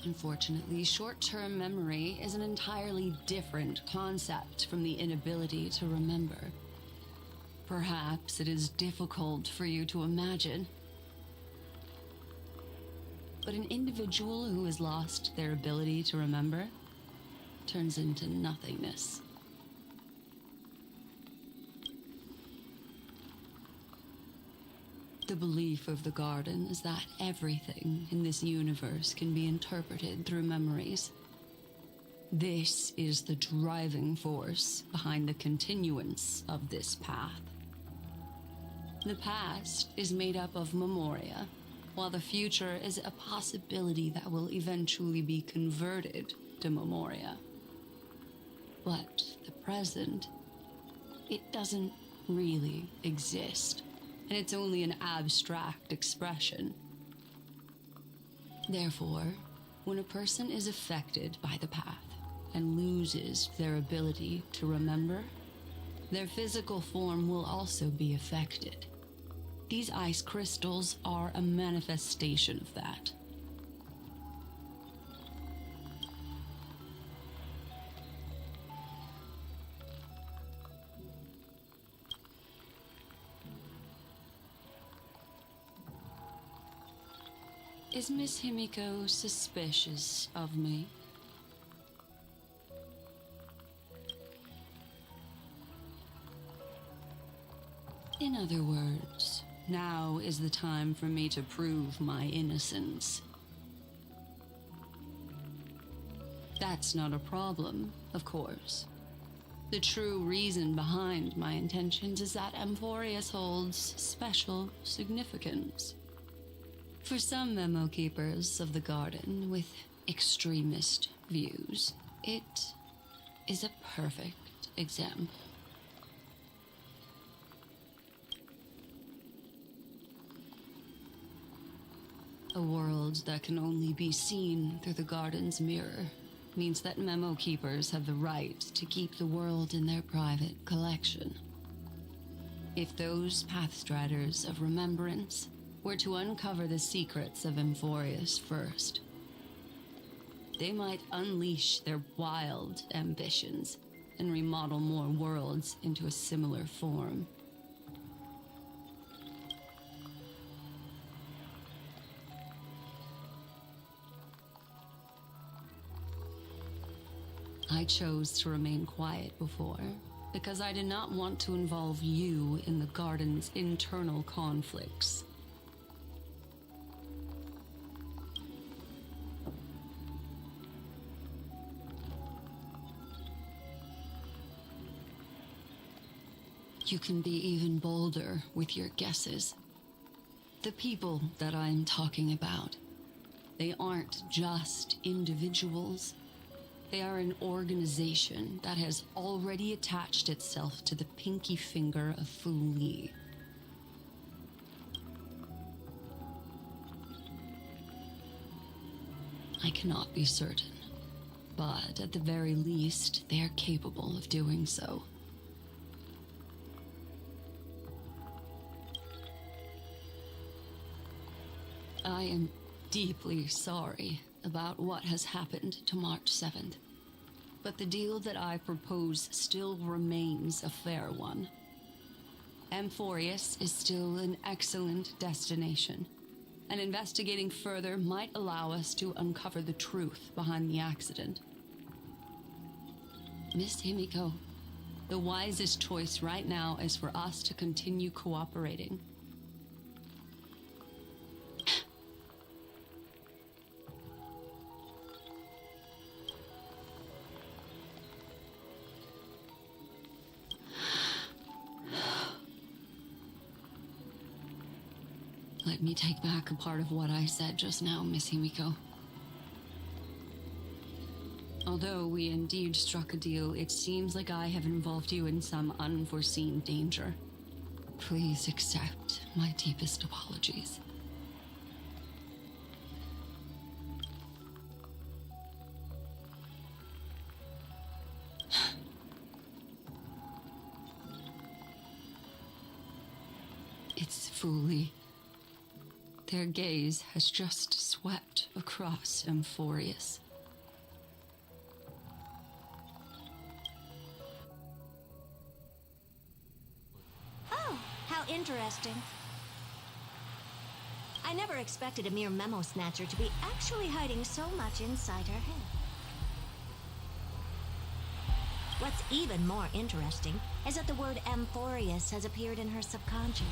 Unfortunately, short-term memory is an entirely different concept from the inability to remember. Perhaps it is difficult for you to imagine, but an individual who has lost their ability to remember turns into nothingness. The belief of the Garden is that everything in this universe can be interpreted through memories. This is the driving force behind the continuance of this path. The past is made up of memoria, while the future is a possibility that will eventually be converted to memoria. But the present, it doesn't really exist, and it's only an abstract expression. Therefore, when a person is affected by the path and loses their ability to remember, their physical form will also be affected. These ice crystals are a manifestation of that. Is Miss Himiko suspicious of me? In other words, now is the time for me to prove my innocence. That's not a problem, of course. The true reason behind my intentions is that Amphorius holds special significance. For some memo keepers of the Garden with extremist views, it is a perfect example. A world that can only be seen through the Garden's mirror means that memo keepers have the right to keep the world in their private collection. If those Pathstriders of Remembrance were to uncover the secrets of Amphorius first, they might unleash their wild ambitions and remodel more worlds into a similar form. I chose to remain quiet before, because I did not want to involve you in the Garden's internal conflicts. You can be even bolder with your guesses. The people that I'm talking about, they aren't just individuals. They are an organization that has already attached itself to the pinky finger of Fu Li. I cannot be certain, but at the very least, they are capable of doing so. I am deeply sorry about what has happened to March 7th. But the deal that I propose still remains a fair one. Amphorius is still an excellent destination, and investigating further might allow us to uncover the truth behind the accident. Miss Himiko, the wisest choice right now is for us to continue cooperating. Let me take back a part of what I said just now, Miss Himiko. Although we indeed struck a deal, it seems like I have involved you in some unforeseen danger. Please accept my deepest apologies. It's Fu Li. Their gaze has just swept across Amphorius. Oh, how interesting. I never expected a mere memo snatcher to be actually hiding so much inside her head. What's even more interesting is that the word Amphorius has appeared in her subconscious.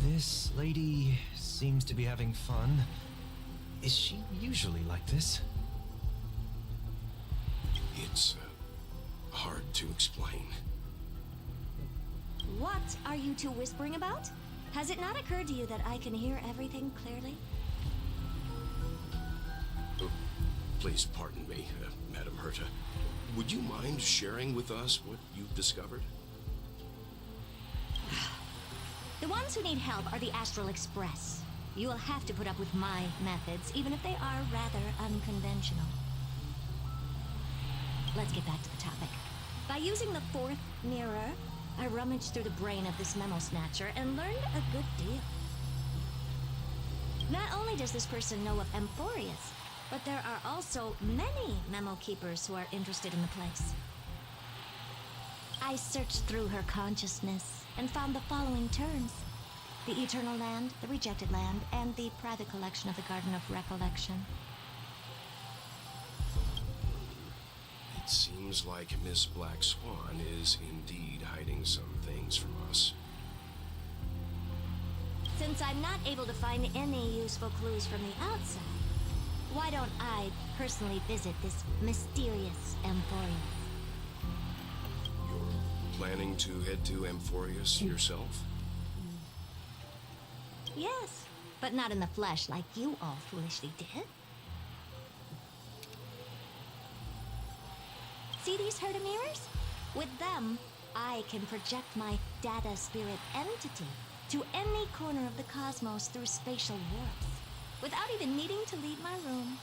This lady seems to be having fun. Is she usually like this? It's hard to explain. What are you two whispering about? Has it not occurred to you that I can hear everything clearly? Oh, please pardon me, Madam Herta. Would you mind sharing with us what you've discovered? The ones who need help are the Astral Express. You will have to put up with my methods, even if they are rather unconventional. Let's get back to the topic. By using the fourth mirror, I rummaged through the brain of this memo snatcher and learned a good deal. Not only does this person know of Amphorius, but there are also many memo keepers who are interested in the place. I searched through her consciousness and found the following terms: the Eternal Land, the Rejected Land, and the private collection of the Garden of Recollection. It seems like Miss Black Swan is indeed hiding some things from us. Since I'm not able to find any useful clues from the outside, why don't I personally visit this mysterious Amphorius? Planning to head to Amphorius yourself? Yes, but not in the flesh like you all foolishly did. See these Herta mirrors? With them, I can project my data spirit entity to any corner of the cosmos through spatial warps, without even needing to leave my room.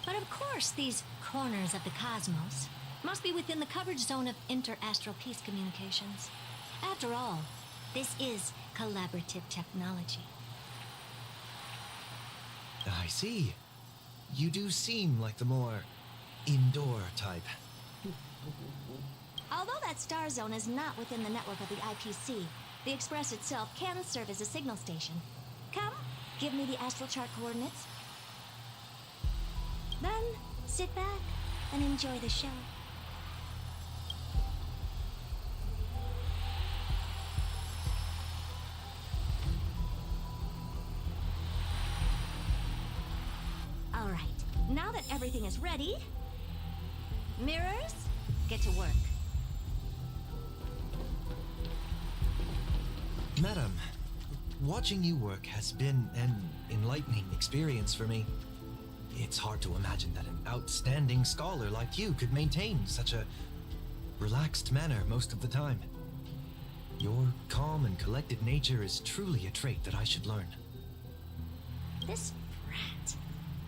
But of course, these corners of the cosmos must be within the coverage zone of inter-astral peace communications. After all, this is collaborative technology. I see. You do seem like the more indoor type. Although that star zone is not within the network of the IPC, the Express itself can serve as a signal station. Come, give me the astral chart coordinates. Then, sit back and enjoy the show. All right, now that everything is ready, mirrors, get to work. Madam, watching you work has been an enlightening experience for me. It's hard to imagine that an outstanding scholar like you could maintain such a relaxed manner most of the time. Your calm and collected nature is truly a trait that I should learn. This brat.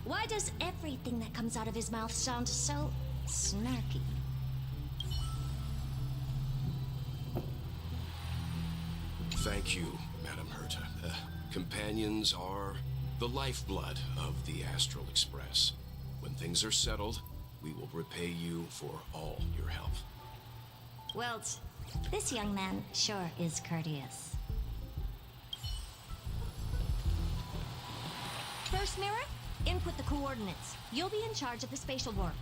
Why does everything that comes out of his mouth sound so snarky? Thank you, Madam Herta. Companions are the lifeblood of the Astral Express. When things are settled, we will repay you for all your help. Well, this young man sure is courteous. First mirror, input the coordinates. You'll be in charge of the spatial warp.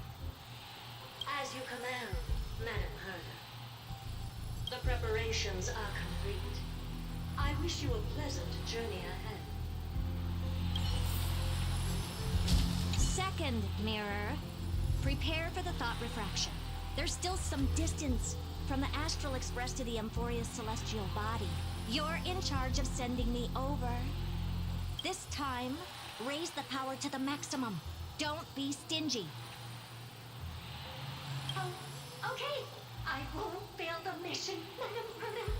As you command, Madam Herta. The preparations are complete. I wish you a pleasant journey ahead. Second mirror, prepare for the thought refraction. There's still some distance from the Astral Express to the Emphoria's celestial body. You're in charge of sending me over. This time, raise the power to the maximum. Don't be stingy. Oh, okay. I won't fail the mission, Madam Herta.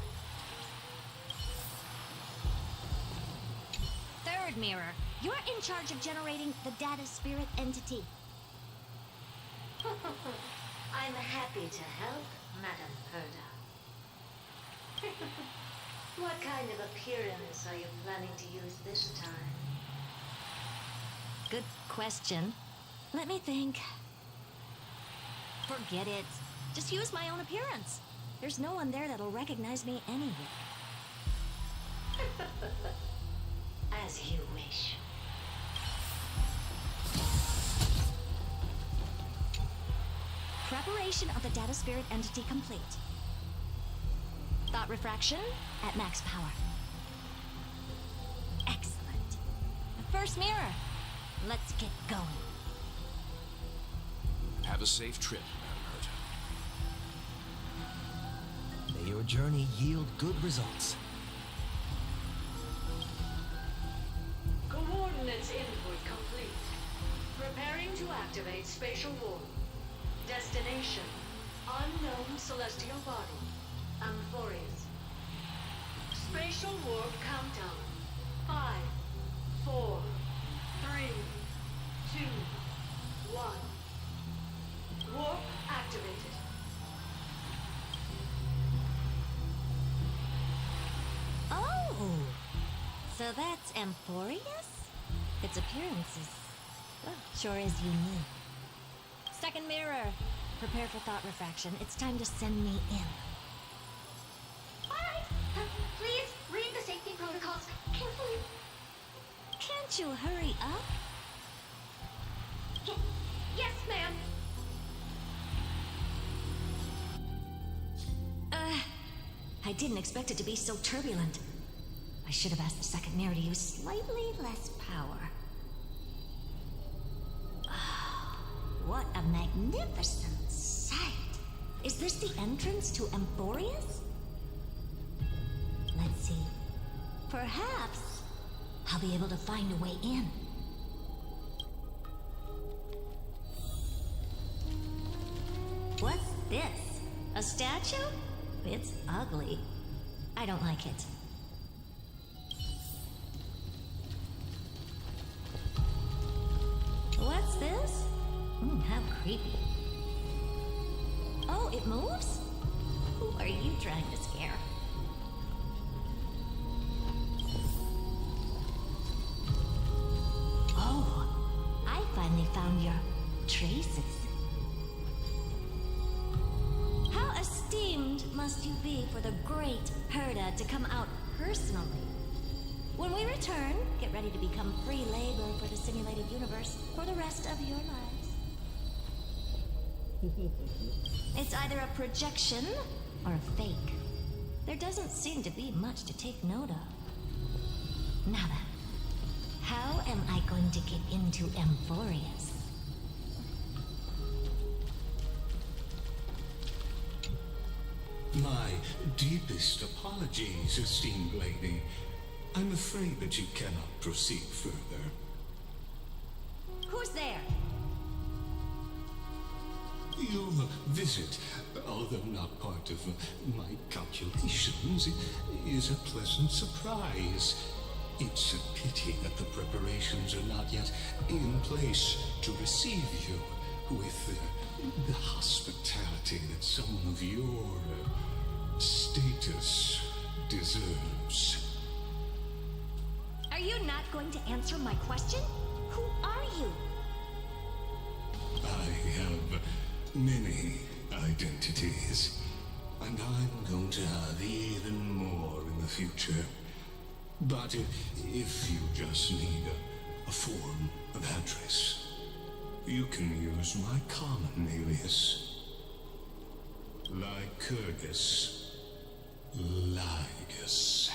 Third mirror, you're in charge of generating the data spirit entity. I'm happy to help, Madam Herta. What kind of appearance are you planning to use this time? Good question. Let me think. Forget it. Just use my own appearance. There's no one there that'll recognize me anyway. As you wish. Preparation of the data spirit entity complete. Thought refraction at max power. Excellent. The first mirror. Let's get going. Have a safe trip, Madam Herta. May your journey yield good results. Coordinates input complete. Preparing to activate spatial warp. Destination: unknown celestial body. Amphorius. Spatial warp countdown. 5, 4, 3, 2, 1. Warp activated. Oh! So that's Amphorius? Its appearance is, well, sure is unique. Second mirror. Prepare for thought refraction. It's time to send me in. Alright, please read the safety protocols carefully. Can't you hurry up? Yes, ma'am. I didn't expect it to be so turbulent. I should have asked the second mirror to use slightly less power. What a magnificent sight! Is this the entrance to Emphorius? Let's see. Perhaps I'll be able to find a way in. What's this? A statue? It's ugly. I don't like it. What's this? creepy. Oh, it moves? Who are you trying to scare? Oh, I finally found your traces. How esteemed must you be for the great Herda to come out personally? When we return, get ready to become free labor for the simulated universe for the rest of your lives. It's either a projection or a fake. There doesn't seem to be much to take note of. Now then, how am I going to get into Amphorius? My deepest apologies, esteemed lady. I'm afraid that you cannot proceed further. Who's there? Your visit, although not part of my calculations, is a pleasant surprise. It's a pity that the preparations are not yet in place to receive you with the hospitality that someone of your status deserves. Are you not going to answer my question? Who are you? I have many identities, and I'm going to have even more in the future. But if you just need a form of address, you can use my common alias. Lycurgus Lygus.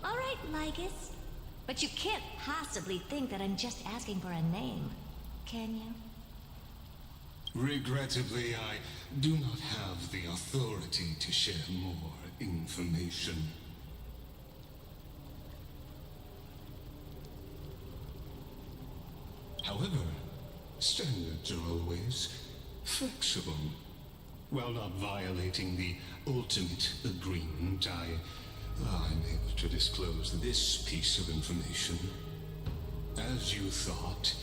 All right, Lygus. But you can't possibly think that I'm just asking for a name, can you? Regrettably, I do not have the authority to share more information. However, standards are always flexible. While not violating the ultimate agreement, I'm able to disclose this piece of information. As you thought,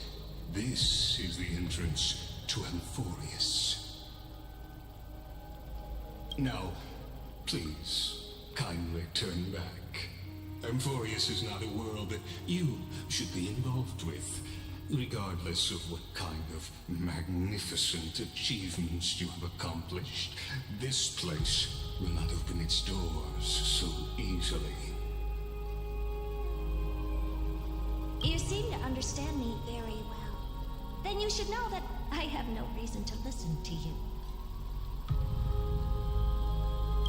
this is the entrance to Amphorius. Now, please, kindly turn back. Amphorius is not a world that you should be involved with, regardless of what kind of magnificent achievements you have accomplished. This place will not open its doors so easily. You seem to understand me very well. Then you should know that I have no reason to listen to you.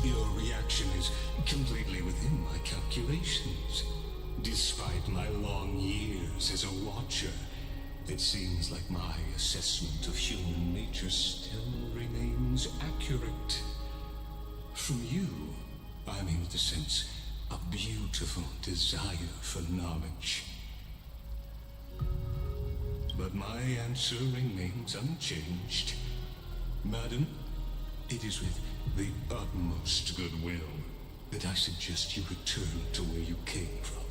Your reaction is completely within my calculations. Despite my long years as a watcher, it seems like my assessment of human nature still remains accurate. From you, I'm able to sense a beautiful desire for knowledge. But my answer remains unchanged. Madam, it is with the utmost goodwill that I suggest you return to where you came from.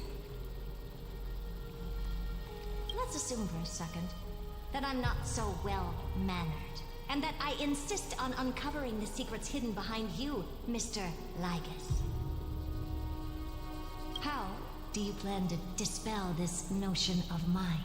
Let's assume for a second that I'm not so well-mannered, and that I insist on uncovering the secrets hidden behind you, Mr. Lygus. How do you plan to dispel this notion of mine?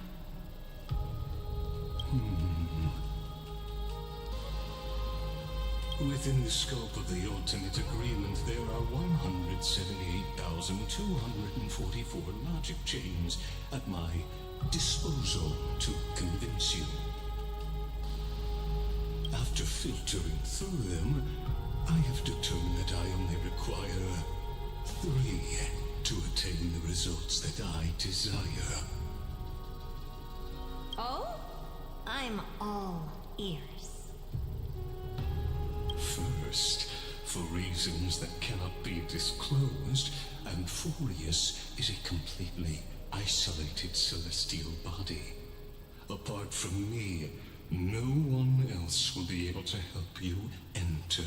Within the scope of the ultimate agreement, there are 178,244 logic chains at my disposal to convince you. After filtering through them, I have determined that I only require 3 to attain the results that I desire. Oh? I'm all ears. First, for reasons that cannot be disclosed, Amphorius is a completely isolated celestial body. Apart from me, no one else will be able to help you enter.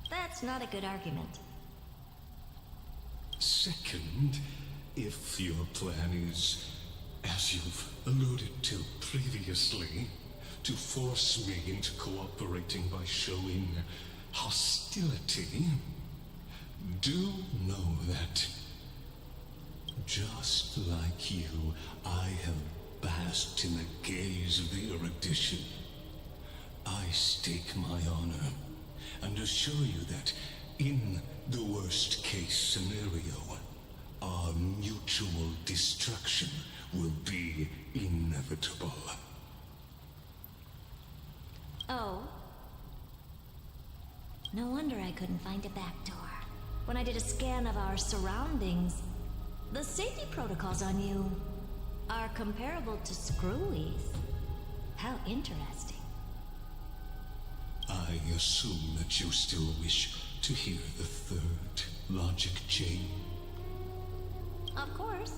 That's not a good argument. Second, If your plan is, as you've alluded to previously, to force me into cooperating by showing hostility, do know that, just like you, I have basked in the gaze of the erudition. I stake my honor and assure you that in the worst case scenario, our mutual destruction will be inevitable. Oh? No wonder I couldn't find a back door. When I did a scan of our surroundings, the safety protocols on you are comparable to Screwy's. How interesting. I assume that you still wish to hear the third logic chain. Of course.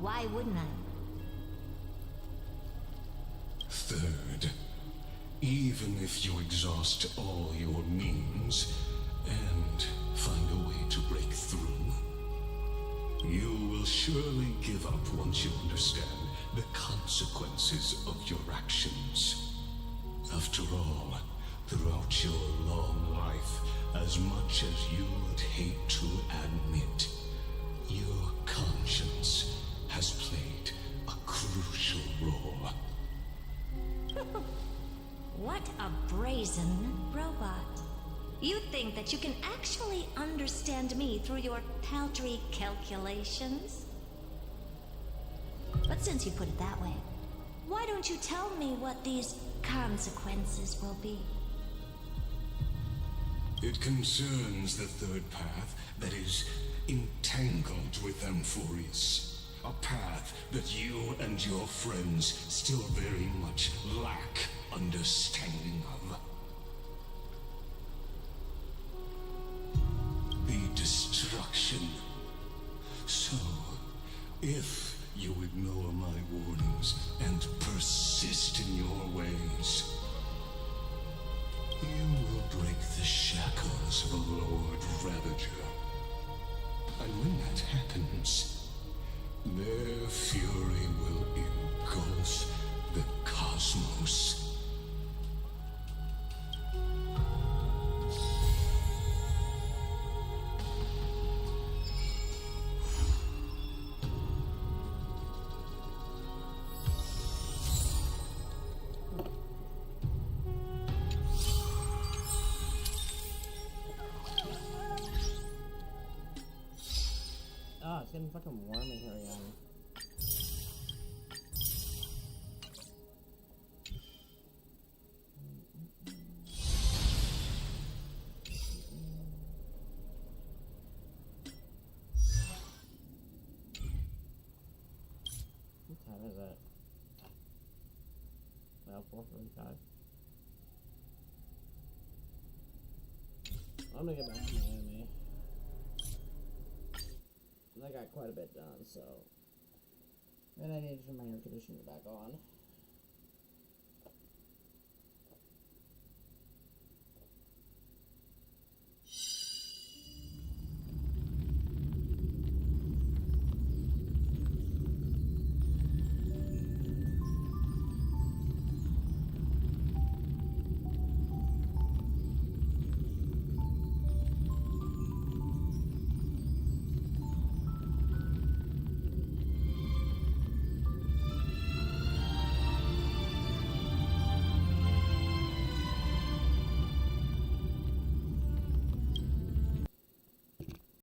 Why wouldn't I? Third, even if you exhaust all your means and find a way to break through, you will surely give up once you understand the consequences of your actions. After all, throughout your long life, as much as you would hate to admit, your conscience has played a crucial role. What a brazen robot. You think that you can actually understand me through your paltry calculations? But since you put it that way, why don't you tell me what these consequences will be? It concerns the third path that is entangled with Amphorius. A path that you and your friends still very much lack understanding of. The destruction. So, if you ignore my warnings and persist in your ways, you will break the shackles of a Lord Ravager. And when that happens, their fury will engulf the cosmos. Oh, it's getting fucking warm in here again. What time is it? Now 4:45. I'm gonna get back to my anime. I got quite a bit done, so. And I need to turn my air conditioner back on.